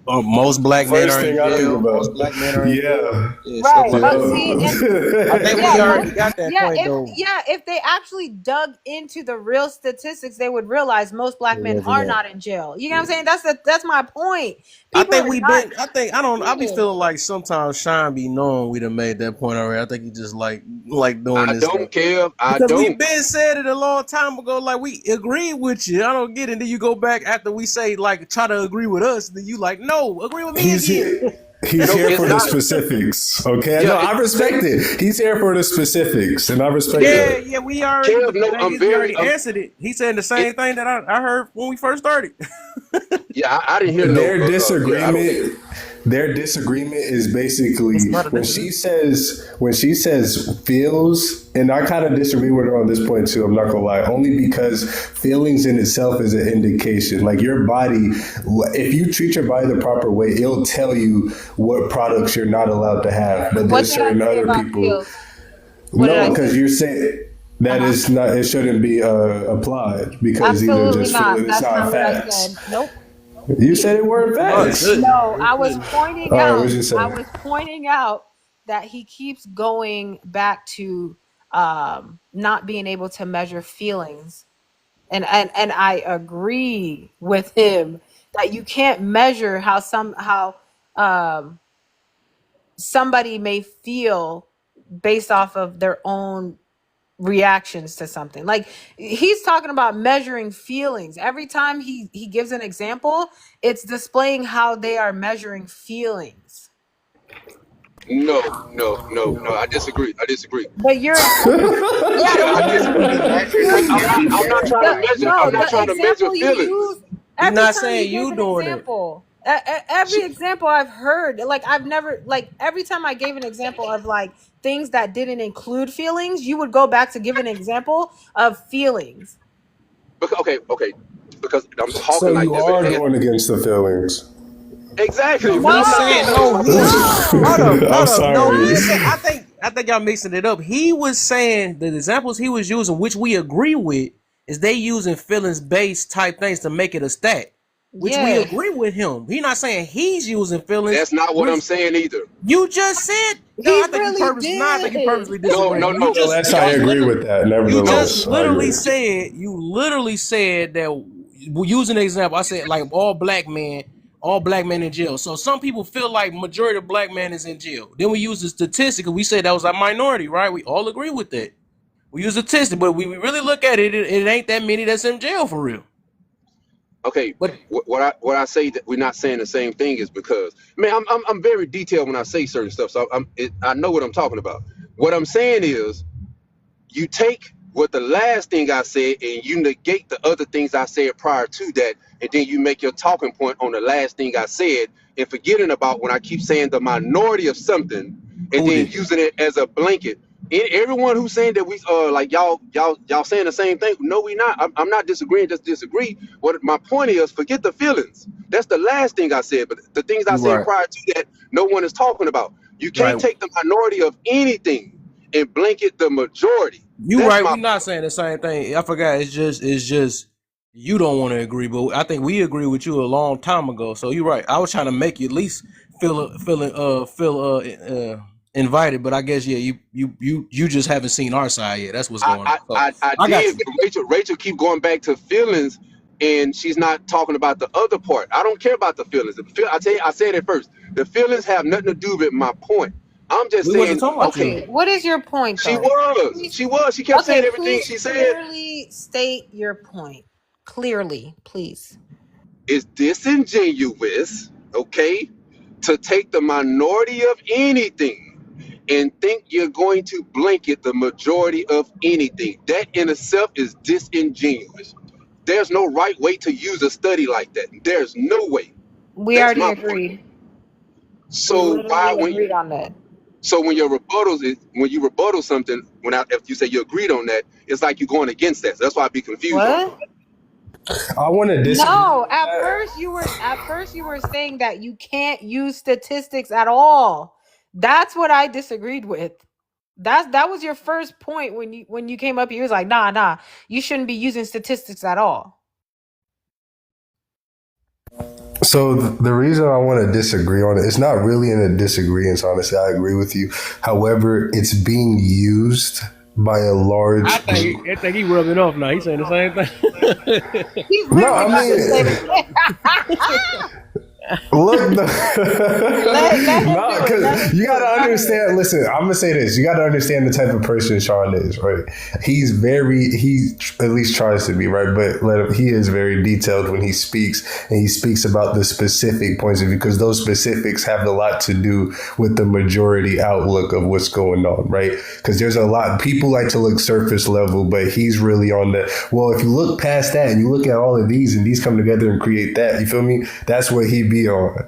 Most black men First are in thing I think jail. Most about. black men are in jail. Yeah. Yeah, stuff Right. like But that. see, and I think yeah, we most already got that yeah, point if though. if they actually dug into the real statistics, they would realize most black men are not in jail. You know what I'm saying? That's my point. I People think are we not. been. I think I don't. I be Yeah. feeling like sometimes Sean be knowing we done made that point already. I think he just like doing I this don't, stuff Kev. I because we don't. been said it a long time ago. Like we agree with you. I don't get it. Then you go back after we say like try to agree with us. Then you like no, agree with me He's again. here. He's No, here it's for the not. specifics. Okay, Yeah, no, I respect it. He's here for the specifics, and I respect Yeah, that. yeah, we already. Kev. But the No, thing I'm is, we very. already answered it. He said the It, same thing that I heard when we first started. yeah, I didn't hear But no. their Yeah, I don't. disagreement is basically It's not a when disagreement. she says feels, and I kind of disagree with her on this point too. I'm not gonna lie, only because feelings in itself is an indication. Like your body, if you treat your body the proper way, it'll tell you what products you're not allowed to have. But What there's did I certain say other about people. feels? What did No, I because say? you're saying that Uh-huh. is not. It shouldn't be applied because either Absolutely just not. feeling. It's That's not not what I facts. said. Nope. You said it weren't No, it facts. shouldn't. No, It I was shouldn't. pointing All right, out. what'd you I say? was pointing out that he keeps going back to not being able to measure feelings, and I agree with him that you can't measure how um, somebody may feel based off of their own reactions to something. Like he's talking about measuring feelings. Every time he gives an example, it's displaying how they are measuring feelings. No. I disagree. I disagree. But yeah, Yeah, I you're disagree. Because I'm not trying to measure. I'm not the trying to measure example you feelings. use He every not time you saying gave you an doing it. example. Every example I've heard, like I've never, like every time I gave an example of like things that didn't include feelings, you would go back to give an example of feelings. Okay. Because I'm So talking like you this. are going against the feelings. Exactly. No, What he's I'm not saying doing. no. He was hold No, up, I'm hold up. No, he sorry. said. what? I think y'all mixing it up. He was saying the examples he was using, which we agree with, is they using feelings based type things to make it a stat, which we Yeah, agree with him. He not saying he's using feelings, That's not what I'm which saying either. you just said. No, he I think you really purposely. No, I think you did. purposely No, disagree. no, You no. just Nevertheless, you I Y'all, just agree literally with that. you just Nevertheless, I literally agree. said that using an example. I said like all black men in jail. So some people feel like majority of black men is in jail. Then we use the statistic and we said that was a minority, right? We all agree with that. We use a statistic, but we really look at it, it ain't that many that's in jail for real. okay. But What I say that we're not saying the same thing is because man, I'm very detailed when I say certain stuff. So I know what I'm talking about. What I'm saying is you take what the last thing I said and you negate the other things I said prior to that, and then you make your talking point on the last thing I said, and forgetting about when I keep saying the minority of something, and who then did? using it as a blanket. Everyone who's saying that we like y'all saying the same thing. No, we not. I'm not disagreeing. Just disagree. What my point is, forget the feelings. That's the last thing I said. But the things I You said right. prior to that, no one is talking about. You can't Right. take the minority of anything and blanket the majority. You That's right. my We not saying the same thing. I forgot. It's just you don't want to agree, but I think we agree with you a long time ago. So you're right. I was trying to make you at least feel invited, but I guess yeah, you just haven't seen our side yet. That's what's I, going on. I, So I, I I got did, you. but Rachel keep going back to feelings, and she's not talking about the other part. I don't care about the feelings. I tell you, I said it first. The feelings have nothing to do with my point. I'm just We wasn't saying, talking about okay, you. Okay, what is your point she though? was, Please, she was, she kept saying okay, everything please she said clearly state your point. Clearly, please. is disingenuous, okay, to take the minority of anything and think you're going to blanket the majority of anything. That in itself is disingenuous. There's no right way to use a study like that. There's no way. We That's already my point. agreed. We So why literally when agreed on that. so when your rebuttals is when you rebuttal something if you say you agreed on that, it's like you're going against that. So that's why I be confused on it. What? I want to disagree No, with that. at first you were saying that you can't use statistics at all. That's what I disagreed with. That was your first point when you came up here. You was like, nah, you shouldn't be using statistics at all. So the reason I want to disagree on it, it's not really in a disagreement. Honestly, I agree with you. However, it's being used by a large group. I think he rubbing off now. He's saying the same thing. He's No, literally I about to say the mean, same. look, Let him no, do it. Let because him you do got to it. Go ahead. understand. Listen, I'm gonna say this. You got to understand the type of person Sean is, right? He at least tries to be, right? But he is very detailed when he speaks, and he speaks about the specific points of view because those specifics have a lot to do with the majority outlook of what's going on, right? Because there's a lot people like to look surface level, but he's really on the well. If you look past that and you look at all of these, and these come together and create that, you feel me? That's what he'd be on.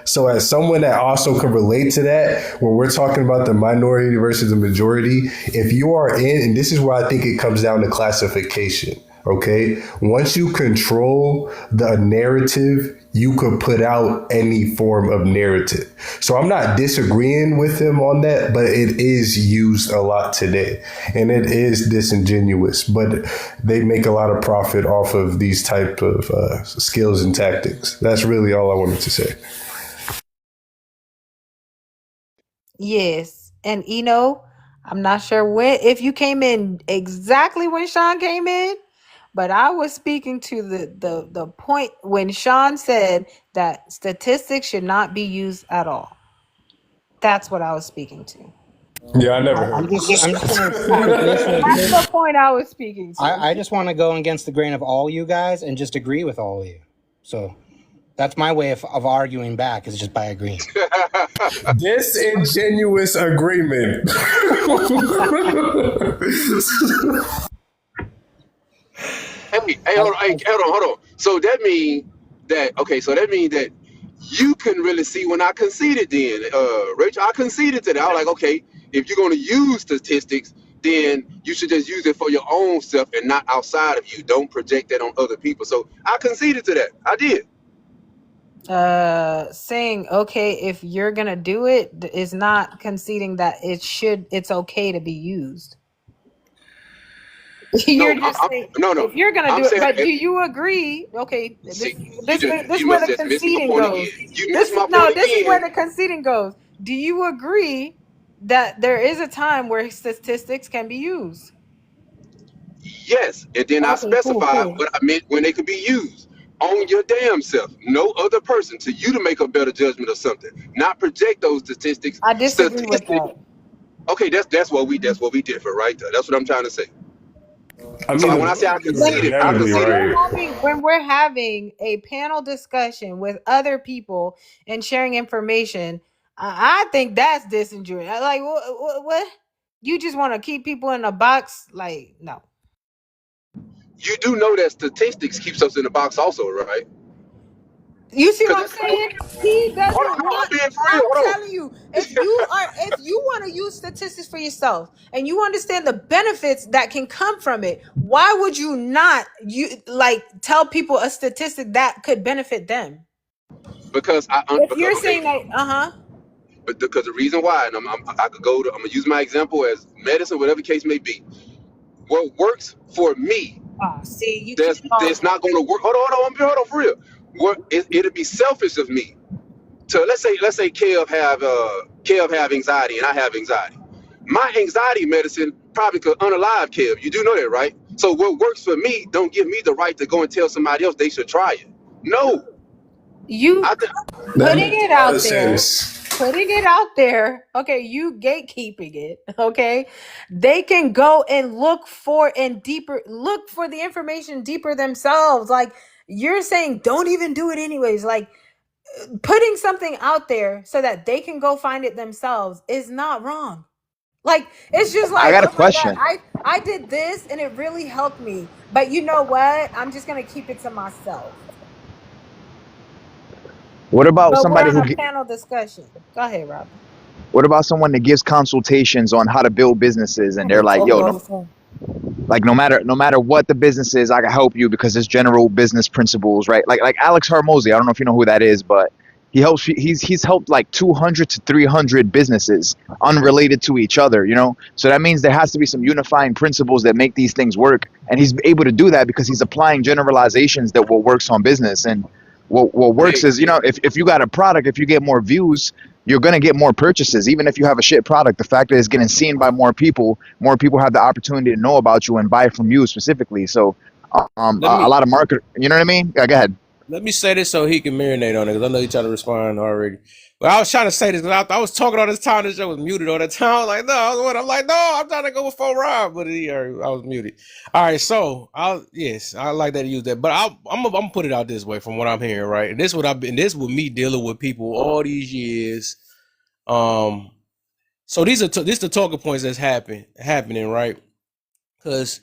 So as someone that also can relate to that, when we're talking about the minority versus the majority, if you are in, and this is where I think it comes down to classification, okay? Once you control the narrative, you could put out any form of narrative. So I'm not disagreeing with him on that, but it is used a lot today. And it is disingenuous, but they make a lot of profit off of these type of skills and tactics. That's really all I wanted to say. Yes. And I'm not sure if you came in exactly when Sean came in, but I was speaking to the point when Sean said that statistics should not be used at all. That's what I was speaking to. Yeah, I never I'm heard just this. going to speak against That's it. the point I was speaking to. I just want to go against the grain of all you guys and just agree with all of you. So that's my way of arguing back, is just by agreeing. Disingenuous agreement. Hold on. So that means that you couldn't really see when I conceded then. Rachel, I conceded to that. I was like, okay, if you're gonna use statistics, then you should just use it for your own self and not outside of you. Don't project that on other people. So I conceded to that. I did. Saying okay if you're gonna do it is not conceding that it's okay to be used. You're just saying if you're gonna do it, but do you agree? Okay, this is where the conceding goes. This is where the conceding goes. Do you agree that there is a time where statistics can be used? Yes, and then I specified what I meant when they could be used on your damn self, no other person, to you to make a better judgment of something, not project those statistics. I disagree with that. Okay, that's what we differ right there. That's what I'm trying to say. I mean, so when I say I conceded, when we're having a panel discussion with other people and sharing information, I think that's disingenuous. Like, what? You just want to keep people in a box? Like, no. You do know that statistics keeps us in the box also, right? You see what I'm saying? He doesn't want. I'm telling you, if you want to use statistics for yourself and you understand the benefits that can come from it, why would you not tell people a statistic that could benefit them? Because you're saying that, But because the reason why, and I'm gonna use my example as medicine, whatever case may be. What works for me, that's not going to work. Hold on, for real. It'll be selfish of me. So let's say Kev have anxiety and I have anxiety. My anxiety medicine probably could unalive Kev. You do know that, right? So what works for me don't give me the right to go and tell somebody else they should try it. No. Putting it out there. Putting it out there, okay, you gatekeeping it, okay? They can go and look for the information deeper themselves. Like, you're saying don't even do it anyways. Like, putting something out there so that they can go find it themselves is not wrong. Like, it's just like, I got a question. I did this and it really helped me, but you know what? I'm just gonna keep it to myself. What about somebody who panel discussion? Go ahead, Robin. What about someone that gives consultations on how to build businesses, and they're like, "Yo, no matter what the business is, I can help you because it's general business principles, right?" Like Alex Hormozy. I don't know if you know who that is, but he's helped like 200 to 300 businesses unrelated to each other, So that means there has to be some unifying principles that make these things work, and he's able to do that because he's applying generalizations that what works on business. And What works Hey, is, if you got a product, if you get more views, you're going to get more purchases. Even if you have a shit product, the fact that it's getting seen by more people have the opportunity to know about you and buy from you specifically. So Let a me lot of market, you know what I mean? Yeah, go ahead. let me say this so he can marinate on it, because I know he's trying to respond already. But I was trying to say this because I was talking all this time. This show was muted all the time. I was like, no, I'm like, no, I'm trying to go before Rob, but I was muted. All right, so I like that he used that, but I'm gonna put it out this way from what I'm hearing, right? And this what I've been. This with me dealing with people all these years. So these are this the talking points that's happening, right? Because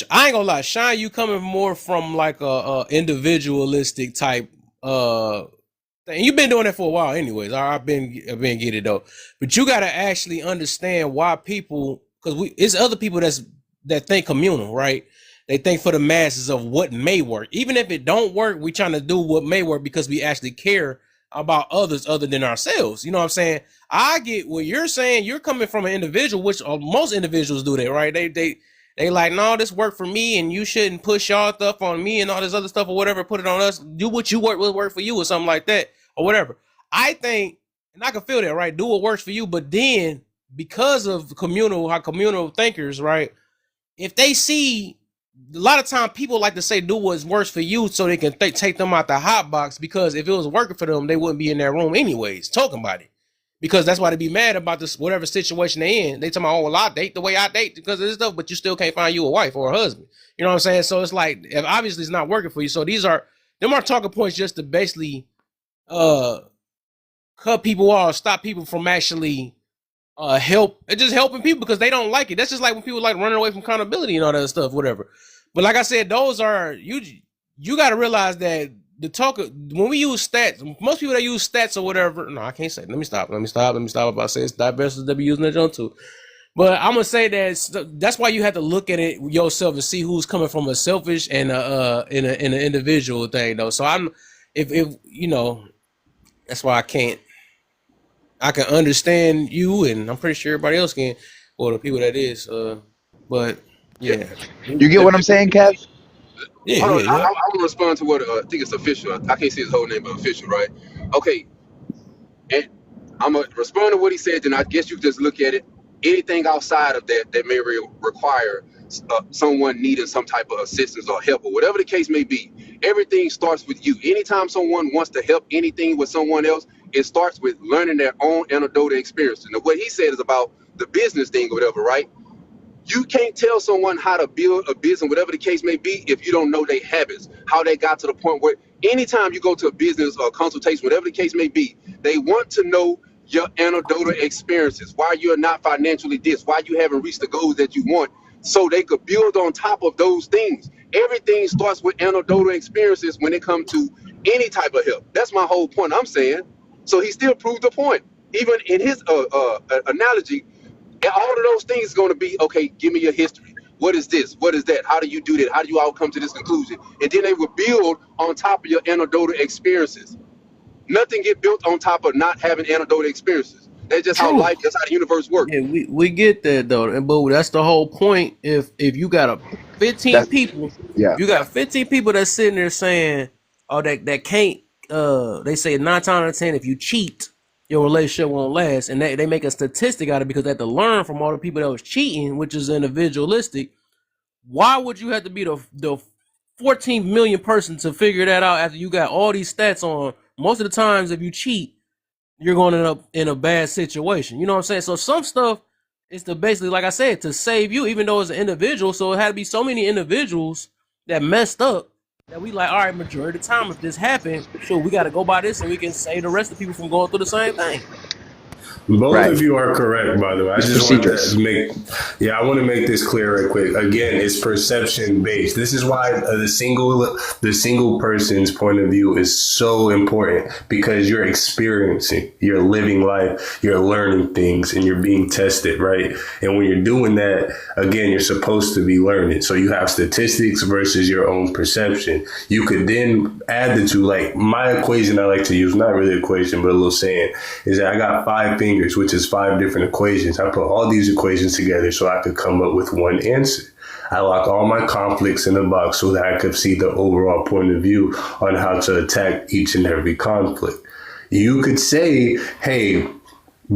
I ain't gonna lie, Shine, you coming more from like a individualistic type thing. You've been doing that for a while, anyways. I've been get it though, but you got to actually understand why people, because it's other people that think communal, right? They think for the masses of what may work, even if it don't work. We trying to do what may work because we actually care about others other than ourselves. You know what I'm saying? I get what you're saying. You're coming from an individual, which most individuals do that, right? They like, no, this worked for me, and you shouldn't push y'all stuff on me and all this other stuff or whatever. Put it on us. Do what you will work for you or something like that or whatever. I think, and I can feel that, right? Do what works for you, but then because of communal thinkers, right? If they see, a lot of time people like to say do what's worse for you so they can take them out the hot box, because if it was working for them, they wouldn't be in that room anyways talking about it. Because that's why they be mad about this whatever situation they in. They talking about, oh, well, I date the way I date because of this stuff, but you still can't find you a wife or a husband. You know what I'm saying? So it's like, if obviously it's not working for you. So them are talking points just to basically cut people off, stop people from actually just helping people because they don't like it. That's just like when people like running away from accountability and all that stuff, whatever. But like I said, those are you got to realize that when we use stats, most people that use stats or whatever. No, I can't say. Let me stop about saying it's diverse that be using that on too. But I'm gonna say that's why you have to look at it yourself and see who's coming from a selfish and in an individual thing though. So if that's why I can understand you, and I'm pretty sure everybody else can, or the people that is. But yeah, yeah, You get what I'm saying, Kev? yeah, hold on. yeah, yeah. I want to respond to what I think it's official. I can't see his whole name, but official, right? Okay, and I'm gonna respond to what he said. Then I guess you just look at it. Anything outside of that that may require someone needing some type of assistance or help or whatever the case may be. Everything starts with you. Anytime someone wants to help anything with someone else, it starts with learning their own anecdotal experience. And what he said is about the business thing or whatever, right? You can't tell someone how to build a business, whatever the case may be, if you don't know their habits, how they got to the point where anytime you go to a business or a consultation, whatever the case may be, they want to know your anecdotal experiences, why you're not financially this, why you haven't reached the goals that you want, so they could build on top of those things. Everything starts with anecdotal experiences when it comes to any type of help. That's my whole point I'm saying. So he still proved the point. Even in his analogy, and all of those things are going to be, okay, give me your history. What is this? What is that? How do you do that? How do you all come to this conclusion? And then they will build on top of your anecdotal experiences. Nothing get built on top of not having anecdotal experiences. That's just how True. life, that's how the universe works. Yeah, we get that though, but that's the whole point. If you got 15 That people, yeah. if you got 15 people that's sitting there saying, oh, that can't. They say 9 times out of 10, if you cheat, your relationship won't last, and they make a statistic out of it because they have to learn from all the people that was cheating, which is individualistic. Why would you have to be the 14 million person to figure that out after you got all these stats on? Most of the times, if you cheat, you're going to end up in a bad situation. You know what I'm saying? So some stuff is to basically, like I said, to save you, even though it's an individual. So it had to be so many individuals that messed up that we like, all right, majority of the time, if this happened, sure, we got to go by this so we can save the rest of the people from going through the same thing. Both Right. of you are correct, by the way. I It's just want to procedures. I want to make this clear right quick. Again, it's perception based. This is why the single person's point of view is so important, because you're experiencing, you're living life, you're learning things, and you're being tested, right? And when you're doing that, again, you're supposed to be learning. So you have statistics versus your own perception. You could then add the two. Like my equation I like to use, not really equation, but a little saying, is that I got 5 fingers, which is 5 different equations. I put all these equations together so I could come up with one answer. I lock all my conflicts in a box so that I could see the overall point of view on how to attack each and every conflict. You could say, hey,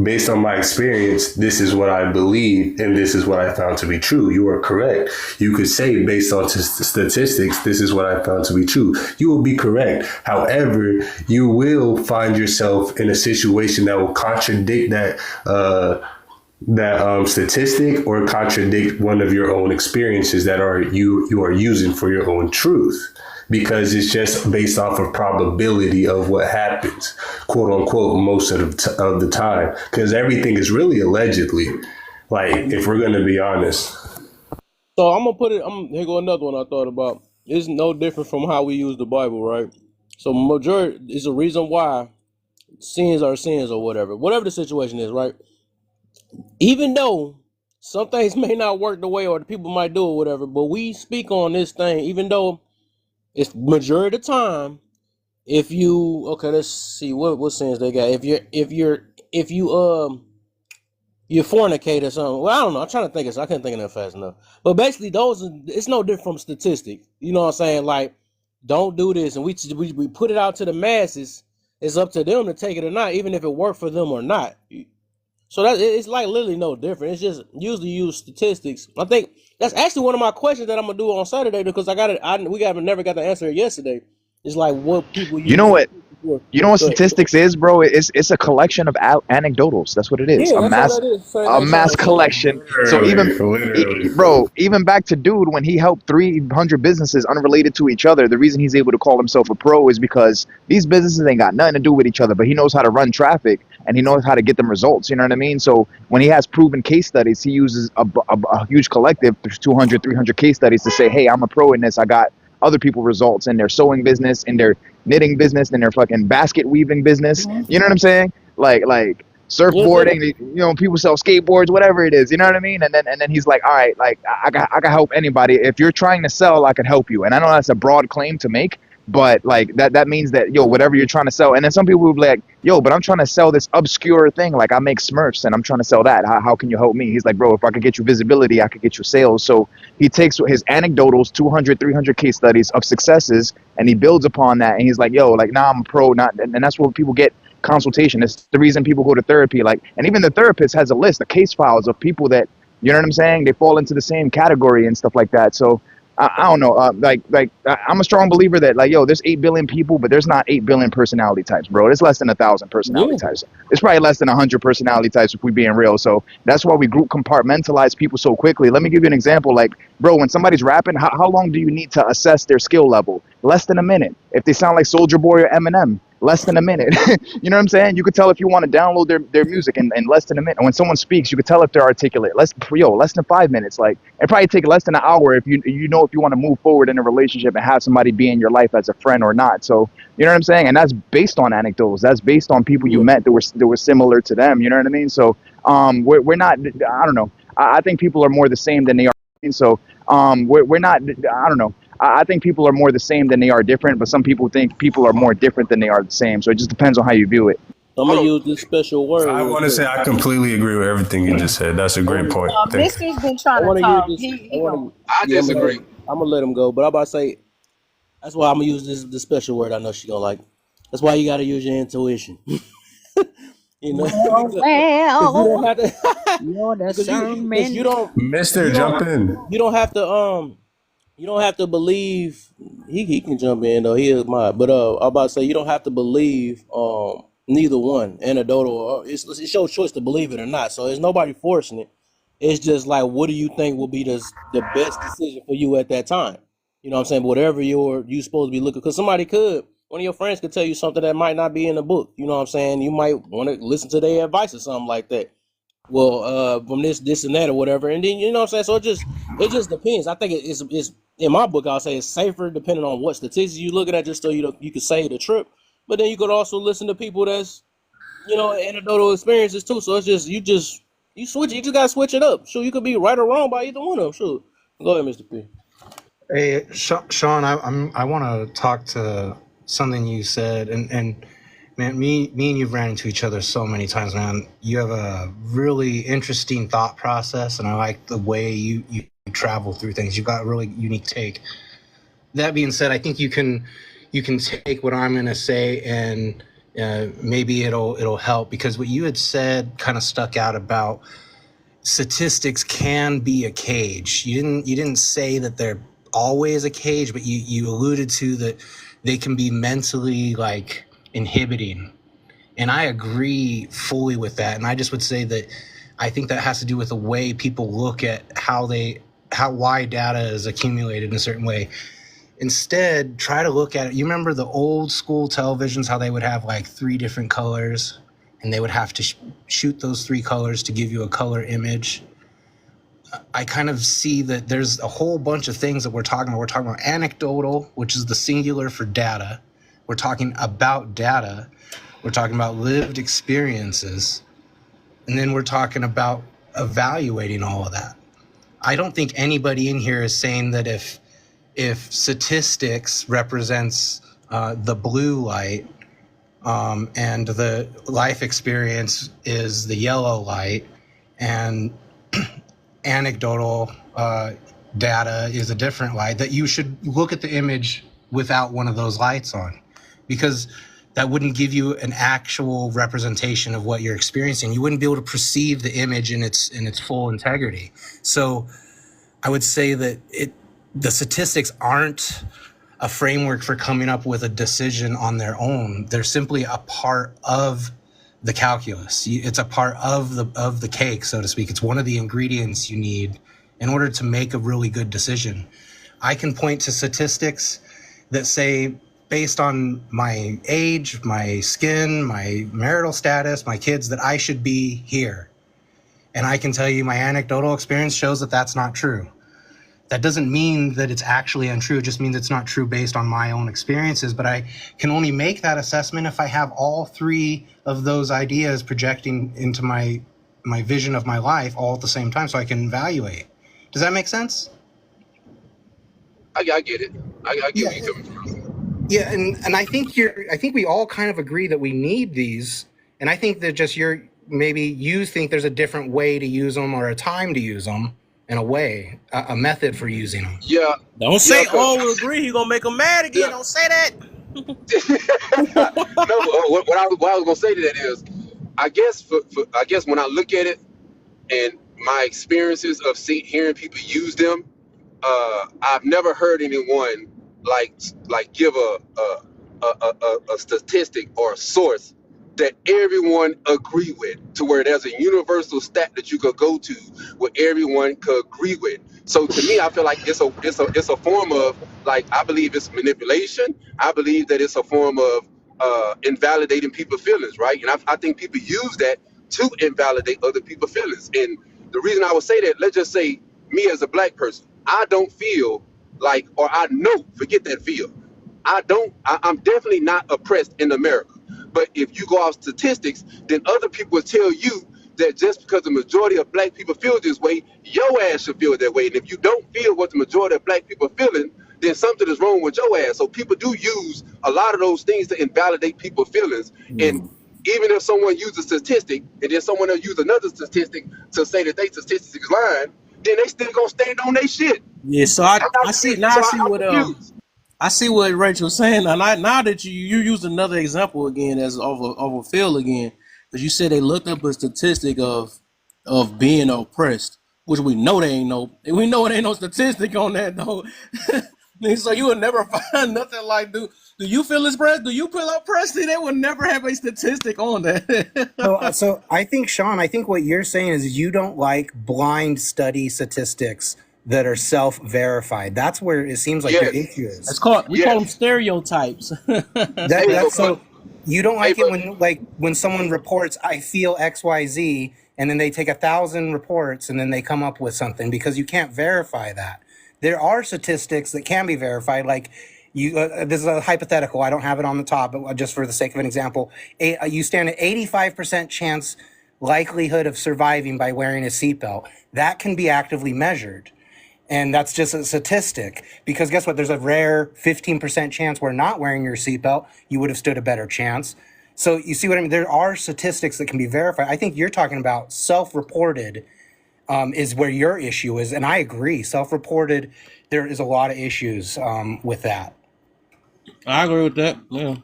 based on my experience, this is what I believe and this is what I found to be true. You are correct. You could say, based on statistics, this is what I found to be true. You will be correct. However, you will find yourself in a situation that will contradict that statistic or contradict one of your own experiences that are you are using for your own truth, because it's just based off of probability of what happens, quote unquote, most of the time, because everything is really allegedly, like, if we're going to be honest. So I'm gonna put it. Here go another one I thought about. It's no different from how we use the Bible, right? So majority is a reason why sins are sins or whatever the situation is, right? Even though some things may not work the way or the people might do or whatever, but we speak on this thing, even though it's majority of the time. If you let's see what sins they got. If you fornicate or something. Well, I don't know. I'm trying to think of. I can't think of that fast enough. But basically, it's no different from statistics. You know what I'm saying? Like, don't do this, and we put it out to the masses. It's up to them to take it or not, even if it worked for them or not. So that it's like literally no different. It's just usually use statistics. I think that's actually one of my questions that I'm gonna do on Saturday, because I got it. Never got the answer yesterday. It's like what people You use. know what? You know what statistics is, bro? It's a collection of anecdotals. That's what it is. Yeah, that's all that is. A mass collection. So Literally. bro, even back to dude when he helped 300 businesses unrelated to each other. The reason he's able to call himself a pro is because these businesses ain't got nothing to do with each other, but he knows how to run traffic and he knows how to get them results. You know what I mean? So when he has proven case studies, he uses a huge collective, 200, 300 case studies to say, hey, I'm a pro in this. I got other people results in their sewing business, in their knitting business, in their fucking basket weaving business. You know what I'm saying? Like surfboarding, you know, people sell skateboards, whatever it is, you know what I mean? And then he's like, all right, like I can help anybody. If you're trying to sell, I can help you. And I know that's a broad claim to make, but like that means that, yo, whatever you're trying to sell. And then some people will be like, yo, but I'm trying to sell this obscure thing. Like I make Smurfs and I'm trying to sell that. How can you help me? He's like, bro, if I could get you visibility, I could get you sales. So he takes his anecdotals, 200, 300 case studies of successes, and he builds upon that. And he's like, yo, like, nah, I'm a pro. And that's what people get consultation. It's the reason people go to therapy. Like, and even the therapist has a list of case files of people that, you know what I'm saying? They fall into the same category and stuff like that. So I don't know. I'm a strong believer that, like, yo, there's 8 billion people, but there's not 8 billion personality types, bro. There's less than 1,000 personality types. It's probably less than 100 personality types if we're being real. So that's why we group compartmentalize people so quickly. Let me give you an example. Like, bro, when somebody's rapping, how long do you need to assess their skill level? Less than a minute. If they sound like Soulja Boy or Eminem, less than a minute. You know what I'm saying? You could tell if you want to download their music in less than a minute. And when someone speaks, you could tell if they're articulate. Less than 5 minutes. Like, it probably take less than an hour if you know if you want to move forward in a relationship and have somebody be in your life as a friend or not. So, you know what I'm saying? And that's based on anecdotes. That's based on people you met that were similar to them. You know what I mean? So, we're not. I don't know. I think people are more the same than they are. So, we're not. I don't know. I think people are more the same than they are different, but some people think people are more different than they are the same. So it just depends on how you view it. I'm gonna use this special word. I want to say I completely agree with everything you just said. That's a great point. Mister's been trying to talk. I disagree. I'm gonna let him go, but I'm about to say that's why I'm gonna use this special word. I know she gonna like. That's why you gotta use your intuition. You know, well, you don't have to. you're the sermon. You don't, Mister, jump in. You don't have to. You don't have to believe. He can jump in though. He is mine. But I'm about to say you don't have to believe neither one, anecdotal. Or it's your choice to believe it or not. So there's nobody forcing it. It's just like, what do you think will be the best decision for you at that time? You know what I'm saying? But whatever you supposed to be looking, because one of your friends could tell you something that might not be in the book. You know what I'm saying? You might want to listen to their advice or something like that. Well, from this and that or whatever, and then you know what I'm saying. So it just depends. I think it's in my book. I'll say it's safer depending on what statistics you looking at, just so you can save the trip. But then you could also listen to people that's anecdotal experiences too. So it's just you switch. You just gotta switch it up. Sure, you could be right or wrong by either one of them. Sure, go ahead, Mr. P. Hey, Sean, I want to talk to something you said, and man, me and you've ran into each other so many times, man. You have a really interesting thought process, and I like the way you travel through things. You've got a really unique take. That being said, I think you can take what I'm going to say and maybe it'll help, because what you had said kind of stuck out about statistics can be a cage. You didn't say that they're always a cage, but you alluded to that they can be mentally like inhibiting. And I agree fully with that. And I just would say that I think that has to do with the way people look at why data is accumulated in a certain way. Instead, try to look at it. You remember the old school televisions, how they would have like 3 different colors, and they would have to shoot those 3 colors to give you a color image. I kind of see that there's a whole bunch of things that we're talking about. We're talking about anecdotal, which is the singular for data. We're talking about data. We're talking about lived experiences. And then we're talking about evaluating all of that. I don't think anybody in here is saying that if statistics represents the blue light and the life experience is the yellow light, and anecdotal data is a different light, that you should look at the image without one of those lights on, because that wouldn't give you an actual representation of what you're experiencing. You wouldn't be able to perceive the image in its full integrity. So I would say that the statistics aren't a framework for coming up with a decision on their own. They're simply a part of the calculus. It's a part of the cake, so to speak. It's one of the ingredients you need in order to make a really good decision. I can point to statistics that say, based on my age, my skin, my marital status, my kids, that I should be here. And I can tell you my anecdotal experience shows that that's not true. That doesn't mean that it's actually untrue. It just means it's not true based on my own experiences. But I can only make that assessment if I have all 3 of those ideas projecting into my vision of my life all at the same time, so I can evaluate. Does that make sense? I get it. I get where you're coming from. Yeah, and I think we all kind of agree that we need these, and I think that just maybe you think there's a different way to use them, or a time to use them, in a way, a method for using them. Yeah. Don't say all will agree. You're gonna make them mad again. Yeah. Don't say that. No, what I was gonna say to that is, I guess when I look at it and my experiences of hearing people use them, I've never heard anyone like give a statistic or a source that everyone agree with, to where there's a universal stat that you could go to where everyone could agree with. So to me, I feel like it's a form of, like, I believe it's manipulation. I believe that it's a form of invalidating people's feelings, right? And I think people use that to invalidate other people's feelings. And the reason I would say that, let's just say me as a black person, I don't feel like, or I know, forget that feel. I'm definitely not oppressed in America. But if you go off statistics, then other people will tell you that just because the majority of black people feel this way, your ass should feel that way. And if you don't feel what the majority of black people are feeling, then something is wrong with your ass. So people do use a lot of those things to invalidate people's feelings. And even if someone uses a statistic and then someone else use another statistic to say that they statistic is lying, then they still gonna stand on their shit. Yeah, so I see what Rachel's saying. And now that you used another example again as of a field again, because you said they looked up a statistic of being oppressed, which we know there ain't no statistic on that though. So you would never find nothing like, do you feel oppressed? Do you feel oppressed? They would never have a statistic on that. So I think, Sean, what you're saying is you don't like blind study statistics that are self-verified. That's where it seems like your issue is. We call them stereotypes. So you don't like it when someone reports, I feel XYZ, and then they take 1,000 reports and then they come up with something, because you can't verify that. There are statistics that can be verified, like this is a hypothetical. I don't have it on the top, but just for the sake of an example, you stand at 85% chance likelihood of surviving by wearing a seatbelt. That can be actively measured. And that's just a statistic, because guess what? There's a rare 15% chance where not wearing your seatbelt, you would have stood a better chance. So you see what I mean? There are statistics that can be verified. I think you're talking about self-reported is where your issue is. And I agree. Self-reported, there is a lot of issues with that. I agree with that. Yeah.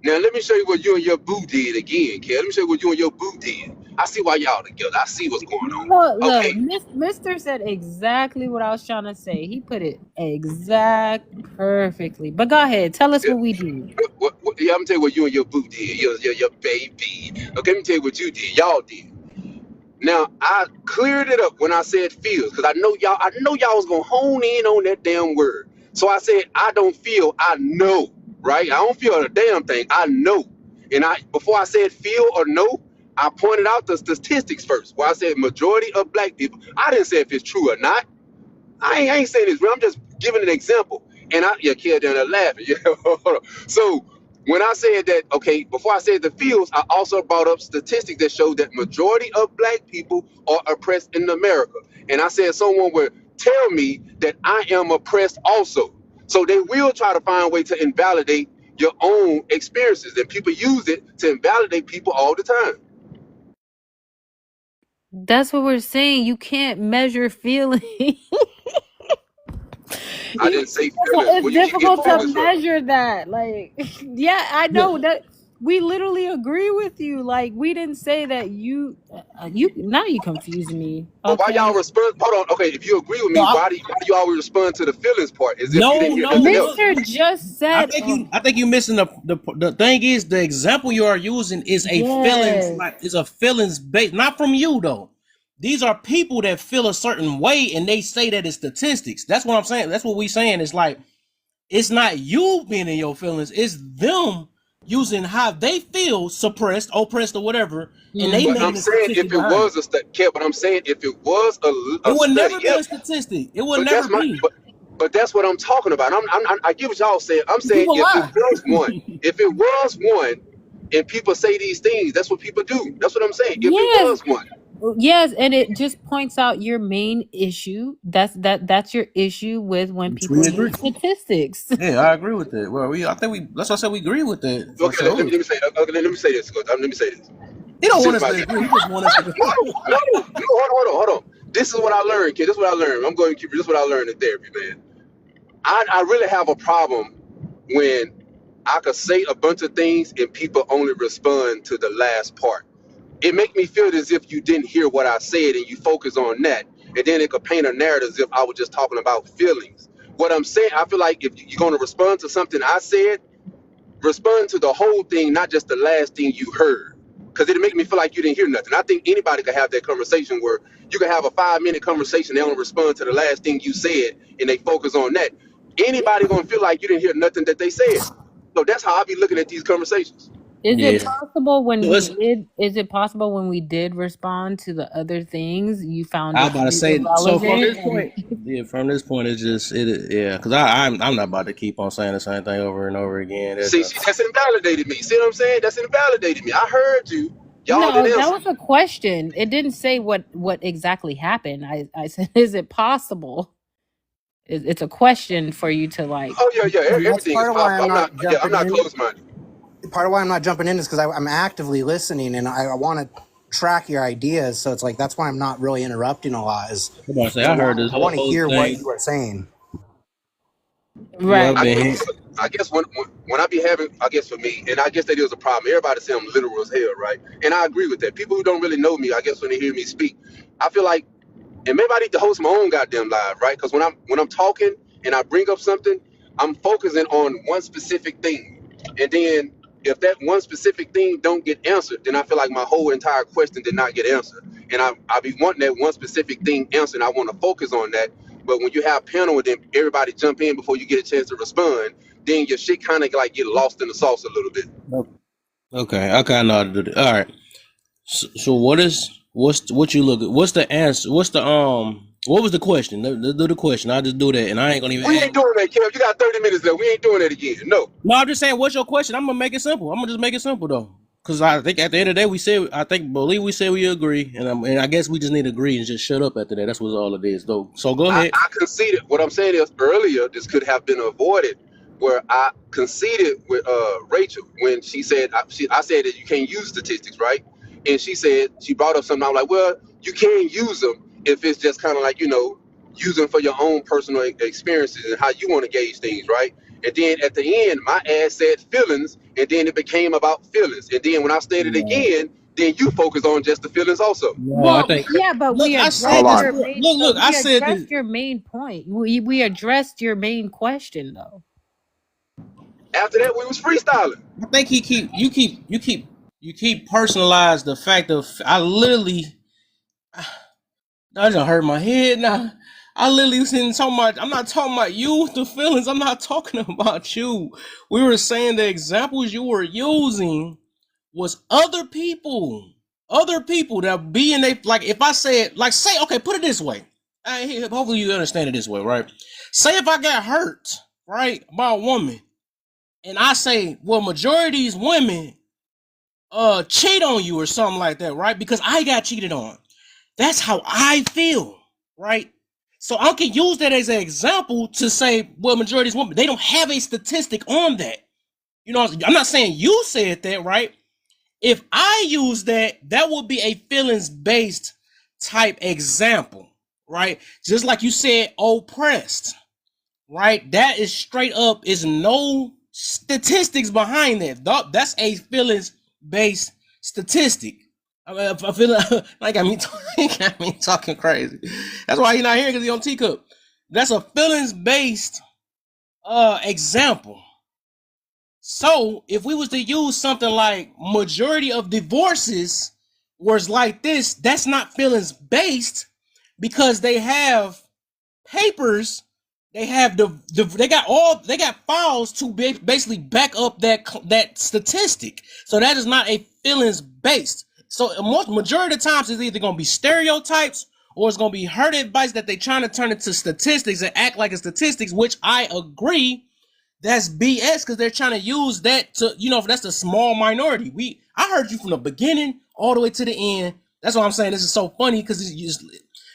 Now let me show you what you and your boo did again, kid. Let me show you what you and your boo did. I see why y'all together. I see what's going on. Look, Okay. Mr. said exactly what I was trying to say. He put it perfectly. But go ahead, tell us what we did. Yeah, I'm gonna tell you what you and your boo did. Your baby. Okay, let me tell you what you did. Y'all did. Now I cleared it up when I said feels, because I know y'all was gonna hone in on that damn word. So I said I don't feel, I know, right? I don't feel a damn thing. I know. And before I said feel or know, I pointed out the statistics first. Where I said majority of black people. I didn't say if it's true or not. I ain't saying this, I'm just giving an example. And your kid down there laughing. Yeah. So when I said that, okay, before I said the fields, I also brought up statistics that show that majority of black people are oppressed in America. And I said someone would tell me that I am oppressed also. So they will try to find a way to invalidate your own experiences. And people use it to invalidate people all the time. That's what we're saying. You can't measure feeling. I didn't say feelings. It's Where you get difficult to feelings from? measure that. Like, yeah, I know that we literally agree with you. Like, we didn't say that you now you confusing me. But why y'all Okay. respond? Hold on. Okay, if you agree with me, why do you always respond to the feelings part as if you didn't hear nothing else? Mr. just said I think you missing the thing is the example you are using is a feelings yes. like is a feelings based, not from you though. These are people that feel a certain way and they say that it's statistics. That's what I'm saying. That's what we saying. It's like it's not you being in your feelings, it's them using how they feel suppressed, oppressed, or whatever, and they But making I'm a saying statistic if it behind was it. a study, but I'm saying if it was It a would study, never be yeah. a statistic. It would But never be. but that's what I'm talking about. I get what y'all saying. I'm saying People if it lie. was one, if it was one, and people say these things, that's what people do. That's what I'm saying. If it Yes. was one, Yes, and it just points out your main issue. That's your issue with when Which people we agree. use statistics. Yeah, I agree with that. Well, I think that's why I said we agree with that for okay. Let sure. me say. Okay, let me say this. Let me say this. He don't This want is us my. to agree. He just want us to. Hold on. This is what I learned, kid. This is what I learned. I'm going to keep. This is what I learned in therapy, man. I really have a problem when I could say a bunch of things and people only respond to the last part. It make me feel as if you didn't hear what I said and you focus on that, and then it could paint a narrative as if I was just talking about feelings. What I'm saying, I feel like if you're going to respond to something I said, respond to the whole thing, not just the last thing you heard, because it'll make me feel like you didn't hear nothing. I think anybody could have that conversation where you can have a 5-minute conversation, they only respond to the last thing you said and they focus on that. Anybody gonna feel like you didn't hear nothing that they said. So that's how I be looking at these conversations. Is it Yeah. possible when we Listen, did? Is it possible when we did respond to the other things, you found I it was to about to be say. So from irrelevant? this point, yeah, from this point, it's just it. Yeah, because I'm not about to keep on saying the same thing over and over again. See, that's invalidated me. See what I'm saying? That's invalidated me. I heard you. Y'all No, didn't that answer. was a question. It didn't say what exactly happened. I said, is it possible? It's a question for you to like. Oh yeah. And that's Everything is part of why possible. I'm not I'm jumping not in. closed minded. Part of why I'm not jumping in is because I'm actively listening and I want to track your ideas. So it's like that's why I'm not really interrupting a lot. I'm about to say I heard this I want to whole hear what thing. you are saying. Well, I've Right. been here. I guess when I be having, I guess for me, and I guess that is a problem. Everybody say I'm literal as hell, right? And I agree with that. People who don't really know me, I guess when they hear me speak, I feel like, and maybe I need to host my own goddamn live, right? Because when I'm talking and I bring up something, I'm focusing on one specific thing, and then if that one specific thing don't get answered, then I feel like my whole entire question did not get answered, and I be wanting that one specific thing answered. And I want to focus on that. But when you have panel and then everybody jump in before you get a chance to respond, then your shit kind of like get lost in the sauce a little bit. Okay, I kind of know how to do that. All right. So what you look at? What's the answer? What was the question? Do the question. I'll just do that, and I ain't gonna even. We ain't doing that, Kev. You got 30 minutes left. We ain't doing that again. No. No, I'm just saying. What's your question? I'm gonna make it simple. I'm gonna just make it simple though, because I think at the end of the day we said believe we said we agree, and I guess we just need to agree and just shut up after that. That's what all it is, though. So go ahead. I conceded. What I'm saying is earlier, this could have been avoided, where I conceded with Rachel when she said I said that you can't use statistics, right? And she said she brought up something. I'm like, well, you can use them if it's just kind of like, use them for your own personal experiences and how you want to gauge things, right? And then at the end, my ass said feelings, and then it became about feelings. And then when I stated No, again, then you focus on just the feelings also. no, I Well, think. yeah, but Look, we I addressed said Hold this. on. your main. Look, But I we said this. addressed your main point. We addressed your main question though. After that, we was freestyling. I think you keep personalize the fact of I literally that just hurt my head now. I literally was in talking about. I'm not talking about you with the feelings. I'm not talking about you. We were saying the examples you were using was other people that be in they like. If I said like say okay, put it this way. Hopefully you understand it this way, right? Say if I got hurt, right, by a woman, and I say, well, majority of these women cheat on you or something like that, right? Because I got cheated on. That's how I feel, right? So I can use that as an example to say, well, majority of these women, they don't have a statistic on that. You know, I'm not saying you said that, right? If I use that, that would be a feelings-based type example, right? Just like you said, oppressed, right? That is straight up, is no statistics behind that. That's a feelings-based statistic. I feel like he got me talking crazy. That's why he's not here because he's on teacup. That's a feelings-based example. So if we was to use something like majority of divorces was like this, that's not feelings based because they have papers, they have they got files to basically back up that statistic. So that is not a feelings based. So most majority of the times it's either gonna be stereotypes or it's gonna be hurt advice that they trying to turn into statistics and act like a statistics, which I agree that's BS because they're trying to use that to, that's the small minority. I heard you from the beginning all the way to the end. That's why I'm saying this is so funny because this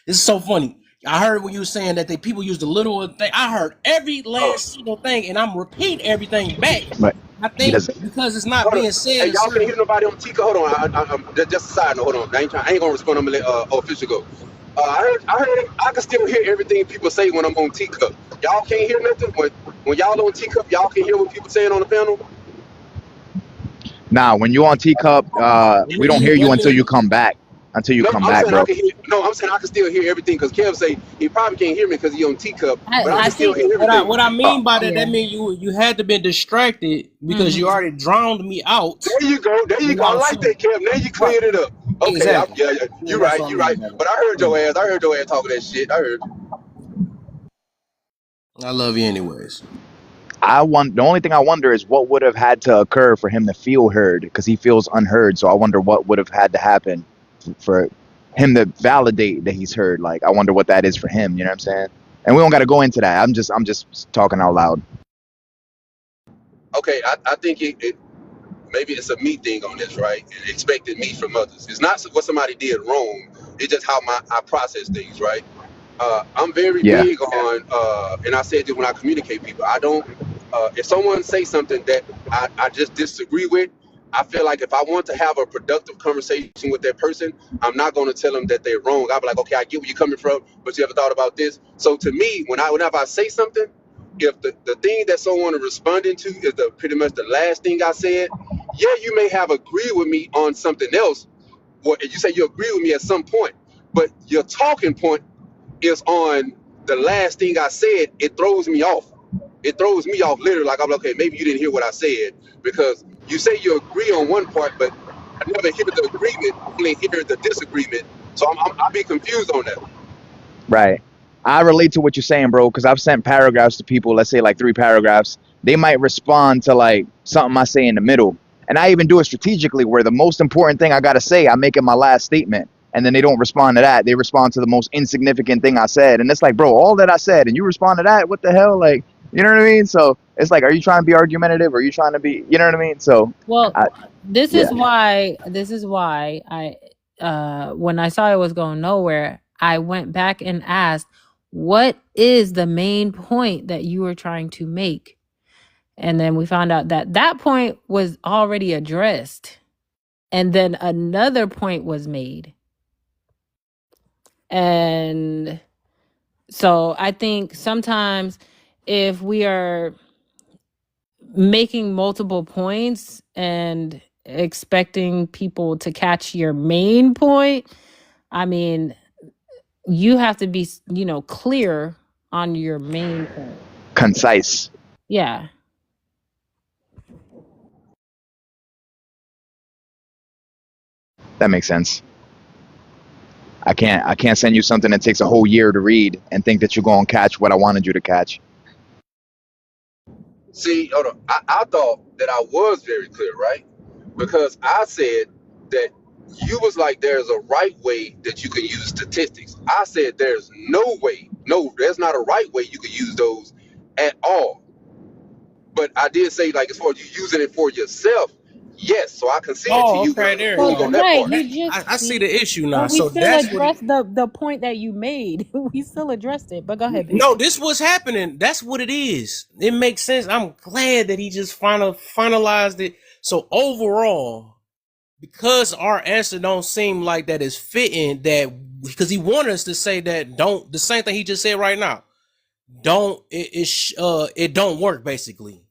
is so funny. I heard when you were saying that people use the little thing. I heard every Oh, last single thing, and I'm repeating everything back. But I he think doesn't. because it's not hold on. being said Hey, in y'all can't certain. hear nobody on Tika. Hold on. Just a side note. Hold on. I ain't gonna respond. I'm gonna let official go. I heard, I can still hear everything people say when I'm on Teacup. Y'all can't hear nothing when y'all on Teacup. Y'all can hear what people saying on the panel. Nah, when you on teacup, Let we don't me hear you let until you me come back. Until you No, come I'm back, saying I bro. can hear. No, I'm saying I can still hear everything because Kev say he probably can't hear me because he on Teacup, but I I can still think hear what everything. I mean by that. yeah. That means you had to be distracted because you Mm-hmm. already drowned me out. There you go. There you You go. know what I I'm like that, saying? Kev. Now you Right. cleared it up. Okay. Exactly. Yeah. Yeah, You that's right. what I You mean right. by that. But I heard Yeah. your ass. I heard your ass talking that shit. I heard. I love you anyways. The only thing I wonder is what would have had to occur for him to feel heard because he feels unheard. So I wonder what would have had to happen for him to validate that he's heard. Like I wonder what that is for him. You know what I'm saying? And we don't got to go into that. I'm just talking out loud. Okay. I think maybe it's a me thing on this, right? And expecting me from others. It's not what somebody did wrong. It's just how I process things, right? I'm very Yeah. big on, and I said this when I communicate people. I don't. If someone say something that I just disagree with, I feel like if I want to have a productive conversation with that person, I'm not going to tell them that they're wrong. I'll be like, okay, I get where you're coming from, but you ever thought about this? So to me, whenever I say something, if the thing that someone is responding to is pretty much the last thing I said, yeah, you may have agreed with me on something else. Or you say you agree with me at some point, but your talking point is on the last thing I said. It throws me off. It throws me off literally. Like I'm like, okay, maybe you didn't hear what I said because you say you agree on one part, but I never hear the agreement. I only hear the disagreement. So I'll be confused on that. Right. I relate to what you're saying, bro, because I've sent paragraphs to people, let's say like 3 paragraphs. They might respond to like something I say in the middle. And I even do it strategically where the most important thing I got to say, I make it my last statement. And then they don't respond to that. They respond to the most insignificant thing I said. And it's like, bro, all that I said, and you respond to that? What the hell? Like, you know what I mean? So it's like, are you trying to be argumentative? Or are you trying to be, you know what I mean? So, Well, I, this yeah. is why I when I saw it was going nowhere, I went back and asked, what is the main point that you were trying to make? And then we found out that that point was already addressed. And then another point was made. And so I think sometimes if we are making multiple points and expecting people to catch your main point, I mean, you have to be, clear on your main point. Concise. Yeah. That makes sense. I can't send you something that takes a whole year to read and think that you're going to catch what I wanted you to catch. See, hold on. I thought that I was very clear, right? Because I said that you was like, there's a right way that you can use statistics. I said there's no way, no, there's not a right way you can use those at all. But I did say, like, as far as you using it for yourself, yes. So I conceded to Oh, you, but okay, I there you agreed Well, on go. that right, part. you just I see the issue now. but we So still that's what. addressed the point that you made. We still addressed it. But go ahead, No, Bishop. this was happening. That's what it is. It makes sense. I'm glad that he just finalized it. So overall, because our answer don't seem like that is fitting, that because he wanted us to say that don't the same thing he just said right now. Don't it don't work basically.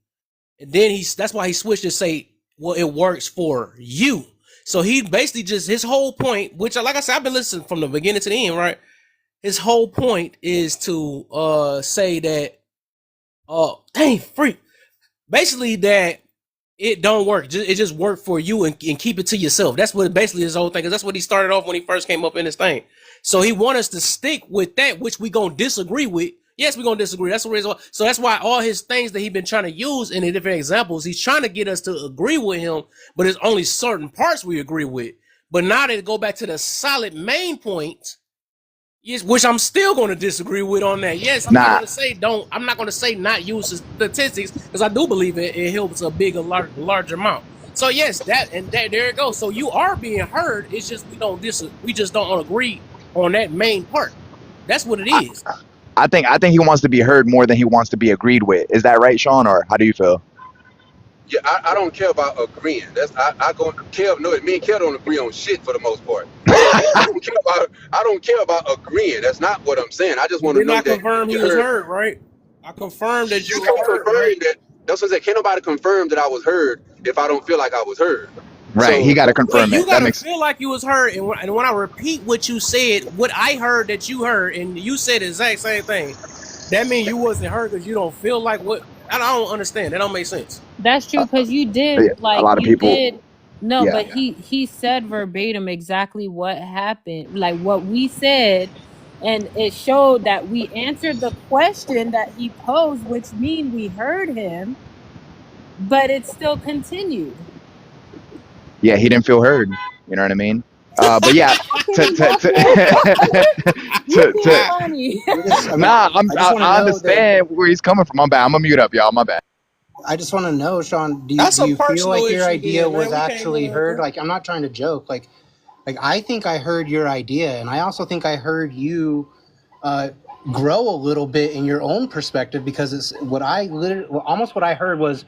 And then that's why he switched to say, well, it works for you. So he basically just his whole point, which like I said, I've been listening from the beginning to the end, right? His whole point is to say that dang freak. Basically that it don't work. It just worked for you and keep it to yourself. That's what basically his whole thing is. That's what he started off when he first came up in this thing. So he want us to stick with that, which we gonna disagree with. Yes, we're gonna disagree. That's the reason why. So that's why all his things that he been trying to use in the different examples, he's trying to get us to agree with him, but it's only certain parts we agree with. But now to go back to the solid main point, yes, which I'm still going to disagree with on that. Yes, I'm not Nah, going to say don't. I'm not going to say not use statistics because I do believe it helps a big, large amount. So yes, there it goes. So you are being heard. It's just we just don't agree on that main part. That's what it I, is. I think he wants to be heard more than he wants to be agreed with. Is that right, Sean, or how do you feel? Yeah, I don't care about agreeing. I go Kev. No, me and Kev don't agree on shit for the most part. So I don't care about agreeing. That's not what I'm saying. I just But want to didn't I know that confirm he you was heard. heard, right? I confirmed that You you were can't heard, confirm right? that. That's what I said. Can't nobody confirm that I was heard if I don't feel like I was heard. Right, he So got to Wait, confirm you it. That gotta makes feel like you was heard, and when I repeat what you said, what I heard that you heard, and you said the exact same thing, that means you wasn't heard because you don't feel like what. I don't understand. That don't make sense. That's true because you yeah, did a like lot of you people. did no, Yeah, but he said verbatim exactly what happened, like what we said, and it showed that we answered the question that he posed, which mean we heard him, but it still continued. yeah, he didn't feel heard. You know what I mean? But yeah, to to You being to funny. I mean, nah, I just want to I know that. understand where he's coming from. My bad. I'm gonna mute up, y'all. My bad. I just want to know, Sean. That's Do a you feel personal like your issue, idea then, man. was We can't do actually that, heard? bro. Like, I'm not trying to joke. Like I think I heard your idea, and I also think I heard you uh, grow a little bit in your own perspective, because it's what I literally, almost what I heard was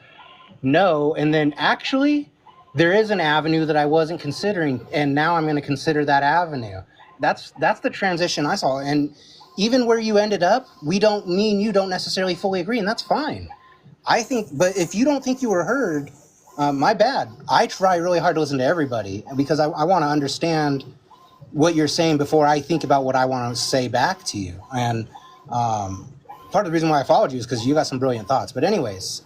no, and then actually there is an avenue that I wasn't considering, and now I'm going to consider that avenue. That's the transition I saw, and even where you ended up, we don't mean you don't necessarily fully agree, and that's fine. I think, but if you don't think you were heard, my bad. I try really hard to listen to everybody because I want to understand what you're saying before I think about what I want to say back to you. And part of the reason why I followed you is because you got some brilliant thoughts. But anyways,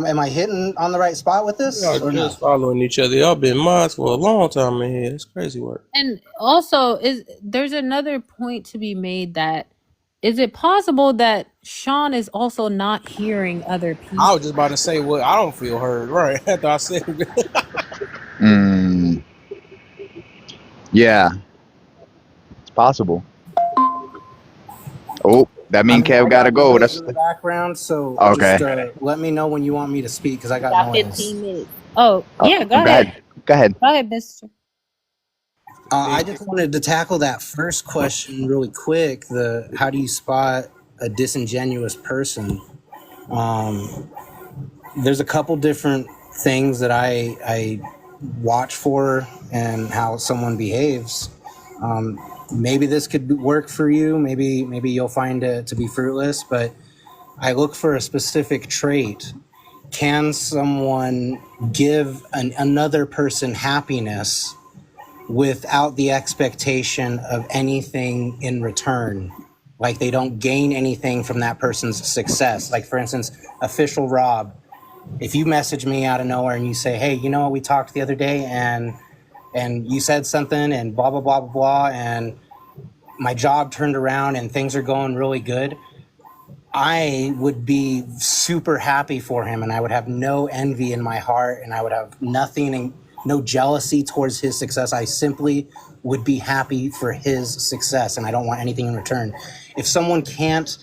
am I hitting on the right spot with this Y'all or no? just following each other. Y'all been mods for a long time in here. It's crazy work. And also, there's another point to be made that is it possible that Sean is also not hearing other I was people? just about to say what I don't feel heard, right? After I said Mm, yeah, it's possible. Oh, that I mean mean, Kev I gotta got go. noise That's in the background, so just okay. let me know when you want me to speak because I You got got noise. 15 minutes. Oh, yeah, go Go ahead. ahead. Go ahead. Go ahead, mister. I just wanted to tackle that first question really quick. The how do you spot a disingenuous person? There's a couple different things that I watch for and how someone behaves. maybe this could work for you. Maybe you'll find it to be fruitless, but I look for a specific trait. Can someone give another person happiness without the expectation of anything in return? Like they don't gain anything from that person's success. Like for instance, official Rob, if you message me out of nowhere and you say, hey, you know what, we talked the other day and you said something and blah, blah, blah, blah, blah, and my job turned around and things are going really good, I would be super happy for him and I would have no envy in my heart and I would have nothing and no jealousy towards his success. I simply would be happy for his success and I don't want anything in return. If someone can't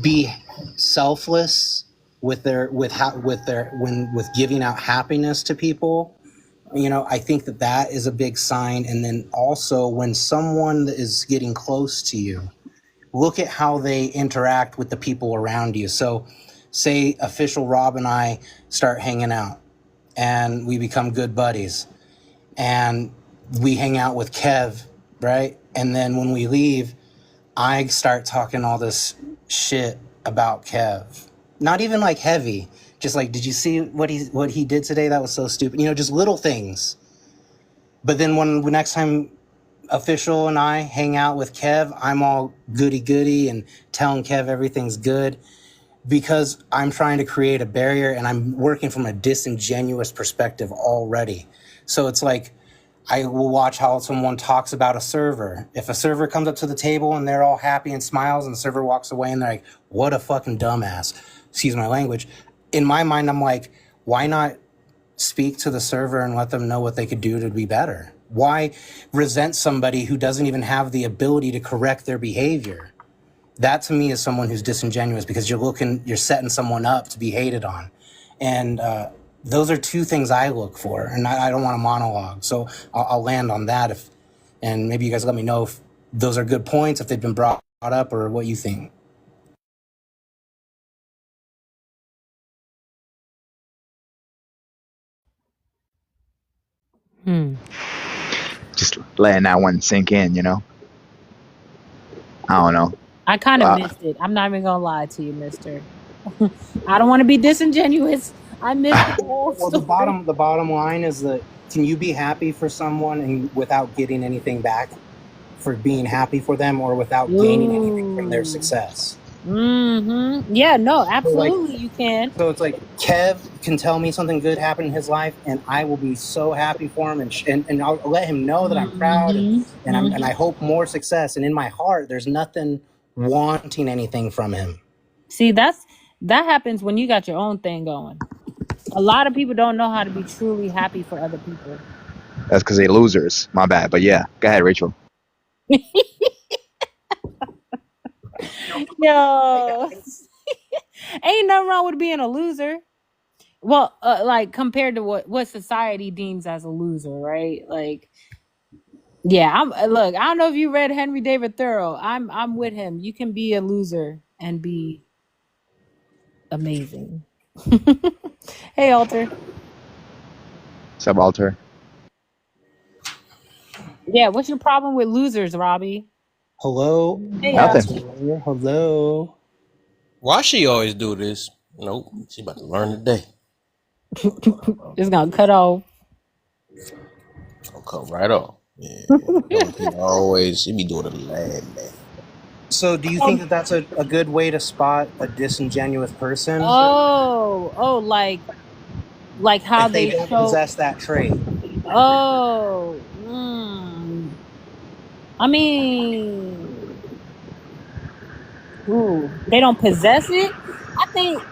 be selfless with giving out happiness to people, you know, I think that is a big sign. And then also when someone is getting close to you, look at how they interact with the people around you. So say official Rob and I start hanging out and we become good buddies and we hang out with Kev, right? And then when we leave, I start talking all this shit about Kev. Not even like heavy, just like, did you see what he did today? That was so stupid. You know, just little things. But then when next time official and I hang out with Kev, I'm all goody and telling Kev everything's good because I'm trying to create a barrier and I'm working from a disingenuous perspective already. So it's like, I will watch how someone talks about a server. If a server comes up to the table and they're all happy and smiles and the server walks away and they're like, what a fucking dumbass, excuse my language. In my mind, I'm like, why not speak to the server and let them know what they could do to be better? Why resent somebody who doesn't even have the ability to correct their behavior? That to me is someone who's disingenuous because you're setting someone up to be hated on. And those are two things I look for, and I don't want to monologue. So I'll land on that and maybe you guys let me know if those are good points, if they've been brought up or what you think. Just letting that one sink in, you know? I don't know. I kind of missed it. I'm not even gonna lie to you, mister. I don't want to be disingenuous. I missed the whole Well, story. the bottom line is that can you be happy for someone and without getting anything back for being happy for them or without gaining anything from their Ooh. success? Yeah, no, So like, absolutely you can. so it's like Kev can tell me something good happened in his life, and I will be so happy for him, and I'll let him know that I'm proud, and I hope more success. And in my heart, there's nothing wanting anything from him. See, that happens when you got your own thing going. A lot of people don't know how to be truly happy for other people. That's because they losers. My bad. But yeah, go ahead, Rachel. Yo, ain't nothing wrong with being a loser. Well, like compared to what society deems as a loser, right? Like, yeah, look. I don't know if you read Henry David Thoreau. I'm with him. You can be a loser and be amazing. Hey, Alter. Subalter. Yeah, what's your problem with losers, Robbie? Hello. Hey, Nothing. Hello. Why she always do this? Nope, she about to learn today. It's gonna cut off. I'll cut right off. Yeah, always she be doing the lad man. So do you think that that's a good way to spot a disingenuous person? Oh, like how if they don't show possess that trait. Oh, I mean, they don't possess it. I think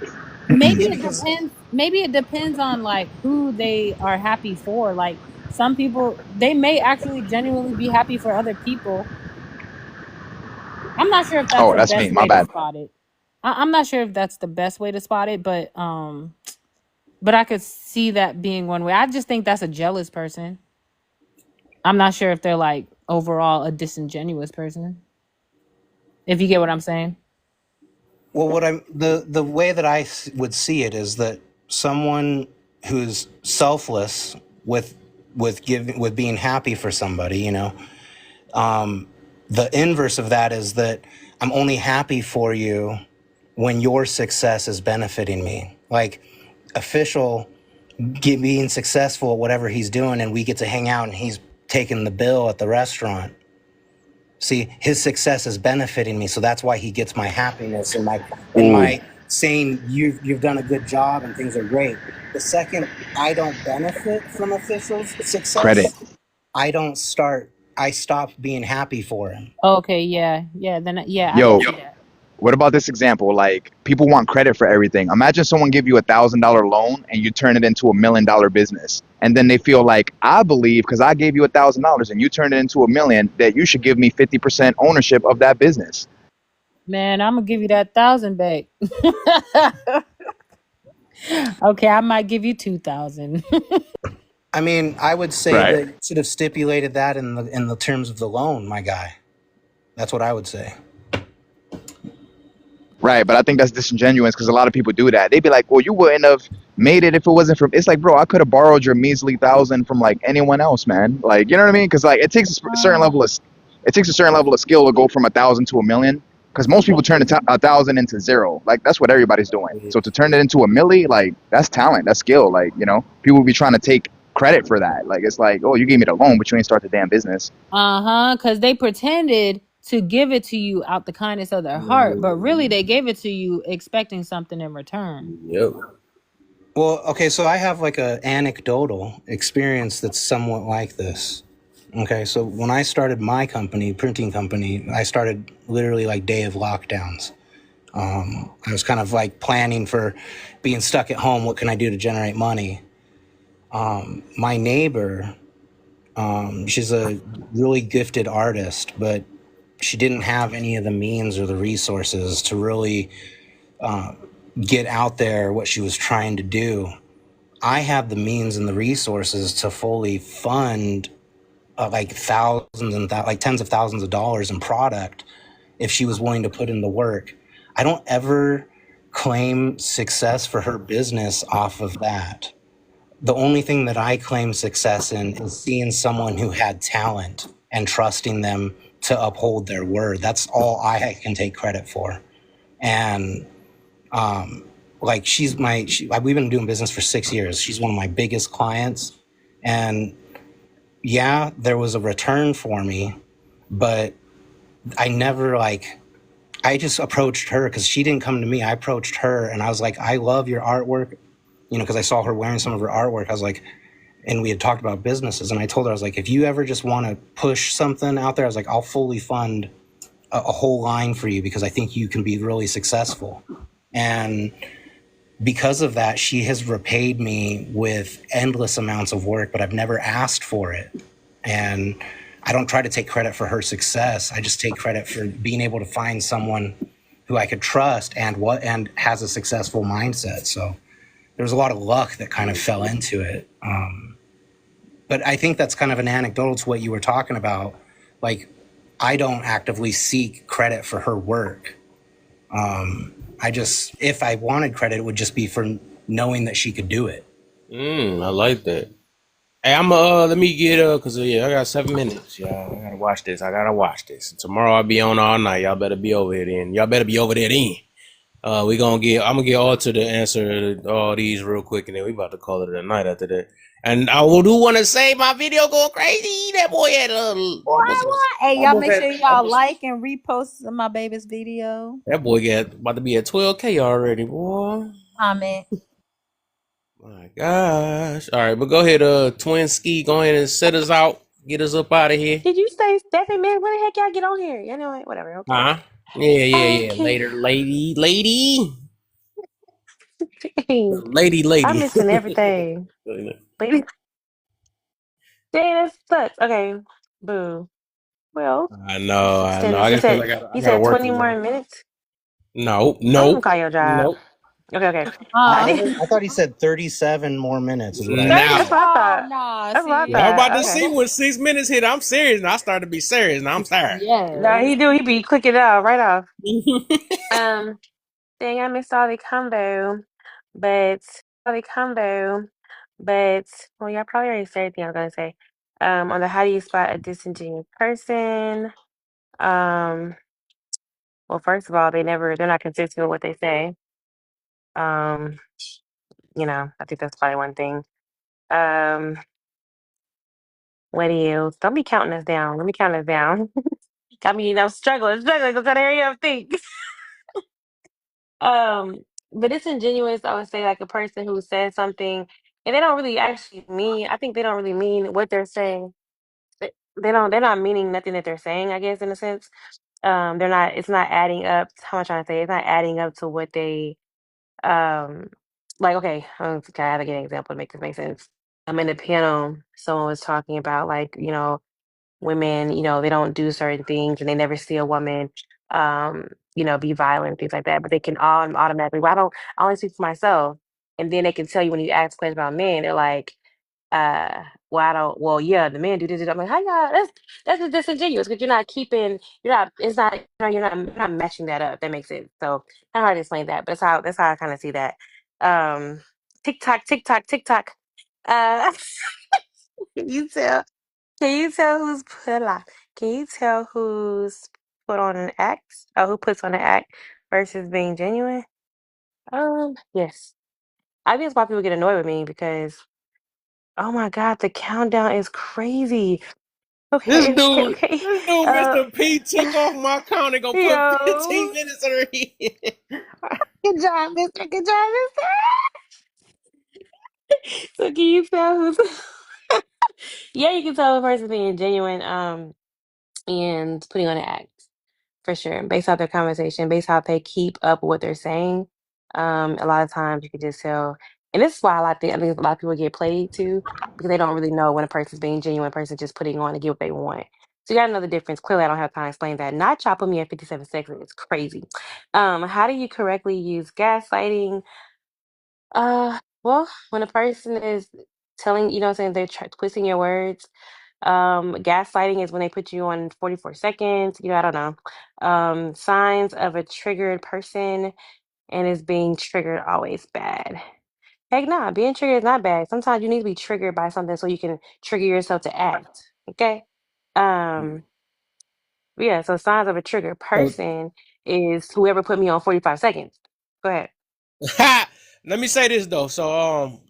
maybe it depends. Maybe it depends on like who they are happy for. Like some people, they may actually genuinely be happy for other people. I'm not sure if that's Oh, the that's me. best My way to bad. spot it. I'm not sure if that's the best way to spot it, but I could see that being one way. I just think that's a jealous person. I'm not sure if they're like overall a disingenuous person. If you get what I'm saying. Well, the way that I would see it is that someone who's selfless with being happy for somebody, you know, The inverse of that is that I'm only happy for you when your success is benefiting me. Like official being successful at whatever he's doing, and we get to hang out and he's taking the bill at the restaurant. See, his success is benefiting me, so that's why he gets my happiness and Ooh, my saying you've done a good job and things are great. The second I don't benefit from official's credit. success, I stop being happy for him. Okay, yeah, yeah. Then yeah, I can Yo, see that. what about this example? Like people want credit for everything. Imagine someone give you $1,000 loan and you turn it into $1 million business, and then they feel like I believe because I gave you $1,000 and you turned it into 1 million that you should give me 50% ownership of that business. Man, I'm gonna give you that 1,000 back. Okay, I might give you 2,000. I mean, I would say Right. that you should have stipulated that in the terms of the loan, my guy. That's what I would say. Right, but I think that's disingenuous because a lot of people do that. They'd be like, "Well, you wouldn't have made it if it wasn't from." It's like, bro, I could have borrowed your measly 1,000 from like anyone else, man. Like, you know what I mean? Because like, it takes a certain level of skill to go from 1,000 to 1 million. Because most people turn 1,000 into zero. Like that's what everybody's doing. So to turn it into a milli, like that's talent, that's skill. Like people will be trying to take credit for that. Like it's like, oh, you gave me the loan, but you ain't start the damn business. Uh-huh, because they pretended to give it to you out the kindness of their heart, but really they gave it to you expecting something in return. Yep. Well, okay, so I have like a anecdotal experience that's somewhat like this. Okay, so when I started my company, printing company, I started literally like day of lockdowns. I was kind of like planning for being stuck at home. What can I do to generate money? My neighbor, she's a really gifted artist, but she didn't have any of the means or the resources to really get out there what she was trying to do. I have the means and the resources to fully fund like thousands and like tens of thousands of dollars in product if she was willing to put in the work. I don't ever claim success for her business off of that. The only thing that I claim success in is seeing someone who had talent and trusting them to uphold their word. That's all I can take credit for. And like we've been doing business for 6 years. She's one of my biggest clients. And yeah, there was a return for me, but I never I just approached her because she didn't come to me. I approached her and I was like, I love your artwork, because I saw her wearing some of her artwork. I was like, and we had talked about businesses, and I told her, I was like, if you ever just want to push something out there, I was like, I'll fully fund a whole line for you because I think you can be really successful. And because of that, she has repaid me with endless amounts of work, but I've never asked for it. And I don't try to take credit for her success. I just take credit for being able to find someone who I could trust and has a successful mindset. So there was a lot of luck that kind of fell into it. But I think that's kind of an anecdotal to what you were talking about. Like, I don't actively seek credit for her work. If I wanted credit, it would just be for knowing that she could do it. I like that. Hey, let me get cause yeah, I got 7 minutes, y'all. I gotta watch this. Tomorrow I'll be on all night. Y'all better be over here then. Y'all better be over there then. I'm gonna get Alter to answer all these real quick, and then we about to call it a night after that. And I do want to say my video going crazy. That boy had What? Hey, y'all almost make had sure y'all like and repost my baby's video. that boy got about to be at 12K already, boy. Comment. My gosh. All right, but go ahead, Twin Ski. Go ahead and set us out. Get us up out of here. Did you say Stephanie? Man, when the heck y'all get on here? You know what? Whatever. Okay. Huh? Yeah. Can Later, lady. dang, I'm Lady. missing everything. Lady, dang, that sucks. Okay. Boo. Well, I know. Standard. I You guess because said I gotta work 20 tomorrow. more minutes. No, I'm gonna nope, call your job. nope. Okay. Uh, I thought he said 37 more minutes is what I heard. That's Now, what I oh thought. nah, That's what I see, y'all about thought. to Okay. see when 6 minutes hit. I'm serious. Now I start to be serious. Now I'm sorry. No, yes. he do. He be clicking it out right off. Um, dang, I missed all the combo, but well, y'all probably already said everything I was gonna say. On the how do you spot a disingenuous person? Um, well, first of all, they're not consistent with what they say. Um, I think that's probably one thing. Um, what else? Don't be counting us down. Let me count us down. Got me, struggling. I'm trying to hurry up, think. Um, but it's ingenuous. I would say like a person who says something and they don't really actually mean. I think they don't really mean what they're saying. They don't. They're not meaning nothing that they're saying. I guess in a sense, they're not. It's not adding up. How am I trying to say? It's not adding up to what they um like. Okay, okay, I have to get an example to make this make sense. I'm in the piano. Someone was talking about like women, they don't do certain things and they never see a woman, be violent, things like that. But they can all automatically, well, I only speak for myself. And then they can tell you when you ask questions about men, they're like, well, I don't, well, yeah, the men do this. I'm like, how y'all, that's just disingenuous because it's not, you're not matching that up. That makes sense. So kind of hard to explain that, but that's how I kind of see that. Um, TikTok, TikTok, TikTok. Uh, can you tell? Can you tell who's put on? Can you tell who's put on an act or who puts on an act versus being genuine? Yes. I think it's why people get annoyed with me because oh my God, the countdown is crazy. This Okay, okay, dude, okay. this dude, Uh, Mr. P took off my count and gonna put 15 yo, minutes on it. good job, Mister. Good job, Mister. So can you tell who's? Yeah, you can tell a person being genuine. And putting on an act. For sure. Based off their conversation, based how they keep up with what they're saying. A lot of times you can just tell. And this is why I think a lot of people get played too, because they don't really know when a person's being genuine, a person's just putting on to get what they want. So you gotta know the difference. Clearly, I don't have time to explain that. Not y'all put me at 57 seconds. It's crazy. How do you correctly use gaslighting? Well, when a person is telling, you know what I'm saying, they're twisting your words. Gaslighting is when they put you on 44 seconds. I don't know. Signs of a triggered person and is being triggered always bad. Heck nah, being triggered is not bad. Sometimes you need to be triggered by something so you can trigger yourself to act. Okay. Um, yeah, so signs of a triggered So, person is whoever put me on 45 seconds. Go ahead. let me say this though. So,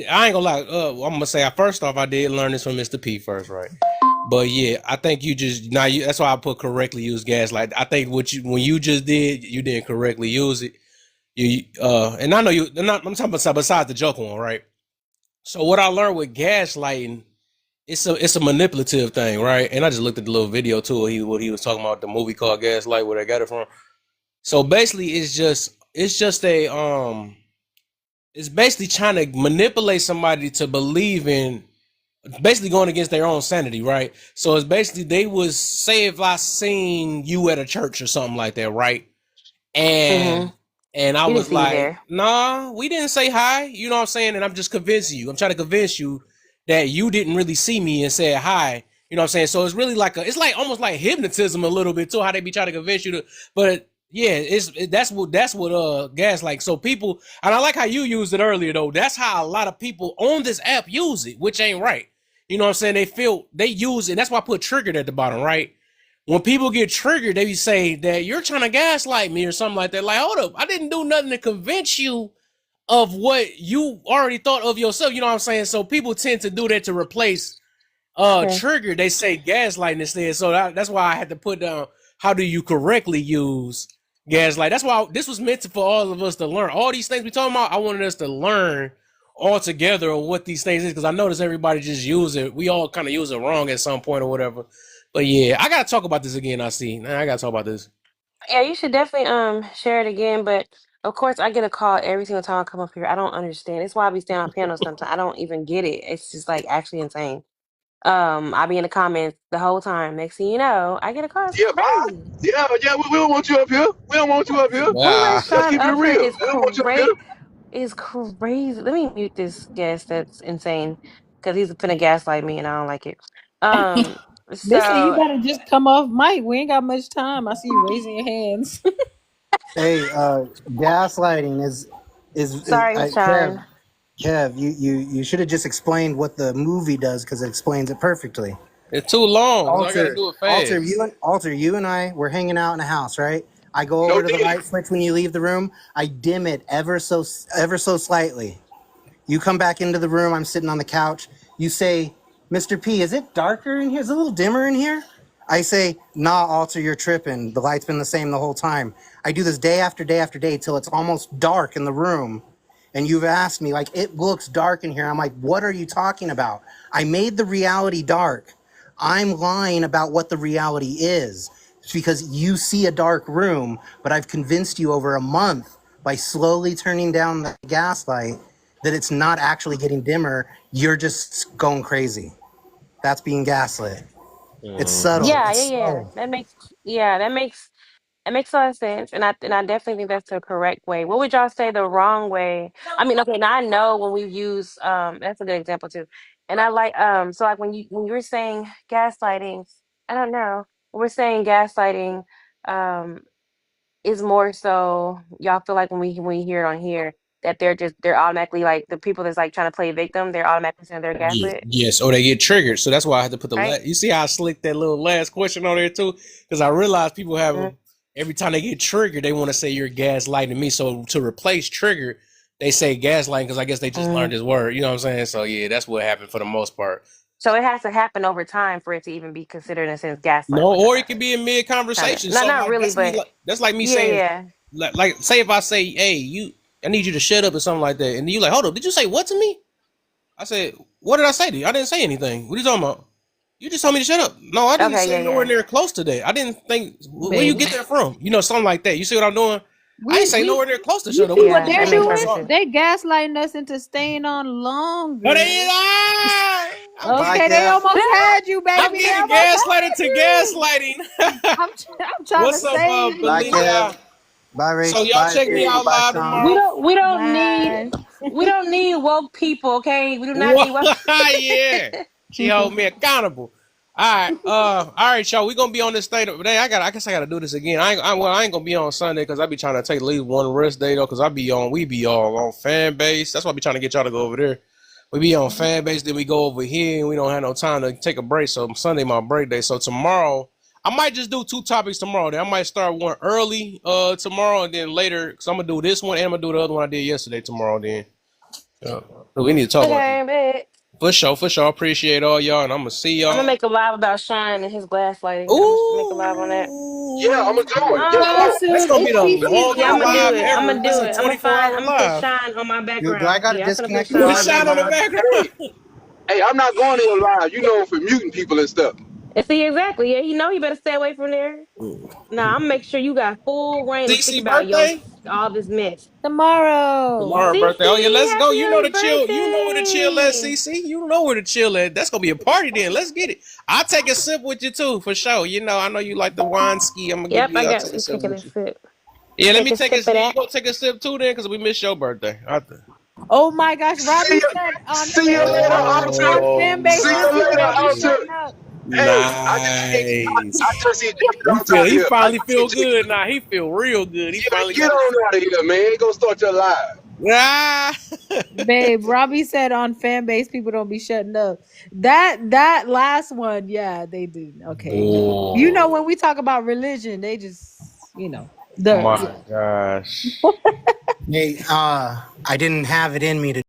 I ain't gonna lie. I'm gonna say first off, I did learn this from Mr. P first, right? But yeah, I think you just now you. That's why I put correctly use gaslight. I think when you just did, you didn't correctly use it. And I know you. I'm talking about besides the joke one, right? So what I learned with gaslighting, it's a manipulative thing, right? And I just looked at the little video too. What he was talking about the movie called Gaslight, where they got it from. So basically, it's just it's basically trying to manipulate somebody to believe in basically going against their own sanity, right? So it's basically they was say if I seen you at a church or something like that, right? Mm-hmm. And and I We didn't was see you like, there. nah, we didn't say hi. You know what I'm saying? And I'm just convincing you. I'm trying to convince you that you didn't really see me and said hi. You know what I'm saying? So it's really it's like almost like hypnotism a little bit too, how they be trying to convince you to, but yeah, that's what gaslight. So people, and I like how you used it earlier though. That's how a lot of people on this app use it, which ain't right. You know what I'm saying? They use it. That's why I put triggered at the bottom, right? When people get triggered, they say that you're trying to gaslight me or something like that. Like, hold up, I didn't do nothing to convince you of what you already thought of yourself. You know what I'm saying? So people tend to do that to replace Okay. trigger. They say gaslighting instead. So that's why I had to put down how do you correctly use gaslight. That's why this was meant for all of us to learn. All these things we talking about, I wanted us to learn all together what these things is because I noticed everybody just use it. We all kind of use it wrong at some point or whatever. But yeah, I gotta talk about this again. I see. I gotta talk about this. Yeah, you should definitely share it again. But of course, I get a call every single time I come up here. I don't understand. It's why I be staying on panels sometimes. I don't even get it. It's just like actually insane. I be in the comments the whole time. Next thing you know, I get a call. It's Yeah, bye. crazy. Yeah. We don't want you up here. We don't want you up here. Who let Ah, Let's Sean keep it up here? real. Is We don't want you up here. crazy. Is crazy. Let me mute this guest. That's insane because he's finna gaslight me, and I don't like it. Um. Listen, you So better just come off mic. We ain't got much time. I see you raising your hands. Hey, gaslighting is sorry, Sean. Kev, you should have just explained what the movie does because it explains it perfectly. It's too long, so I gotta Alter, do it fast. Alter, you and I, we're hanging out in the house, right? I go No over to the diddy. light switch when you leave the room. I dim it ever so slightly. You come back into the room. I'm sitting on the couch. You say, "Mr. P, is it darker in here? Is it a little dimmer in here?" I say, "Nah, Alter, you're tripping. The light's been the same the whole time." I do this day after day after day till it's almost dark in the room. And you've asked me, like, it looks dark in here. I'm like, what are you talking about? I made the reality dark. I'm lying about what the reality is. It's because you see a dark room, but I've convinced you over a month by slowly turning down the gas light that it's not actually getting dimmer. You're just going crazy. That's being gaslit. It's subtle. Yeah, It's yeah, yeah. subtle. That makes a lot of sense, and I definitely think that's the correct way. What would y'all say the wrong way? I mean, okay, now I know when we use that's a good example too. And I like so like when you were saying gaslighting, I don't know. We're saying gaslighting um is more so y'all feel like when we hear it on here that they're automatically like the people that's like trying to play victim, they're automatically saying they're Yeah, gaslit, yes, or they get triggered. So that's why I had to put the right? last. You see how I slicked that little last question on there too, because I realized people have Mm. every time they get triggered, they want to say you're gaslighting me. So to replace trigger, they say gaslighting because I guess they just learned Mm. this word. You know what I'm saying? So yeah, that's what happened for the most part. So it has to happen over time for it to even be considered in a sense gaslight No, what just or it could happened. be in mid Kind of. conversation. Not So not like really, that's me. but That's like me yeah, saying, yeah. like say if I say, hey, I need you to shut up or something like that, and you like, hold up, did you say what to me? I said, what did I say to you? I didn't say anything. What are you talking about? You just told me to shut up. No, I didn't Okay, say yeah, nowhere yeah. near close to that. I didn't think. Where you Babe, get that from? You know, something like that. You see what I'm doing? I ain't say we nowhere near close to you shut up. see What are you what Yeah, talking they're that about? makes You know, doing? perfect so sense. They gaslighting us into staying on no, they longer. ain't. I'm Bye, Okay, getting, they Kev. almost had you, I'm baby. They getting almost gaslighted had to you. gaslighting. I'm trying to What's up, save Bye, you. Kev. Belinda? Bye, So Rach. y'all Bye, check me April. out Bye, live Sean. We tomorrow. don't we don't need Bye. we don't need woke people, okay? We do not What? need woke. Yeah. She hold me accountable. All right, y'all. We gonna be on this thing today. I guess I gotta do this again. I ain't gonna be on Sunday because I be trying to take at least one rest day though. Because we be all on fan base. That's why I be trying to get y'all to go over there. We be on fan base, then we go over here, and we don't have no time to take a break. So Sunday my break day. So tomorrow I might just do two topics tomorrow. Then I might start one early tomorrow, and then later because I'm gonna do this one and I'm gonna do the other one I did yesterday tomorrow. Then we need to talk about this. Okay, bet. For sure, for sure. Appreciate all y'all, and I'm gonna see I'm gonna y'all. make a live about Shine and his glass lighting. I'm just gonna make a live on that. Yeah, I'm Ooh, gonna join. Yeah, Coming yeah. that's soon. gonna be It's the CC's Yeah, longest I'm gonna do live it. I'm ever. gonna That's do a it. I'm gonna 24 find. hour I'm gonna put live. Shine on my Do I background. got to Yeah, I'm gonna put disconnect the You put Shine live on shine and on the my. background. Hey, hey, I'm not going in live. You know, for muting people and stuff. And see exactly. Yeah, you know he better stay away from there. Nah, I'm gonna make sure you got full reign to speak CC about your birthday all this mess. tomorrow. tomorrow. Birthday. Oh yeah, Cece, let's go. happy You know early the chill. You know where the chill at, birthday! CC. You know where the chill at. That's gonna be a party then. Let's get it. I'll take a sip with you too, for sure. You know, I know you like the wine ski. I'm gonna give Yep, you. I I'll got take a you sip taking a with you. sip. Yeah, let Take me a take a. sip of You that. gonna take a sip too then, because we missed your birthday. Oh my gosh, See Robbie you, said on see you fan later, on Alton. fan Oh base See this you people later, don't be my. Alton. shutting up. Hey, I Nice. just see Jay get on out of He here. I finally just see feel Jay. good now. He feel real good. He Yeah, finally get got his. on out of here, man. Go start your live. Ah. Babe, Robbie said on fan base people don't be shutting up. That last one, yeah, they do. Okay. You know Oh when we talk about religion, they just, the my gosh. Hey, I didn't have it in me to